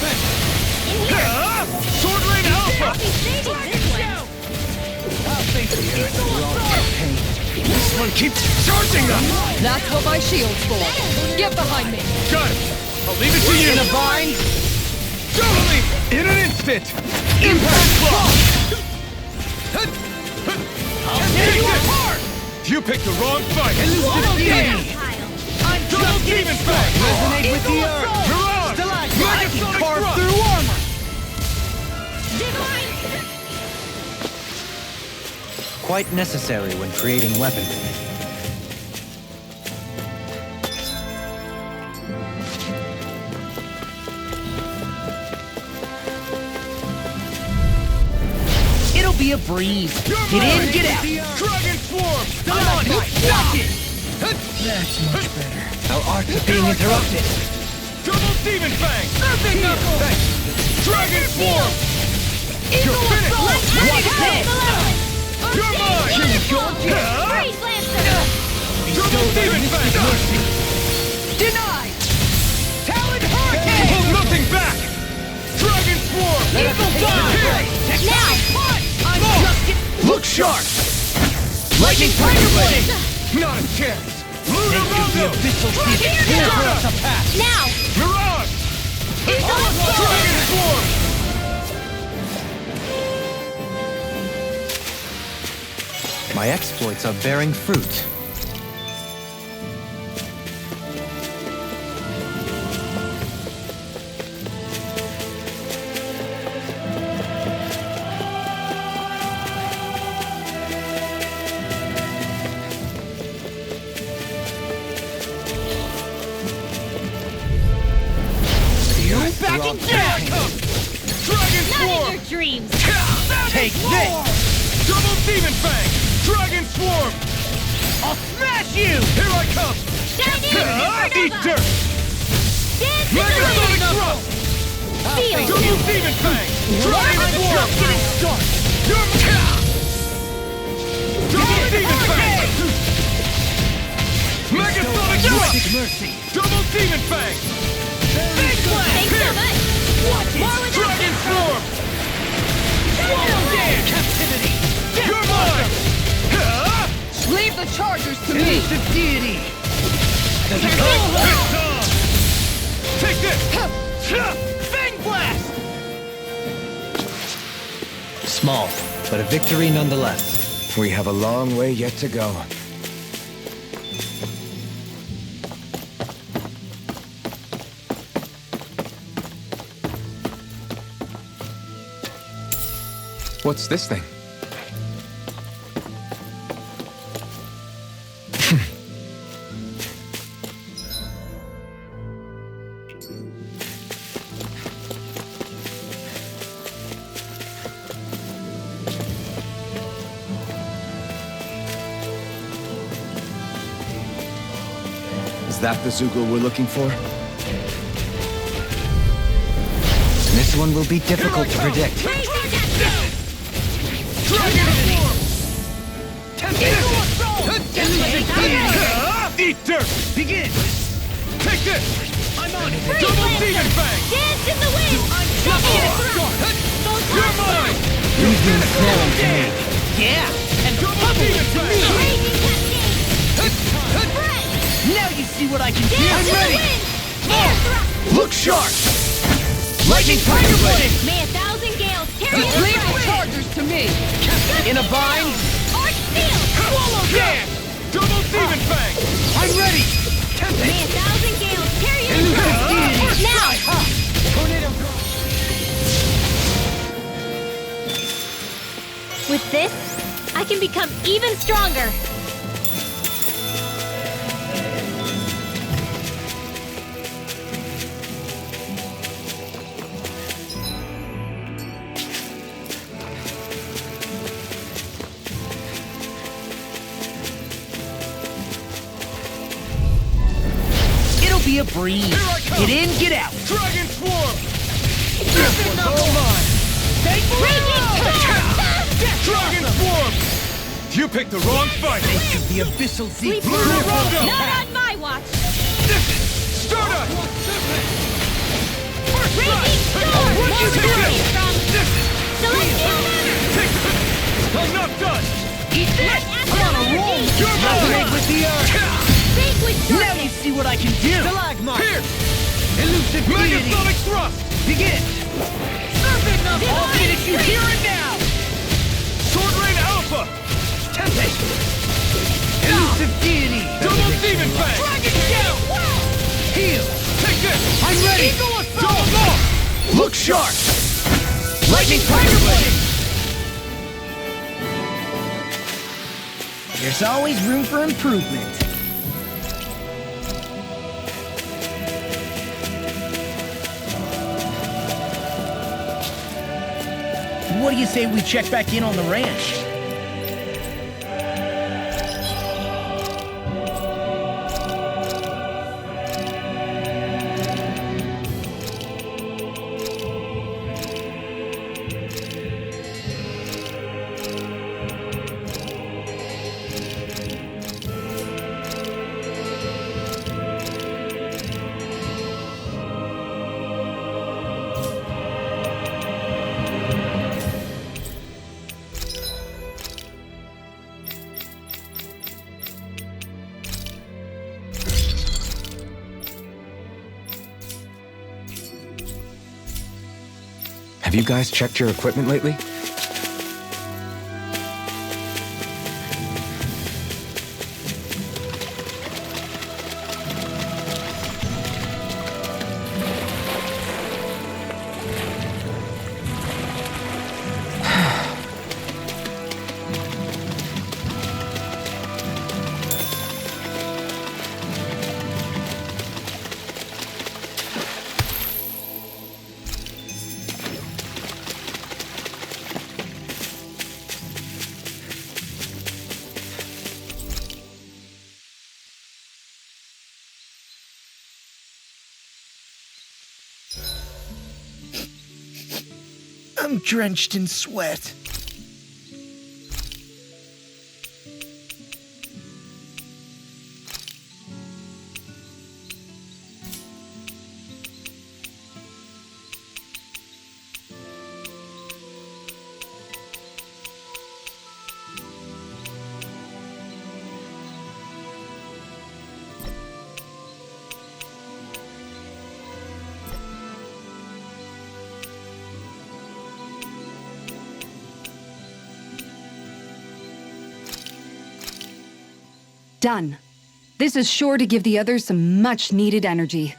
In here! Sword Rain Alpha! I'll be saving this one! This one keeps charging us! That's what my shield's for. Get behind me. Got it! I'll leave it to you! In a bind. Totally! In an instant! Impact Block! I'll tear you apart. You picked the wrong fight! I'm Double just Demon getting Fang! Resonate with the earth. Mirage! I can Megasonic carve Thrust! through armor. Quite necessary when creating weaponry. It'll be a breeze. Get in, get out. Dragon Form! I'm on it. Watch it. That's much better. Our arts are being interrupted. Double Demon Fang! Serpent Knuckle. Dragon Form! You're finished! Watch this. You're mine! Here we go again. Freeze Lancer! Double Demon Fang! Denied. Talon Pull Hurricane. nothing back! Dragon Form! Evil Dive. Now! I'm just getting... Look sharp! Lightning Tiger Blade. Not a chance! Lunar Rondo! Clear for us a path. Now! Mirage! Dragon Form! My exploits are bearing fruit. Backing down. Dragon Not Form! in your dreams! Take this. Double Demon Fang! Dragon Swarm! I'll smash you. Here I come! Shiny Eat Supernova! dirt! Dance Megasonic Supernova! Thrust! Feel! Double Demon Fang! Dragon I'm Swarm! just getting started. Double Demon Fang! Megasonic Thrust! Mercy. Double Demon Fang! Big blast. Thanks so much! Watch it. More with Dragon us! Swarm! Swallow dead. Captivity. You're mine! Leave the chargers to me. Elusive deity. It's on! Take this! Fang blast. Small, but a victory nonetheless. We have a long way yet to go. What's this thing? Is that the Zoogle we're looking for? This one will be difficult to predict. Dragon Swarm! Eat dirt! Begin. Take this! I'm on it. Double Demon Fang! Dance in the wind! You're mine! Leave me alone to me. Yeah, and Double bubble Demon it to Fang! me! Raging Cascade! Breath! Now you see what I can do! Dance in I'm ready! the wind! Air thrust! Look sharp! Lightning Tiger Blade! May 1,000 gales carry the Leave breath! chargers to me! In a bind! Arch steel! Swallow dance! Double Demon Fang! I'm ready! May 1,000 gales carry the breath! Now! Tornado! With this, I can become even stronger! It'll be a breeze. Here I come. Get in, get out. Dragon Swarm! This one's all mine! Take Dragon Swarm! You picked the wrong fight! the abyssal Sleep deep. Rondo! Not on my watch! Stardust! Raging storm! More stories from Celestial Hammer! Take this! I'm not done! Eat this! I'm on a roll. You're mine! With the earth. Fake with Now you darkness! see what I can do. Stalagmite. Here! Elusive deity. Megasonic Thrust! Begin. Serpent of all finish you here and now. Sword Rain Alpha! Tempest. Elusive deity. Double Demon Fang! Dragon Shell. Heal. Take this! I'm ready. Eagle Assault! Look sharp. Lightning Tiger Blade. There's always room for improvement. What do you say we check back in on the ranch? Have you guys checked your equipment lately? I'm drenched in sweat. Done. This is sure to give the others some much-needed energy.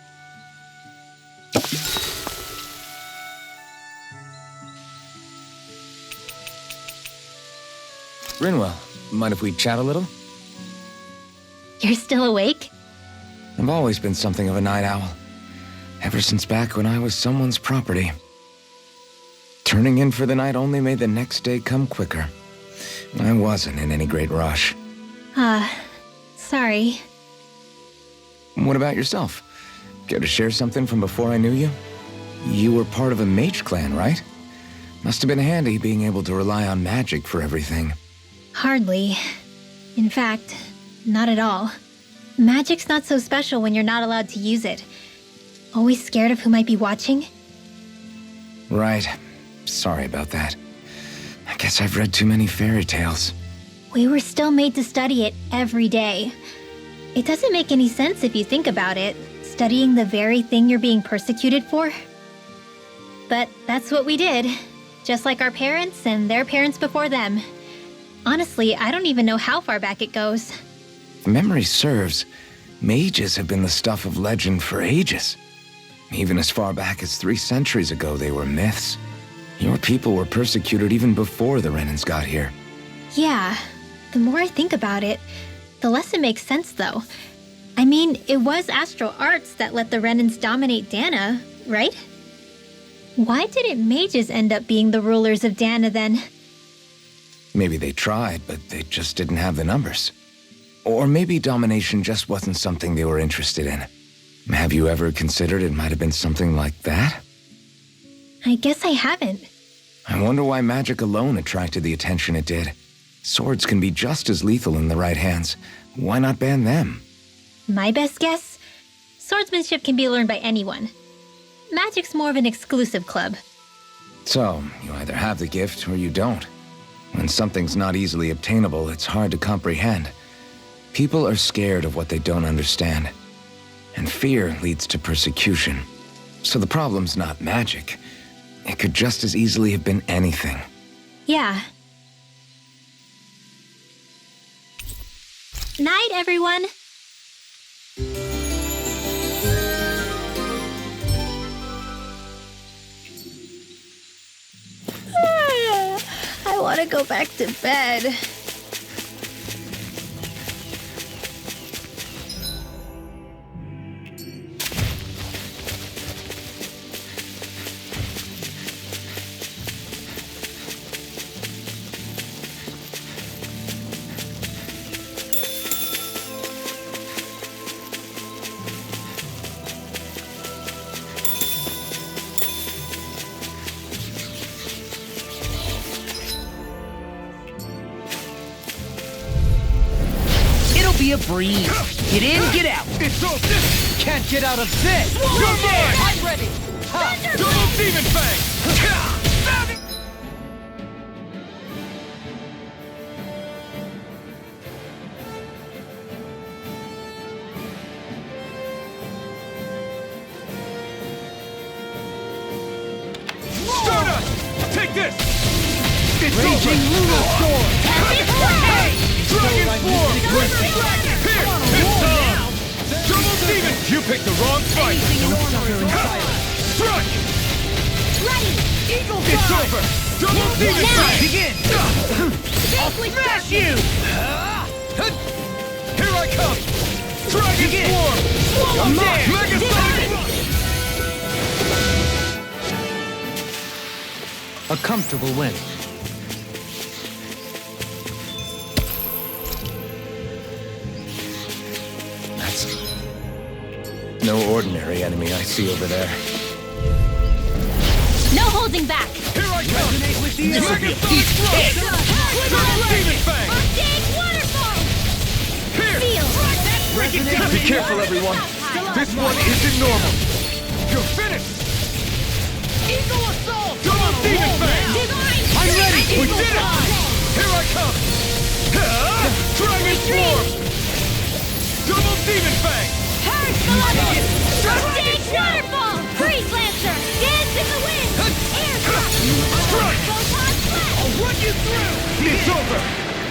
Rinwell, mind if we chat a little? You're still awake? I've always been something of a night owl. Ever since back when I was someone's property. Turning in for the night only made the next day come quicker. I wasn't in any great rush. Sorry. What about yourself? Care to share something from before I knew you? You were part of a mage clan, right? Must have been handy being able to rely on magic for everything. Hardly. In fact, not at all. Magic's not so special when you're not allowed to use it. Always scared of who might be watching? Right. Sorry about that. I guess I've read too many fairy tales. We were still made to study it every day. It doesn't make any sense if you think about it, studying the very thing you're being persecuted for. But that's what we did, just like our parents and their parents before them. Honestly, I don't even know how far back it goes. If memory serves, mages have been the stuff of legend for ages. Even as far back as 3 centuries ago, they were myths. Your people were persecuted even before the Renans got here. Yeah, the more I think about it, the less it makes sense though. I mean, it was astral arts that let the Renans dominate Dahna, right? Why didn't mages end up being the rulers of Dahna then? Maybe they tried, but they just didn't have the numbers. Or maybe domination just wasn't something they were interested in. Have you ever considered it might have been something like that? I guess I haven't. I wonder why magic alone attracted the attention it did. Swords can be just as lethal in the right hands. Why not ban them? My best guess? Swordsmanship can be learned by anyone. Magic's more of an exclusive club. So, you either have the gift or you don't. When something's not easily obtainable, it's hard to comprehend. People are scared of what they don't understand. And fear leads to persecution. So the problem's not magic. It could just as easily have been anything. Yeah. Night, everyone! I want to go back to bed. Be a breeze. Get in, get out. It's all this. Can't get out of this. You're mine. I'm ready. Double Demon Fang. Stardust. Take this. It's Raging Lunar Storm. Hey! Dragon Form! Here! It's time! Double Demon! You picked the wrong fight! Strike! Ready! Eagle It's Fly! over! Double Demon Fang! Begin! I'll smash you! Here I come! Dragon Begin. Form! Swallow dare! Mega Sonic! A comfortable win. No ordinary enemy I see over there. No holding back! Here I come! Resonate with the Mega enemy. Sonic Thrust! Double Demon Fang! Big waterfall! Here! Feel! Resonate Be careful, everyone! This one isn't normal! You're finished! Eagle Assault! Double Demon Fang! I'm ready! We did it! Here I come! Dragon Form! Double Demon Fang! Big waterfall! Freeze Lancer! Dance in the wind! Air cut! Strike! Photon blast! I'll run you through! It's over!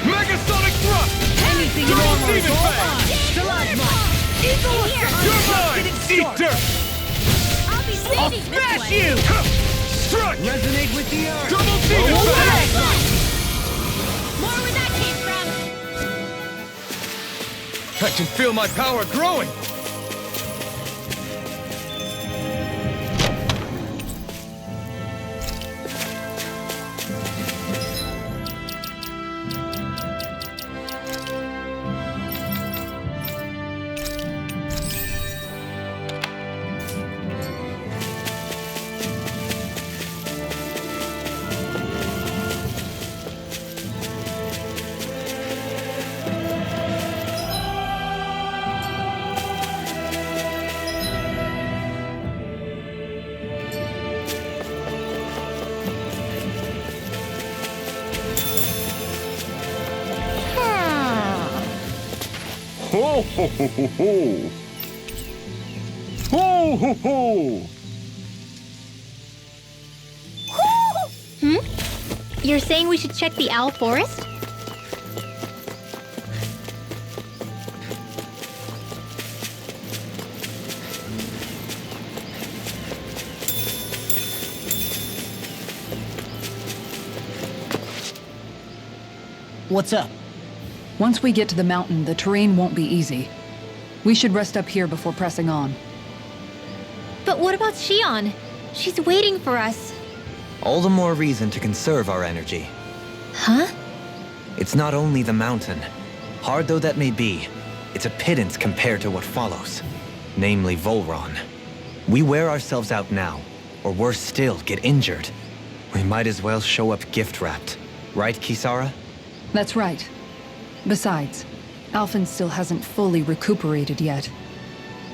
Mega Sonic Thrust! Anything in Double armor is Demon all Fang! mine! Stalagmite! Eagle Assault! You're mine! Eat dirt! I'll be I'll saving this smash one! you! Strike! Resonate with the earth! Double Demon Roll Fang! back! More where that came from! I can feel my power growing! ho ho ho ho! Ho ho ho! You're saying we should check the owl forest? What's up? Once we get to the mountain, the terrain won't be easy. We should rest up here before pressing on. But what about Shion? She's waiting for us. All the more reason to conserve our energy. Huh? It's not only the mountain. Hard though that may be, it's a pittance compared to what follows. Namely Volron. We wear ourselves out now, or worse still, get injured. We might as well show up gift-wrapped. Right, Kisara? That's right. Besides, Alphen still hasn't fully recuperated yet.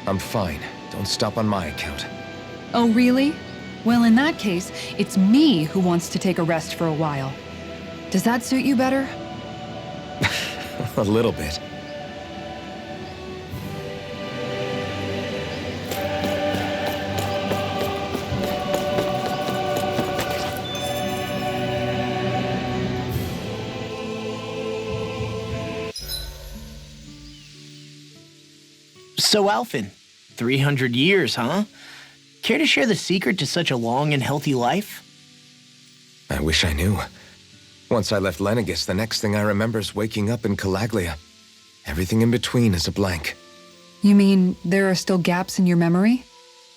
I'm fine. Don't stop on my account. Oh, really? Well, in that case, it's me who wants to take a rest for a while. Does that suit you better? A little bit. So, Alphen, 300 years, huh? Care to share the secret to such a long and healthy life? I wish I knew. Once I left Lenegis, the next thing I remember is waking up in Calaglia. Everything in between is a blank. You mean there are still gaps in your memory?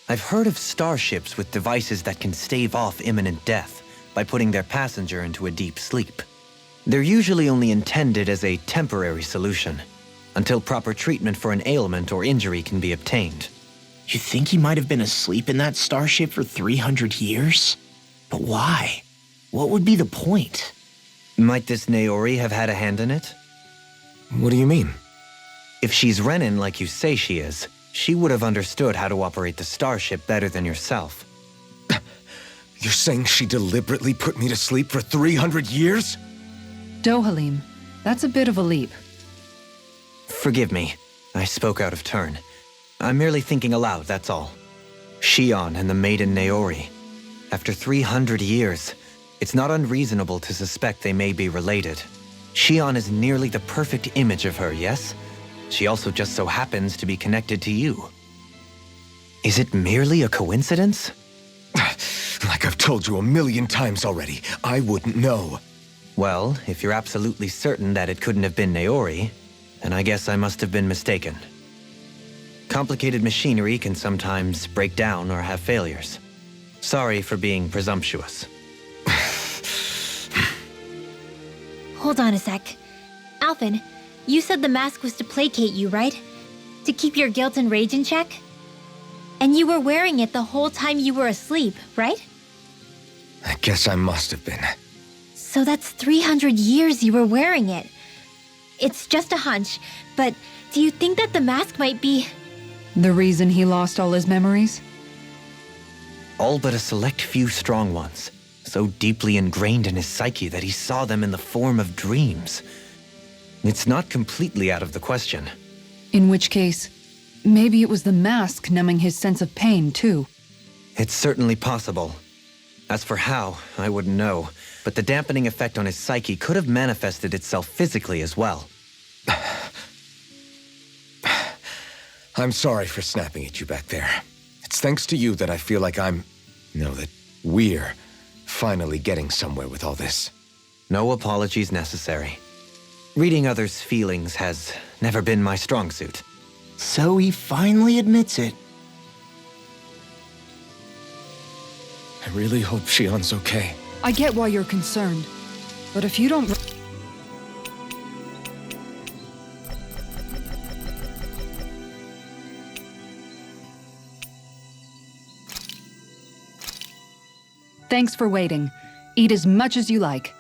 I've heard of starships with devices that can stave off imminent death by putting their passenger into a deep sleep. They're usually only intended as a temporary solution, until proper treatment for an ailment or injury can be obtained. You think he might have been asleep in that starship for 300 years? But why? What would be the point? Might this Naori have had a hand in it? What do you mean? If she's Renin like you say she is, she would have understood how to operate the starship better than yourself. You're saying she deliberately put me to sleep for 300 years? Dohalim, that's a bit of a leap. Forgive me. I spoke out of turn. I'm merely thinking aloud, that's all. Shion and the maiden Naori. After 300 years, it's not unreasonable to suspect they may be related. Shion is nearly the perfect image of her, yes? She also just so happens to be connected to you. Is it merely a coincidence? Like I've told you 1,000,000 times already, I wouldn't know. Well, if you're absolutely certain that it couldn't have been Naori, then I guess I must have been mistaken. Complicated machinery can sometimes break down or have failures. Sorry for being presumptuous. Hold on a sec. Alphen, you said the mask was to placate you, right? To keep your guilt and rage in check? And you were wearing it the whole time you were asleep, right? I guess I must have been. So that's 300 years you were wearing it. It's just a hunch, but do you think that the mask might be... The reason he lost all his memories? All but a select few strong ones, so deeply ingrained in his psyche that he saw them in the form of dreams. It's not completely out of the question. In which case, maybe it was the mask numbing his sense of pain, too. It's certainly possible. As for how, I wouldn't know, but the dampening effect on his psyche could have manifested itself physically as well. I'm sorry for snapping at you back there. It's thanks to you that I feel like that we're finally getting somewhere with all this. No apologies necessary. Reading others' feelings has never been my strong suit. So he finally admits it. I really hope Shion's okay. I get why you're concerned, but if you don't... Thanks for waiting. Eat as much as you like.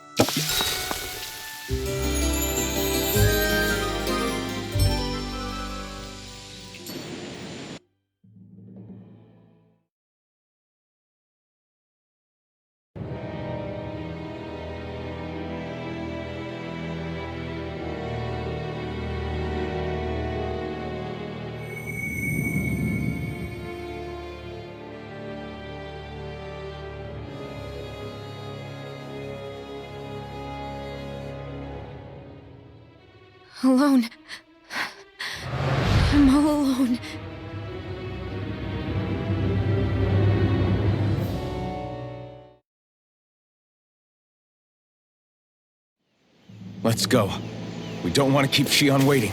Alone. I'm all alone. Let's go. We don't want to keep Shion waiting.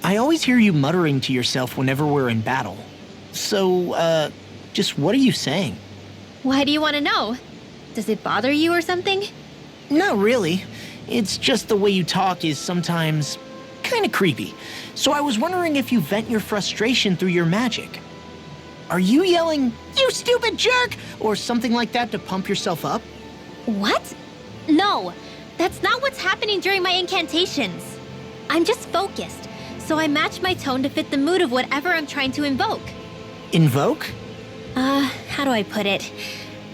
I always hear you muttering to yourself whenever we're in battle. So, just what are you saying? Why do you want to know? Does it bother you or something? Not really. It's just the way you talk is sometimes kind of creepy. So I was wondering if you vent your frustration through your magic. Are you yelling, "You stupid jerk," or something like that to pump yourself up? What? No, that's not what's happening during my incantations. I'm just focused, so I match my tone to fit the mood of whatever I'm trying to invoke. Invoke? How do I put it?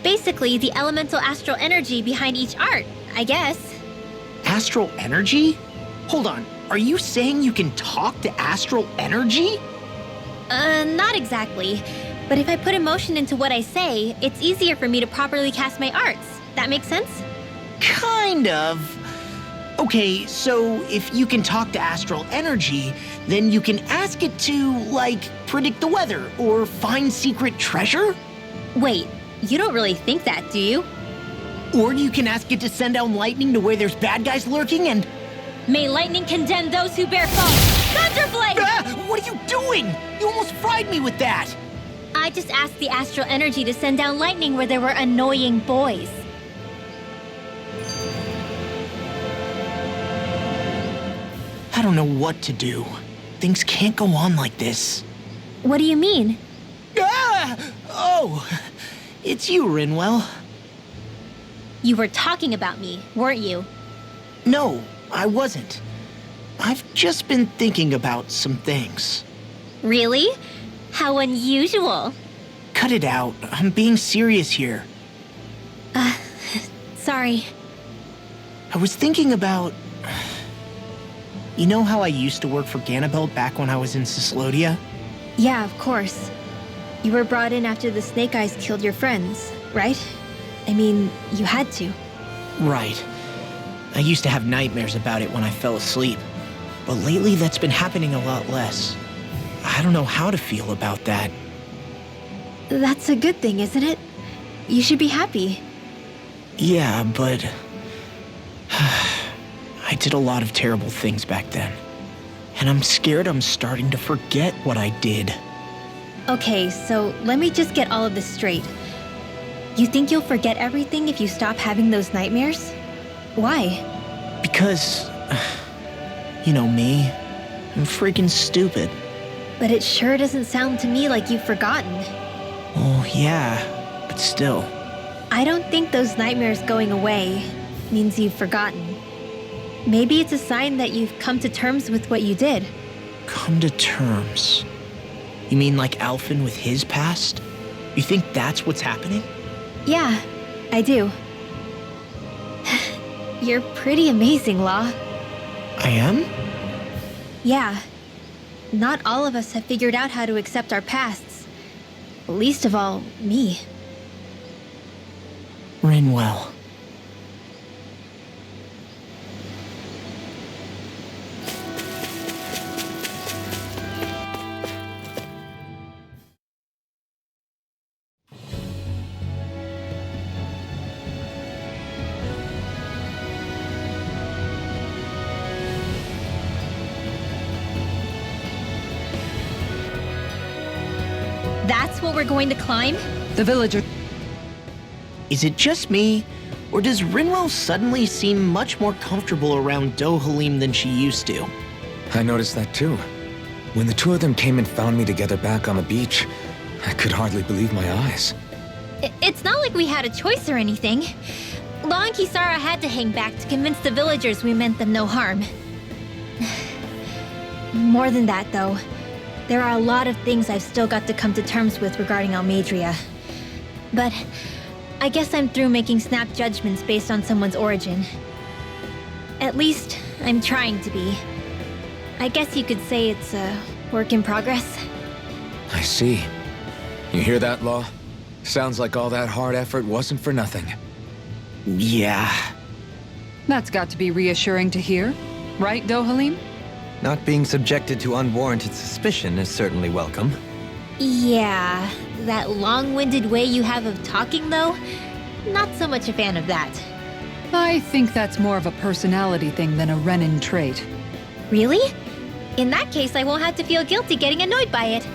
Basically, the elemental astral energy behind each art, I guess. Astral energy? Hold on, are you saying you can talk to astral energy? Not exactly. But if I put emotion into what I say, it's easier for me to properly cast my arts. That makes sense? Kind of. Okay, so if you can talk to astral energy, then you can ask it to, like, predict the weather or find secret treasure? Wait, you don't really think that, do you? Or you can ask it to send down lightning to where there's bad guys lurking and... May lightning condemn those who bear false! Thunderblade! What are you doing? You almost fried me with that! I just asked the astral energy to send down lightning where there were annoying boys. I don't know what to do. Things can't go on like this. What do you mean? Oh! It's you, Rinwell. You were talking about me, weren't you? No, I wasn't. I've just been thinking about some things. Really? How unusual. Cut it out. I'm being serious here. Sorry. I was thinking about... You know how I used to work for Ganabelt back when I was in Cyslodia? Yeah, of course. You were brought in after the Snake Eyes killed your friends, right? I mean, you had to. Right. I used to have nightmares about it when I fell asleep. But lately that's been happening a lot less. I don't know how to feel about that. That's a good thing, isn't it? You should be happy. Yeah, but... I did a lot of terrible things back then. And I'm scared I'm starting to forget what I did. Okay, so let me just get all of this straight. You think you'll forget everything if you stop having those nightmares? Why? Because... You know me. I'm freaking stupid. But it sure doesn't sound to me like you've forgotten. Oh, yeah, but still. I don't think those nightmares going away means you've forgotten. Maybe it's a sign that you've come to terms with what you did. Come to terms? You mean like Alphen with his past? You think that's what's happening? Yeah, I do. You're pretty amazing, Law. I am? Yeah. Not all of us have figured out how to accept our pasts. Least of all, me. Rinwell. That's what we're going to climb? The villager. Is it just me, or does Rinwell suddenly seem much more comfortable around Dohalim than she used to? I noticed that too. When the two of them came and found me together back on the beach, I could hardly believe my eyes. It's not like we had a choice or anything. Law and Kisara had to hang back to convince the villagers we meant them no harm. More than that, though. There are a lot of things I've still got to come to terms with regarding Almeidrea. But I guess I'm through making snap judgments based on someone's origin. At least, I'm trying to be. I guess you could say it's a work in progress. I see. You hear that, Law? Sounds like all that hard effort wasn't for nothing. Yeah. That's got to be reassuring to hear, right, Dohalim? Not being subjected to unwarranted suspicion is certainly welcome. Yeah, that long-winded way you have of talking, though, not so much a fan of that. I think that's more of a personality thing than a Renin trait. Really? In that case, I won't have to feel guilty getting annoyed by it.